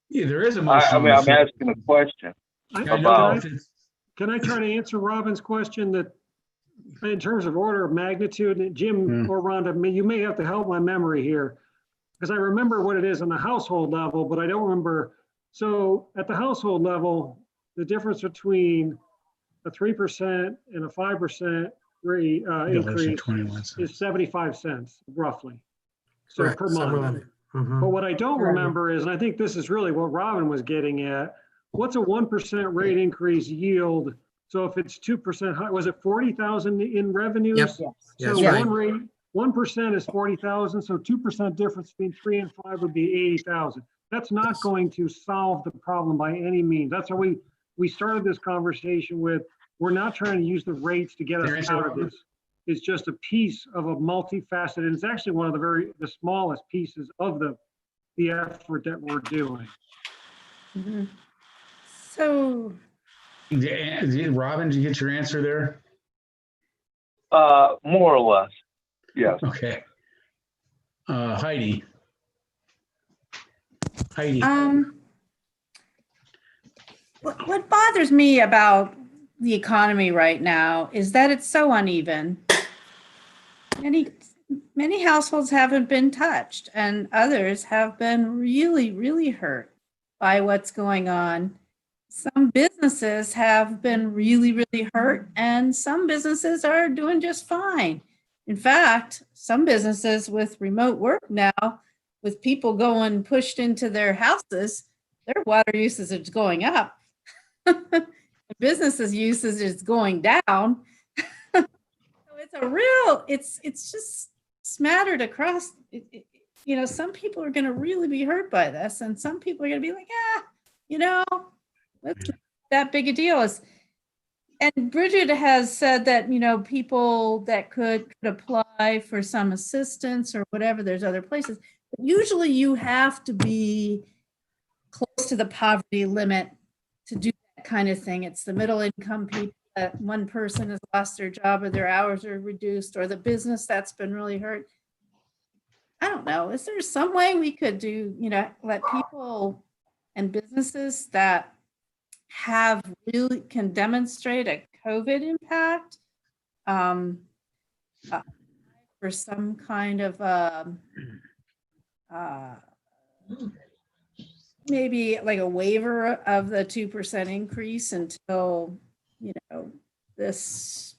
Yeah, there is a motion. I'm asking a question about. Can I try to answer Robin's question that, in terms of order of magnitude, and Jim or Rhonda, you may have to help my memory here, because I remember what it is on the household level, but I don't remember. So at the household level, the difference between a 3% and a 5% increase is 75 cents, roughly. So Correct. per month. But what I don't remember is, and I think this is really what Robin was getting at, what's a 1% rate increase yield? So if it's 2% high, was it 40,000 in revenues? Yep. So That's right. 1% is 40,000. So 2% difference between 3 and 5 would be 80,000. That's not going to solve the problem by any means. That's how we we started this conversation with, we're not trying to use the rates to get us out of this. It's just a piece of a multifaceted, and it's actually one of the smallest pieces of the effort that we're doing. Mhm. So, Robin, did you get your answer there? More or less, yes. Okay. Heidi. what bothers me about the economy right now is that it's so uneven. Many households haven't been touched, and others have been really, really hurt by what's going on. Some businesses have been really, really hurt, and some businesses are doing just fine. In fact, some businesses with remote work now, with people going pushed into their houses, their water usage is going up. Businesses usage is going down. So it's just smattered across. Some people are going to really be hurt by this, and some people are going to be like, that's not that big a deal. And Bridget has said that, people that could apply for some assistance or whatever, there's other places. But usually you have to be close to the poverty limit to do that kind of thing. It's the middle income people that one person has lost their job or their hours are reduced, or the business that's been really hurt. I don't know. Is there some way we could do, let people and businesses that really can demonstrate a COVID impact for some kind of maybe like a waiver of the 2% increase until, this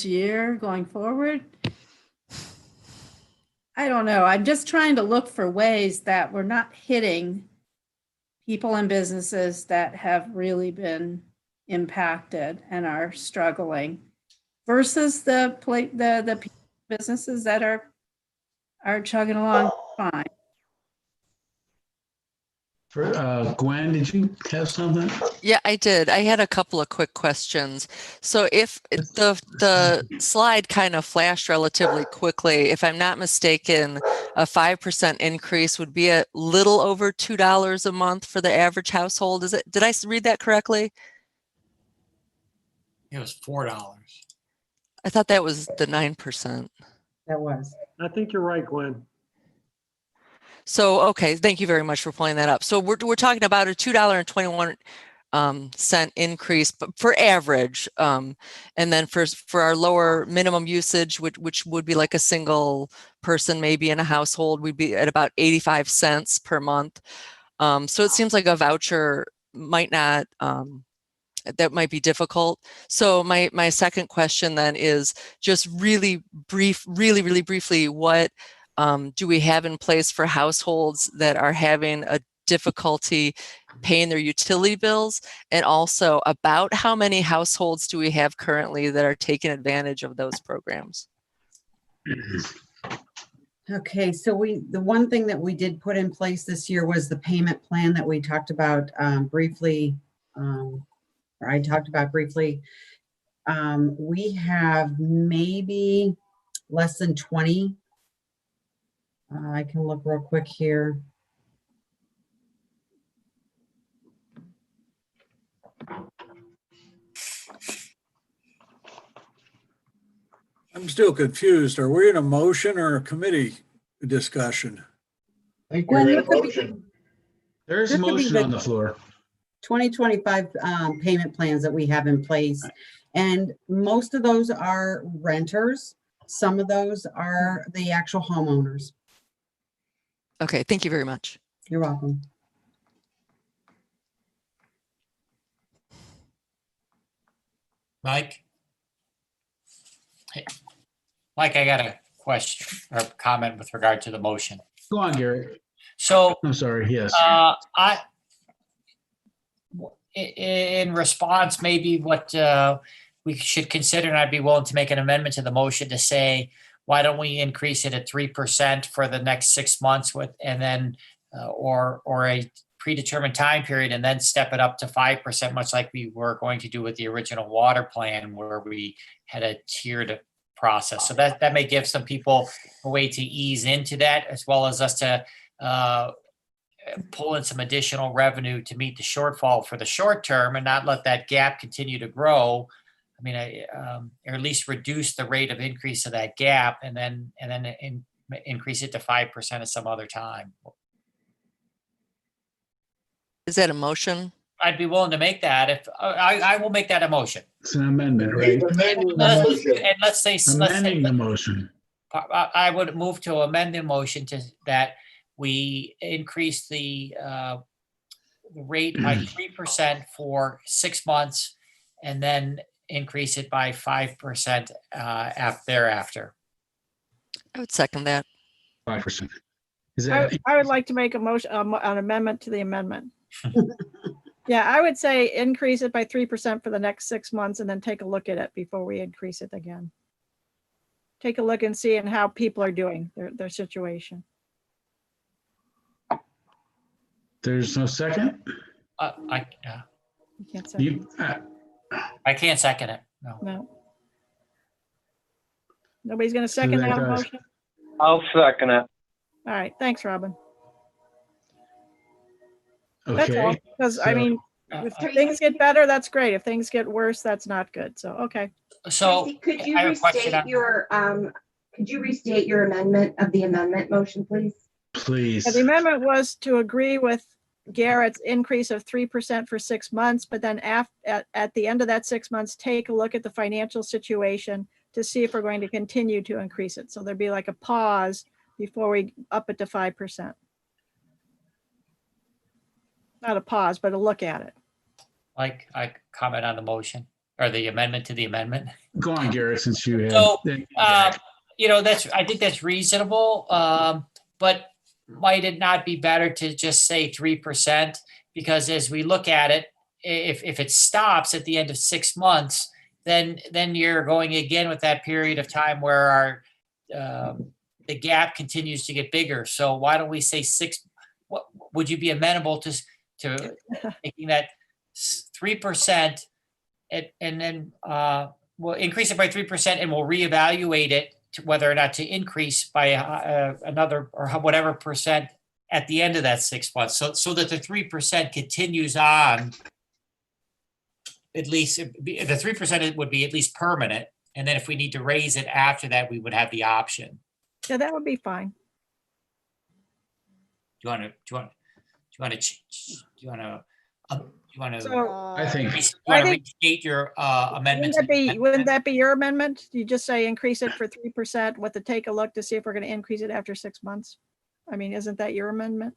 year going forward? I don't know. I'm just trying to look for ways that we're not hitting people and businesses that have really been impacted and are struggling versus the businesses that are chugging along fine. Gwen, did you have something? Yeah, I did. I had a couple of quick questions. So if the slide kind of flashed relatively quickly, if I'm not mistaken, a 5% increase would be a little over $2 a month for the average household. Did I read that correctly? It was $4. I thought that was the 9%. That was. I think you're right, Gwen. So, okay, thank you very much for pulling that up. So we're talking about a $2.21 cent increase, but for average, and then for our lower minimum usage, which would be like a single person maybe in a household, we'd be at about 85 cents per month. So it seems like a voucher might not, that might be difficult. So my second question then is just really briefly, what do we have in place for households that are having a difficulty paying their utility bills? And also, about how many households do we have currently that are taking advantage of those programs? Okay, so the one thing that we did put in place this year was the payment plan that we talked about briefly, or I talked about briefly. We have maybe less than 20. I can look real quick here. I'm still confused. Are we in a motion or a committee discussion? There's a motion on the floor. 2025 payment plans that we have in place. And most of those are renters. Some of those are the actual homeowners. Okay, thank you very much. You're welcome. Mike? Hey, Mike, I got a question or comment with regard to the motion. Go on, Gary. So I'm sorry, yes. In response, maybe what we should consider, and I'd be willing to make an amendment to the motion to say, why don't we increase it at 3% for the next 6 months and then, or a predetermined time period and then step it up to 5%, much like we were going to do with the original water plan where we had a tiered process. So that may give some people a way to ease into that, as well as us to pull in some additional revenue to meet the shortfall for the short term and not let that gap continue to grow. I mean, or at least reduce the rate of increase of that gap and then increase it to 5% at some other time. Is that a motion? I'd be willing to make that if I will make that a motion. It's an amendment, right? Amending the motion. And let's say Amending the motion. I would move to amend the motion to that we increase the rate by 3% for 6 months and then increase it by 5% thereafter. I would second that. 5%. Is that I would like to make a motion, an amendment to the amendment. Yeah, I would say increase it by 3% for the next 6 months and then take a look at it before we increase it again. Take a look and see how people are doing, their situation. there's no second? I You can't second You, I can't second it. No. No. Nobody's gonna second that that does- motion? I'll second it. All right, thanks, Robin. That's all, okay. because I so- mean, if things get better, that's great. If things get worse, that's not good. So, okay. So Tracy, could you I have a question restate on- your amendment of the amendment motion, please? Please. Yeah, the amendment was to agree with Garrett's increase of 3% for 6 months, but then at the end of that 6 months, take a look at the financial situation to see if we're going to continue to increase it. So there'd be like a pause before we up it to 5%. Not a pause, but a look at it. Like I comment on the motion or the amendment to the amendment. Go on, Garrett, since you have. So, I think that's reasonable. But might it not be better to just say 3%? Because as we look at it, if it stops at the end of 6 months, then you're going again with that period of time where the gap continues to get bigger. So why don't we say 6? What would you be amenable to making that 3% and then we'll increase it by 3% and we'll reevaluate it to whether or not to increase by another or whatever percent at the end of that 6 months. So that the 3% continues on. At least the 3% would be at least permanent. And then if we need to raise it after that, we would have the option. Yeah, that would be fine. Do you want to So I think. restate your amendment? Wouldn't that be your amendment? You just say increase it for 3% with the take a look to see if we're going to increase it after 6 months? I mean, isn't that your amendment?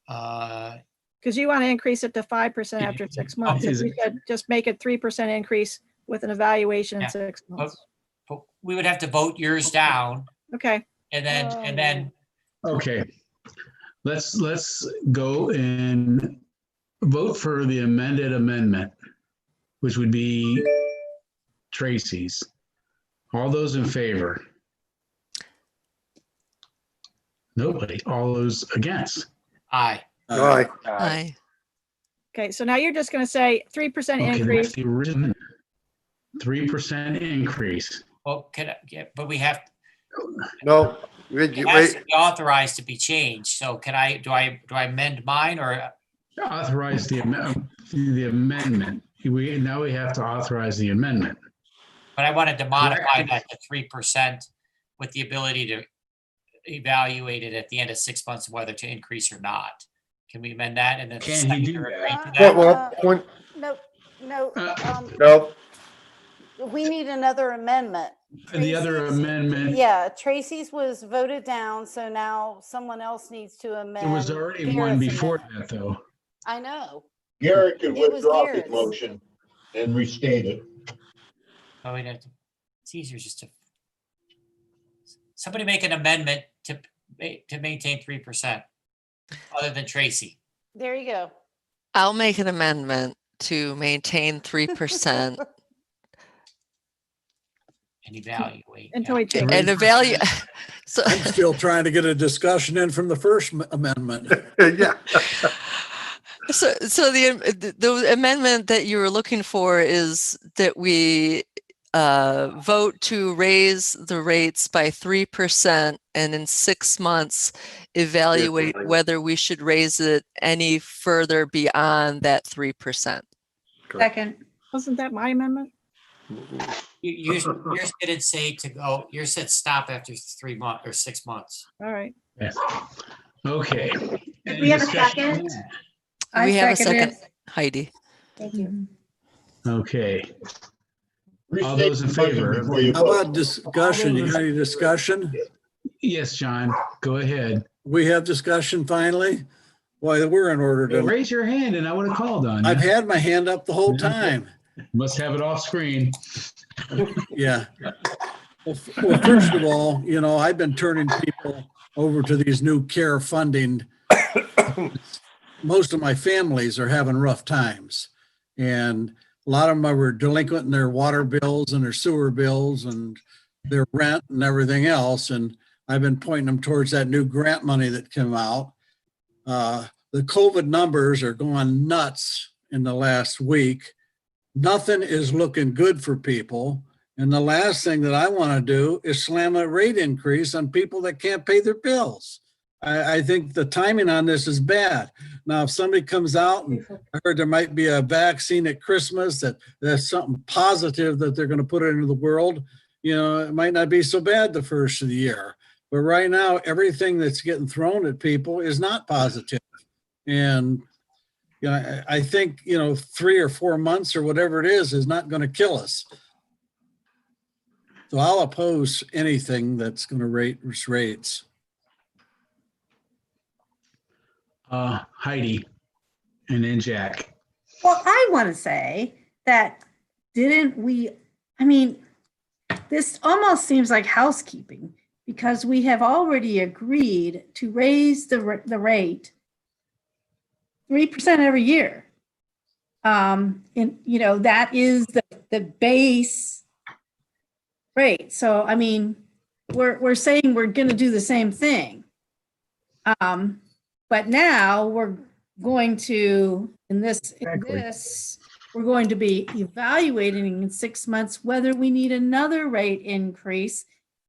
Because you want to increase it to 5% after 6 months. If Is you it- said just make it 3% increase with an evaluation in Yeah. 6 months. But we would have to vote yours down Okay. and then Okay, let's go and vote for the amended amendment, which would be Tracy's. All those in favor? Nobody. All those against? aye. Aye. Aye. Okay. So now you're just going to say 3% Okay, increase. that's the original 3% increase. Well, but we have, No, it has to be authorized to be changed. So do I amend mine or? Authorize the amendment. Now we have to authorize the amendment. But I wanted to modify that to 3% with the ability to evaluate it at the end of 6 months, whether to increase or not. Can we amend that? And then Can he do seconder that? agree to that? Well, No, no, we need another amendment. The other Tracy's- amendment, Yeah, Tracy's was voted down, so now someone else needs to amend. there was already one Garrett's before amendment. that, though. I know. Garrett could It was withdraw his Garrett's. motion and restate it. Oh, we'd have to, it's easier just to, somebody make an amendment to maintain 3% other than Tracy. There you go. I'll make an amendment to maintain 3% And evaluate. Until we change. and evaluate. So, I'm still trying to get a discussion in from the first amendment. yeah. So the amendment that you were looking for is that we vote to raise the rates by 3% and in 6 months evaluate whether we should raise it any further beyond that 3%. Second. Wasn't that my amendment? Yours didn't say to go, yours said stop after 3 months or 6 months. All right. Yes. Okay. Do we have a second? We have a second second, it. Heidi. Thank you. Okay. All those in favor? How about discussion? You got any discussion? Yes, John, go ahead. We have discussion finally? Boy, we're in order Well, to. raise your hand and I would have called on you. I've had my hand up the whole time. Must have it off screen. Yeah. Well, first of all, I've been turning people over to these new care funding. Most of my families are having rough times. And a lot of them were delinquent in their water bills and their sewer bills and their rent and everything else. And I've been pointing them towards that new grant money that came out. The COVID numbers are going nuts in the last week. Nothing is looking good for people. And the last thing that I want to do is slam a rate increase on people that can't pay their bills. I think the timing on this is bad. Now, if somebody comes out and I heard there might be a vaccine at Christmas that's something positive that they're going to put into the world, it might not be so bad the first of the year. But right now, everything that's getting thrown at people is not positive. And I think 3 or 4 months or whatever it is not going to kill us. So I'll oppose anything that's going to raise rates. Heidi, and then Jack. Well, I want to say that this almost seems like housekeeping because we have already agreed to raise the rate 3% every year. That is the base rate. So, we're saying we're going to do the same thing. But now we're going to, we're going to be evaluating in 6 months whether we need another rate increase,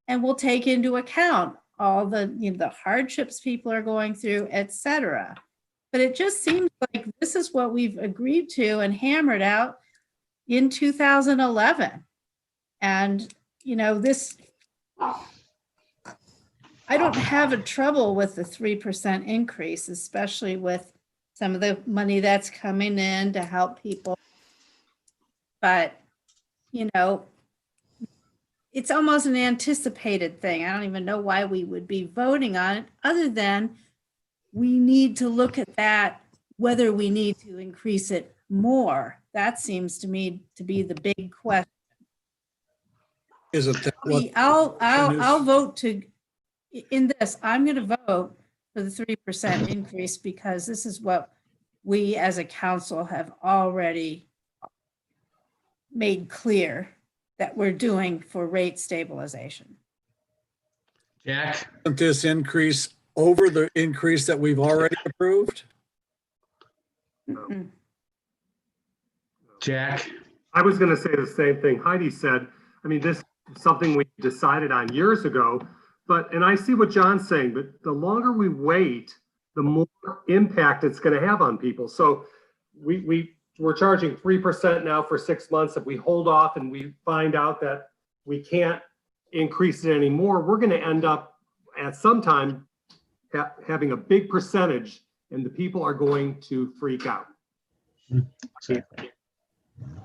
and we'll take into account all the hardships people are going through, et cetera. But it just seems like this is what we've agreed to and hammered out in 2011. And, I don't have a trouble with the 3% increase, especially with some of the money that's coming in to help people. But, it's almost an anticipated thing. I don't even know why we would be voting on it, other than we need to look at that, whether we need to increase it more. That seems to me to be the big question. Isn't that what? I'll vote in this. I'm going to vote for the 3% increase because this is what we as a council have already made clear that we're doing for rate stabilization. Jack? Isn't this increase over the increase that we've already approved? Mm-mm. Jack? I was going to say the same thing Heidi said. This is something we decided on years ago, and I see what John's saying, but the longer we wait, the more impact it's going to have on people. So we're charging 3% now for 6 months. If we hold off and we find out that we can't increase it anymore, we're going to end up at some time having a big percentage, and the people are going to freak out. Exactly.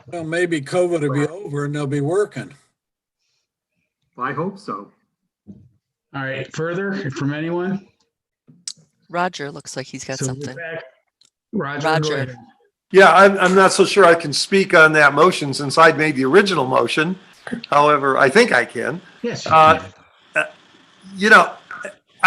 Well, maybe COVID will be over and they'll be working. I hope so. All right, further from anyone? Roger looks like he's got So something. Roger. Go Roger. ahead. Yeah, I'm not so sure I can speak on that motion since I'd made the original motion. However, I think I can. Yes. I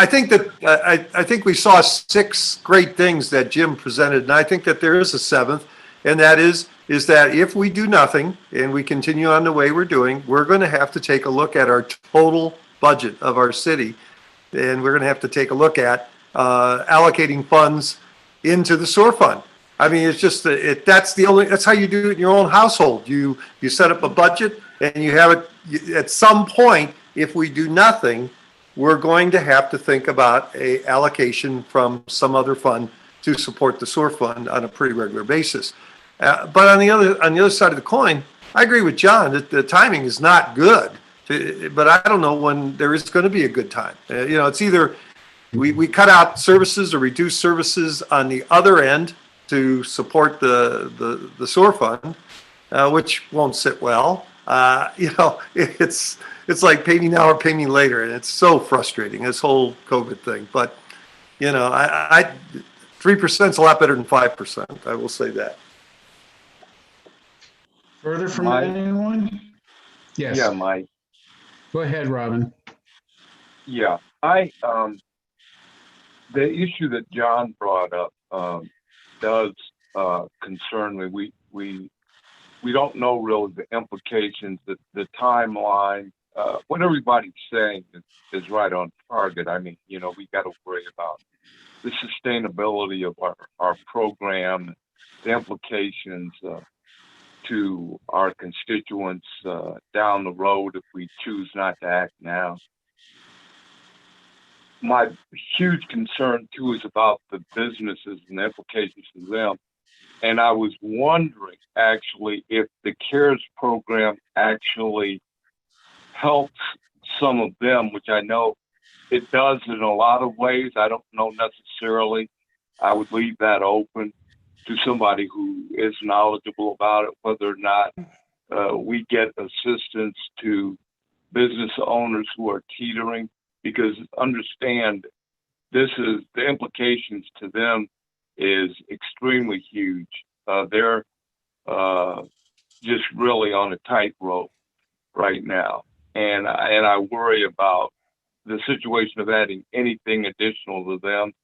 think that I think we saw 6 great things that Jim presented, and I think that there is a 7th, and that is that if we do nothing and we continue on the way we're doing, we're going to have to take a look at our total budget of our city, and we're going to have to take a look at allocating funds into the sewer fund. I mean, it's just that's how you do it in your own household. You set up a budget and you have it at some point. If we do nothing, we're going to have to think about a allocation from some other fund to support the sewer fund on a pretty regular basis. But on the other side of the coin, I agree with John that the timing is not good. But I don't know when there is going to be a good time. It's either we cut out services or reduce services on the other end to support the sewer fund, which won't sit well. It's like pay me now or pay me later, and it's so frustrating, this whole COVID thing. But 3% is a lot better than 5%. I will say that. Further from Mike? anyone? Yes. Yeah, Mike. Go ahead, Robin. Yeah, the issue that John brought up does concern me. We don't know really the implications, the timeline. What everybody's saying is right on target. I mean, we got to worry about the sustainability of our program, the implications to our constituents down the road if we choose not to act now. My huge concern too is about the businesses and the implications to them. And I was wondering actually if the CARES program actually helps some of them, which I know it does in a lot of ways. I don't know necessarily. I would leave that open to somebody who is knowledgeable about it, whether or not we get assistance to business owners who are teetering, because understand this is the implications to them is extremely huge. They're just really on a tightrope right now. And I worry about the situation of adding anything additional to them.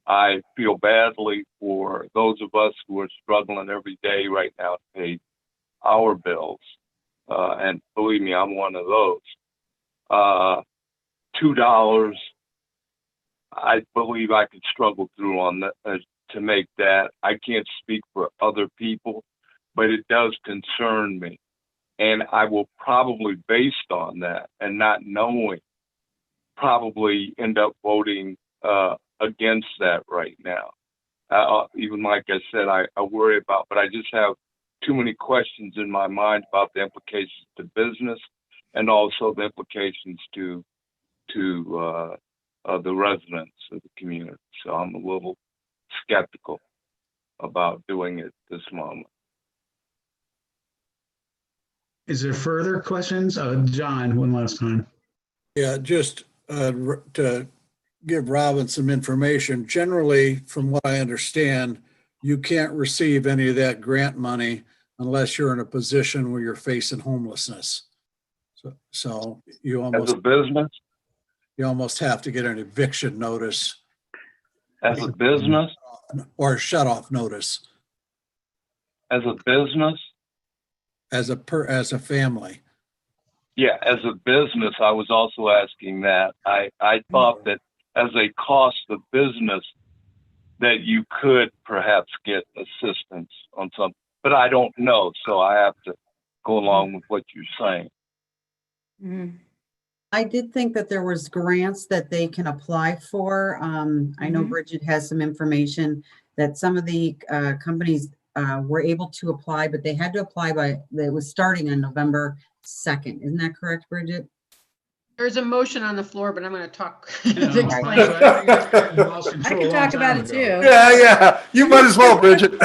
I feel badly for those of us who are struggling every day right now to pay our bills. And believe me, I'm one of those. $2, I believe I could struggle through on that, to make that. I can't speak for other people, but it does concern me. And I will probably, based on that and not knowing, probably end up voting against that right now. Even like I said, I worry about, but I just have too many questions in my mind about the implications to business and also the implications to the residents of the community. So I'm a little skeptical about doing it this moment. Is there further questions? John, one last time. Yeah, just to give Robin some information. Generally, from what I understand, you can't receive any of that grant money unless you're in a position where you're facing homelessness. So you almost, as a business, you almost have to get an eviction notice. As a business? Or a shut-off notice. As a business? As a family. Yeah, as a business, I was also asking that. I thought that as a cost of business, that you could perhaps get assistance on something, but I don't know, so I have to go along with what you're saying. Mm-hmm. I did think that there was grants that they can apply for. I know Bridget has some information that some of the companies were able to apply, but they had to apply it was starting on November 2nd. Isn't that correct, Bridget? There's a motion on the floor, but I'm going to talk. I can talk about it too. Yeah. You might as well, Bridget.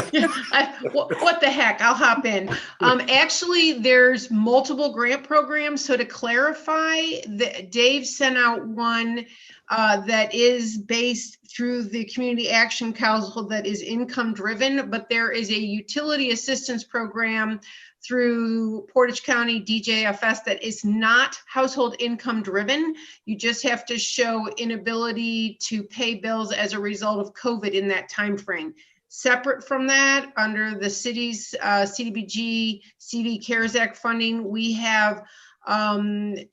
What the heck? I'll hop in. Actually, there's multiple grant programs. So to clarify, Dave sent out one that is based through the Community Action Council that is income driven, but there is a utility assistance program through Portage County DJFS that is not household income driven. You just have to show inability to pay bills as a result of COVID in that time frame. Separate from that, under the city's CDBG CV CARES Act funding, we have enough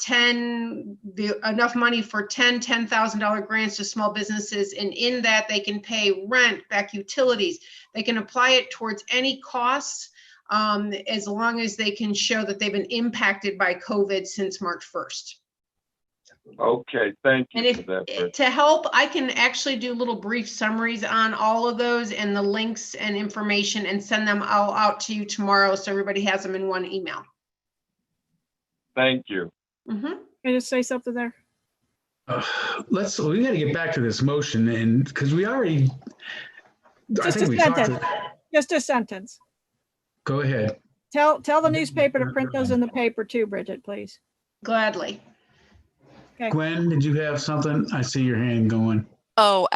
money for $10,000 grants to small businesses. And in that, they can pay rent, back utilities. They can apply it towards any costs as long as they can show that they've been impacted by COVID since March 1st. Okay, thank you And for that. Brett. to help, I can actually do little brief summaries on all of those and the links and information and send them all out to you tomorrow so everybody has them in one email. Thank you. Mm-hmm. Can I just say something there? We got to get back to this motion, and because we already, I Just think a we talked. sentence. Just a sentence. Go ahead. Tell the newspaper to print those in the paper too, Bridget, please. Gladly. Okay. Gwen, did you have something? I see your hand going. Oh,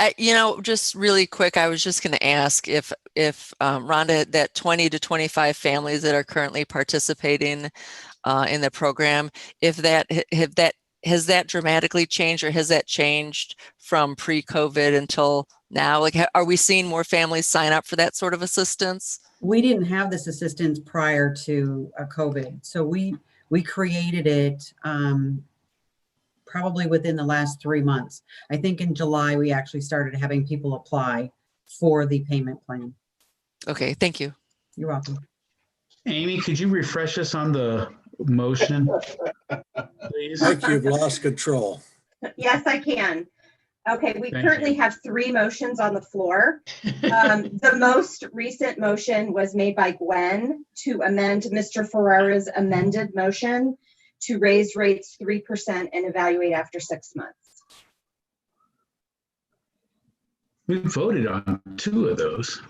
just really quick, I was just going to ask if Rhonda, that 20 to 25 families that are currently participating in the program, has that dramatically changed, or has that changed from pre-COVID until now? Like, are we seeing more families sign up for that sort of assistance? We didn't have this assistance prior to COVID. So we created it probably within the last 3 months. I think in July, we actually started having people apply for the payment plan. Okay, thank you. You're welcome. Amy, could you refresh us on the motion, please? Like you've lost control. Yes, I can. Okay, we Thank currently you. have 3 motions on the floor. The most recent motion was made by Gwen to amend Mr. Ferrara's amended motion to raise rates 3% and evaluate after 6 months. We voted on 2 of those.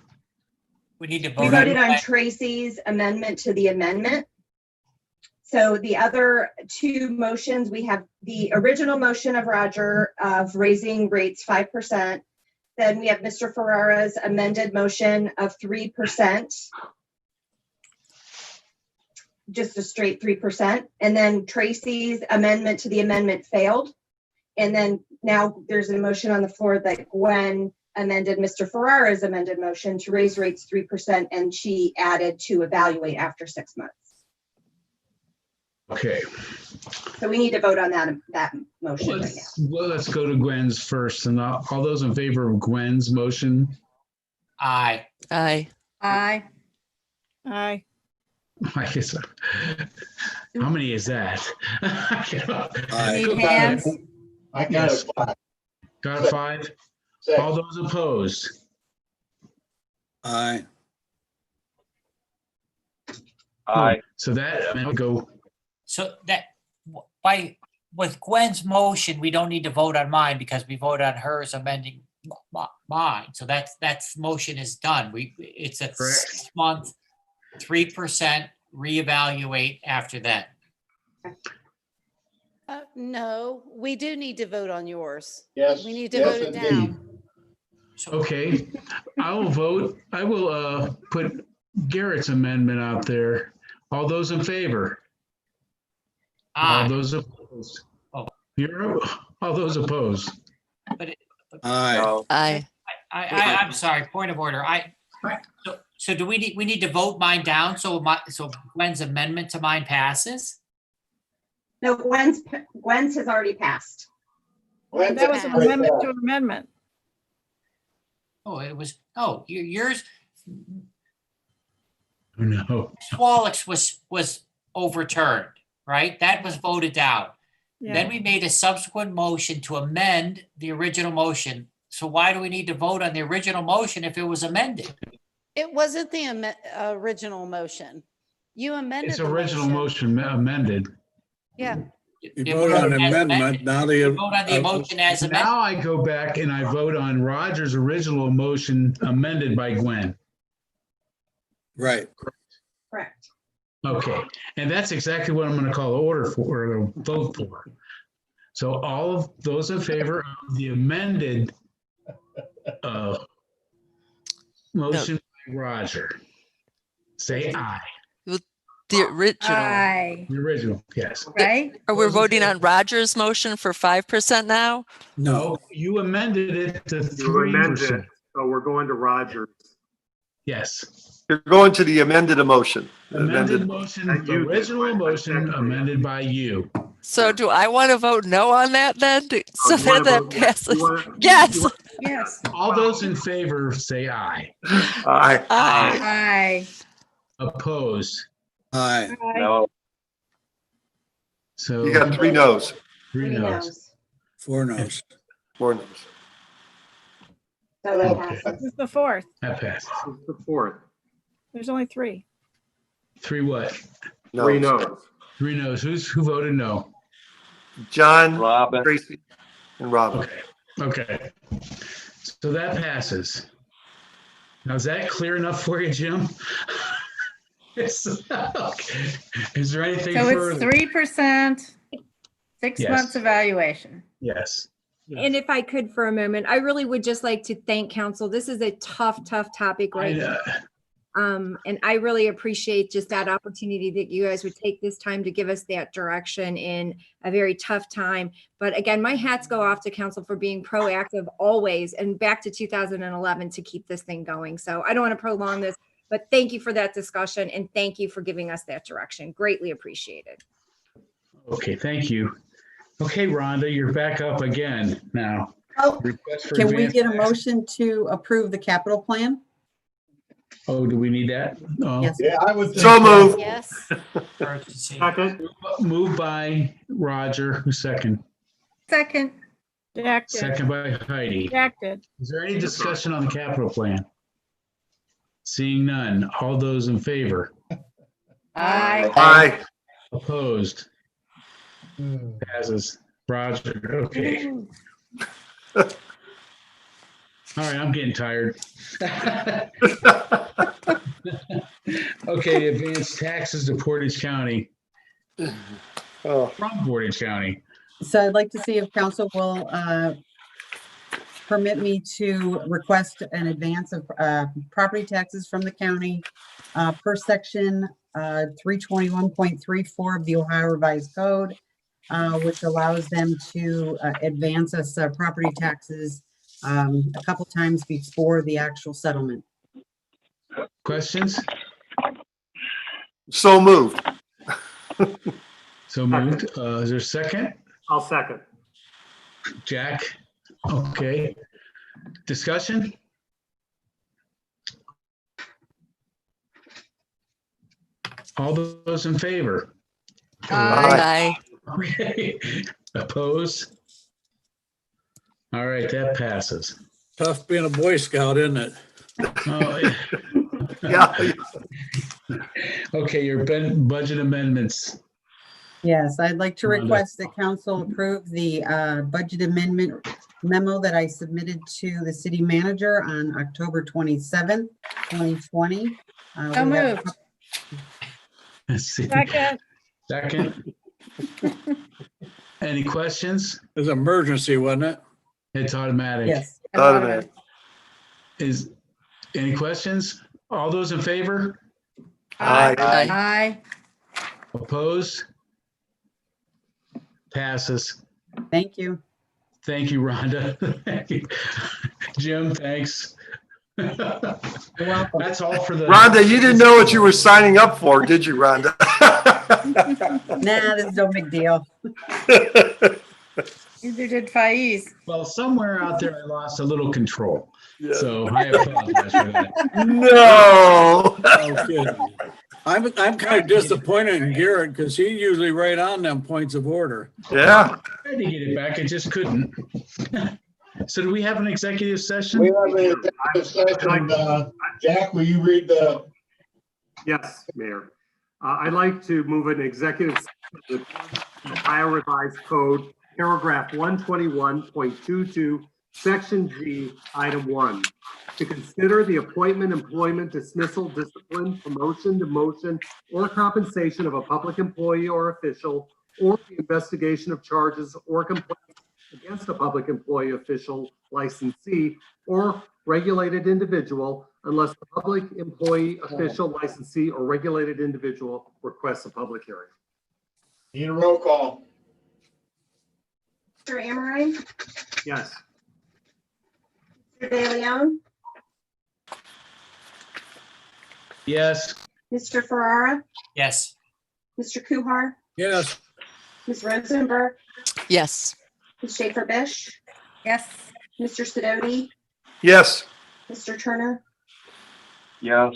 We need to vote. We voted on Tracy's amendment to the amendment. So the other 2 motions, we have the original motion of Roger of raising rates 5%. Then we have Mr. Ferrara's amended motion of 3%. Just a straight 3%. And then Tracy's amendment to the amendment failed. And then now there's a motion on the floor that Gwen amended Mr. Ferrara's amended motion to raise rates 3%, and she added to evaluate after 6 months. Okay. So we need to vote on that motion right now. Let's go to Gwen's first, and all those in favor of Gwen's motion? Aye. Aye. Aye. Aye. I guess. How many is that? Need hands? I got Yes. it. 5. Got 5? All those opposed? Aye. Aye. So that, I'll go. So that with Gwen's motion, we don't need to vote on mine because we voted on hers amending mine. So that's motion is done. It's a Correct. 6-month, 3% reevaluate after that. No, we do need to vote on yours. Yes. We need to yes, vote it indeed. down. Okay, I will put Garrett's amendment out there. All those in favor? All Aye. those opposed? Oh. All those opposed? Aye. Aye. I'm sorry, point of order. So do we need to vote mine down so Gwen's amendment to mine passes? No, Gwen's has already passed. That was an amendment to an amendment. Oh, it was, yours, No. Swalix was overturned, right? That was voted down. Yeah. Then we made a subsequent motion to amend the original motion. So why do we need to vote on the original motion if it was amended? It wasn't the original motion. You amended It's the original motion amended. Yeah. You vote on amendment, now You vote on the motion as amended. Now I go back and I vote on Roger's original motion amended by Gwen. Right. Correct. Okay, and that's exactly what I'm going to call order for, or vote for. So all of those in favor of the amended motion by Roger, say aye. The original. Aye. The original, yes. Right? Are we voting on Roger's motion for 5% now? No, you amended it to You amended 3%. it, so we're going to Rogers. Yes. You're going to the amended motion. Amended motion, original motion amended by you. So do I want to vote no on that then? So you wanna that vote passes. yes? You wanna- Yes. Yes. All those in favor say aye. Aye. Aye. Opposed? Aye. No. So. You got 3 no's. 3 no's. 4 no's. 4 no's. So that Okay. passes. This is the fourth. That passes. The fourth. There's only 3. 3 what? 3 no's. 3 no's. Who voted no? John, Robin. Tracy, and Robin. Okay. So that passes. Now, is that clear enough for you, Jim? Yes. Okay. Is there anything So further? it's 3%, 6 Yes. months evaluation. Yes. And if I could for a moment, I really would just like to thank council. This is a tough topic right now. And I really appreciate just that opportunity that you guys would take this time to give us that direction in a very tough time. But again, my hats go off to council for being proactive always and back to 2011 to keep this thing going. So I don't want to prolong this, but thank you for that discussion and thank you for giving us that direction. Greatly appreciated. Okay, thank you. Okay, Rhonda, you're back up again now. Oh, Request for can we advance get a tax. motion to approve the capital plan? Oh, do we need that? Oh. Yes. Yeah, I would think So moved. Yes. Second. Moved by Roger, who's second? Second. Jack did. Second by Heidi. Jack did. Is there any discussion on the capital plan? Seeing none, all those in favor? Aye. Aye. Opposed? Passes. Roger, okay. All right, I'm getting tired. Okay, advance taxes to Portage County, Oh, from Portage County. So I'd like to see if council will permit me to request an advance of property taxes from the county per section 321.34 of the Ohio Revised Code, which allows them to advance us property taxes a couple times before the actual settlement. Questions? so moved. So moved. Is there a second? I'll second. Jack? Okay. Discussion? All those in favor? Aye. Okay. Opposed? All right, that passes. Tough being a Boy Scout, isn't it? Oh, Yeah. okay, your budget amendments. Yes, I'd like to Rhonda. request that council approve the budget amendment memo that I submitted to the city manager on October 27th, 2020. So We have- moved. Let's see. Second. Second. Any questions? It was an emergency, wasn't it? It's automatic. Yes. Automatic. Is, any questions? All those in favor? Aye. Aye. Opposed? Passes. Thank you. Thank you, Rhonda. Thank you. Jim, thanks. You're welcome. That's all for the. Rhonda, you didn't know what you were signing up for, did you, Rhonda? Nah, this is no big deal. Either did Faiz. Well, somewhere out there, I lost a little control. Yeah. So I apologize for that. No. No kidding. I'm kind of disappointed in Garrett because he's usually right on them points of order. Yeah. I tried to get it back, I just couldn't. So do we have an executive We session? have an executive session. Jack, will you read the? Yes, Mayor. I'd like to move an executive session of Ohio Revised Code, paragraph 121.22, section G, item 1, to consider the appointment, employment, dismissal, discipline, promotion, demotion, or compensation of a public employee or official, or the investigation of charges or complaints against a public employee, official, licensee, or regulated individual, unless the public employee, official, licensee, or regulated individual requests a public hearing. Need a roll call? Mr. Amrine, Yes. Mr. De Leon, Yes. Mr. Ferrara, Yes. Mr. Kuhar, Yes. Ms. Rosenberg, Yes. Ms. Schaefer Bish, Yes. Mr. Sidoti, Yes. Mr. Turner, Yes.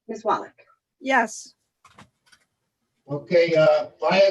Ms. Wallach. Yes. Okay, finance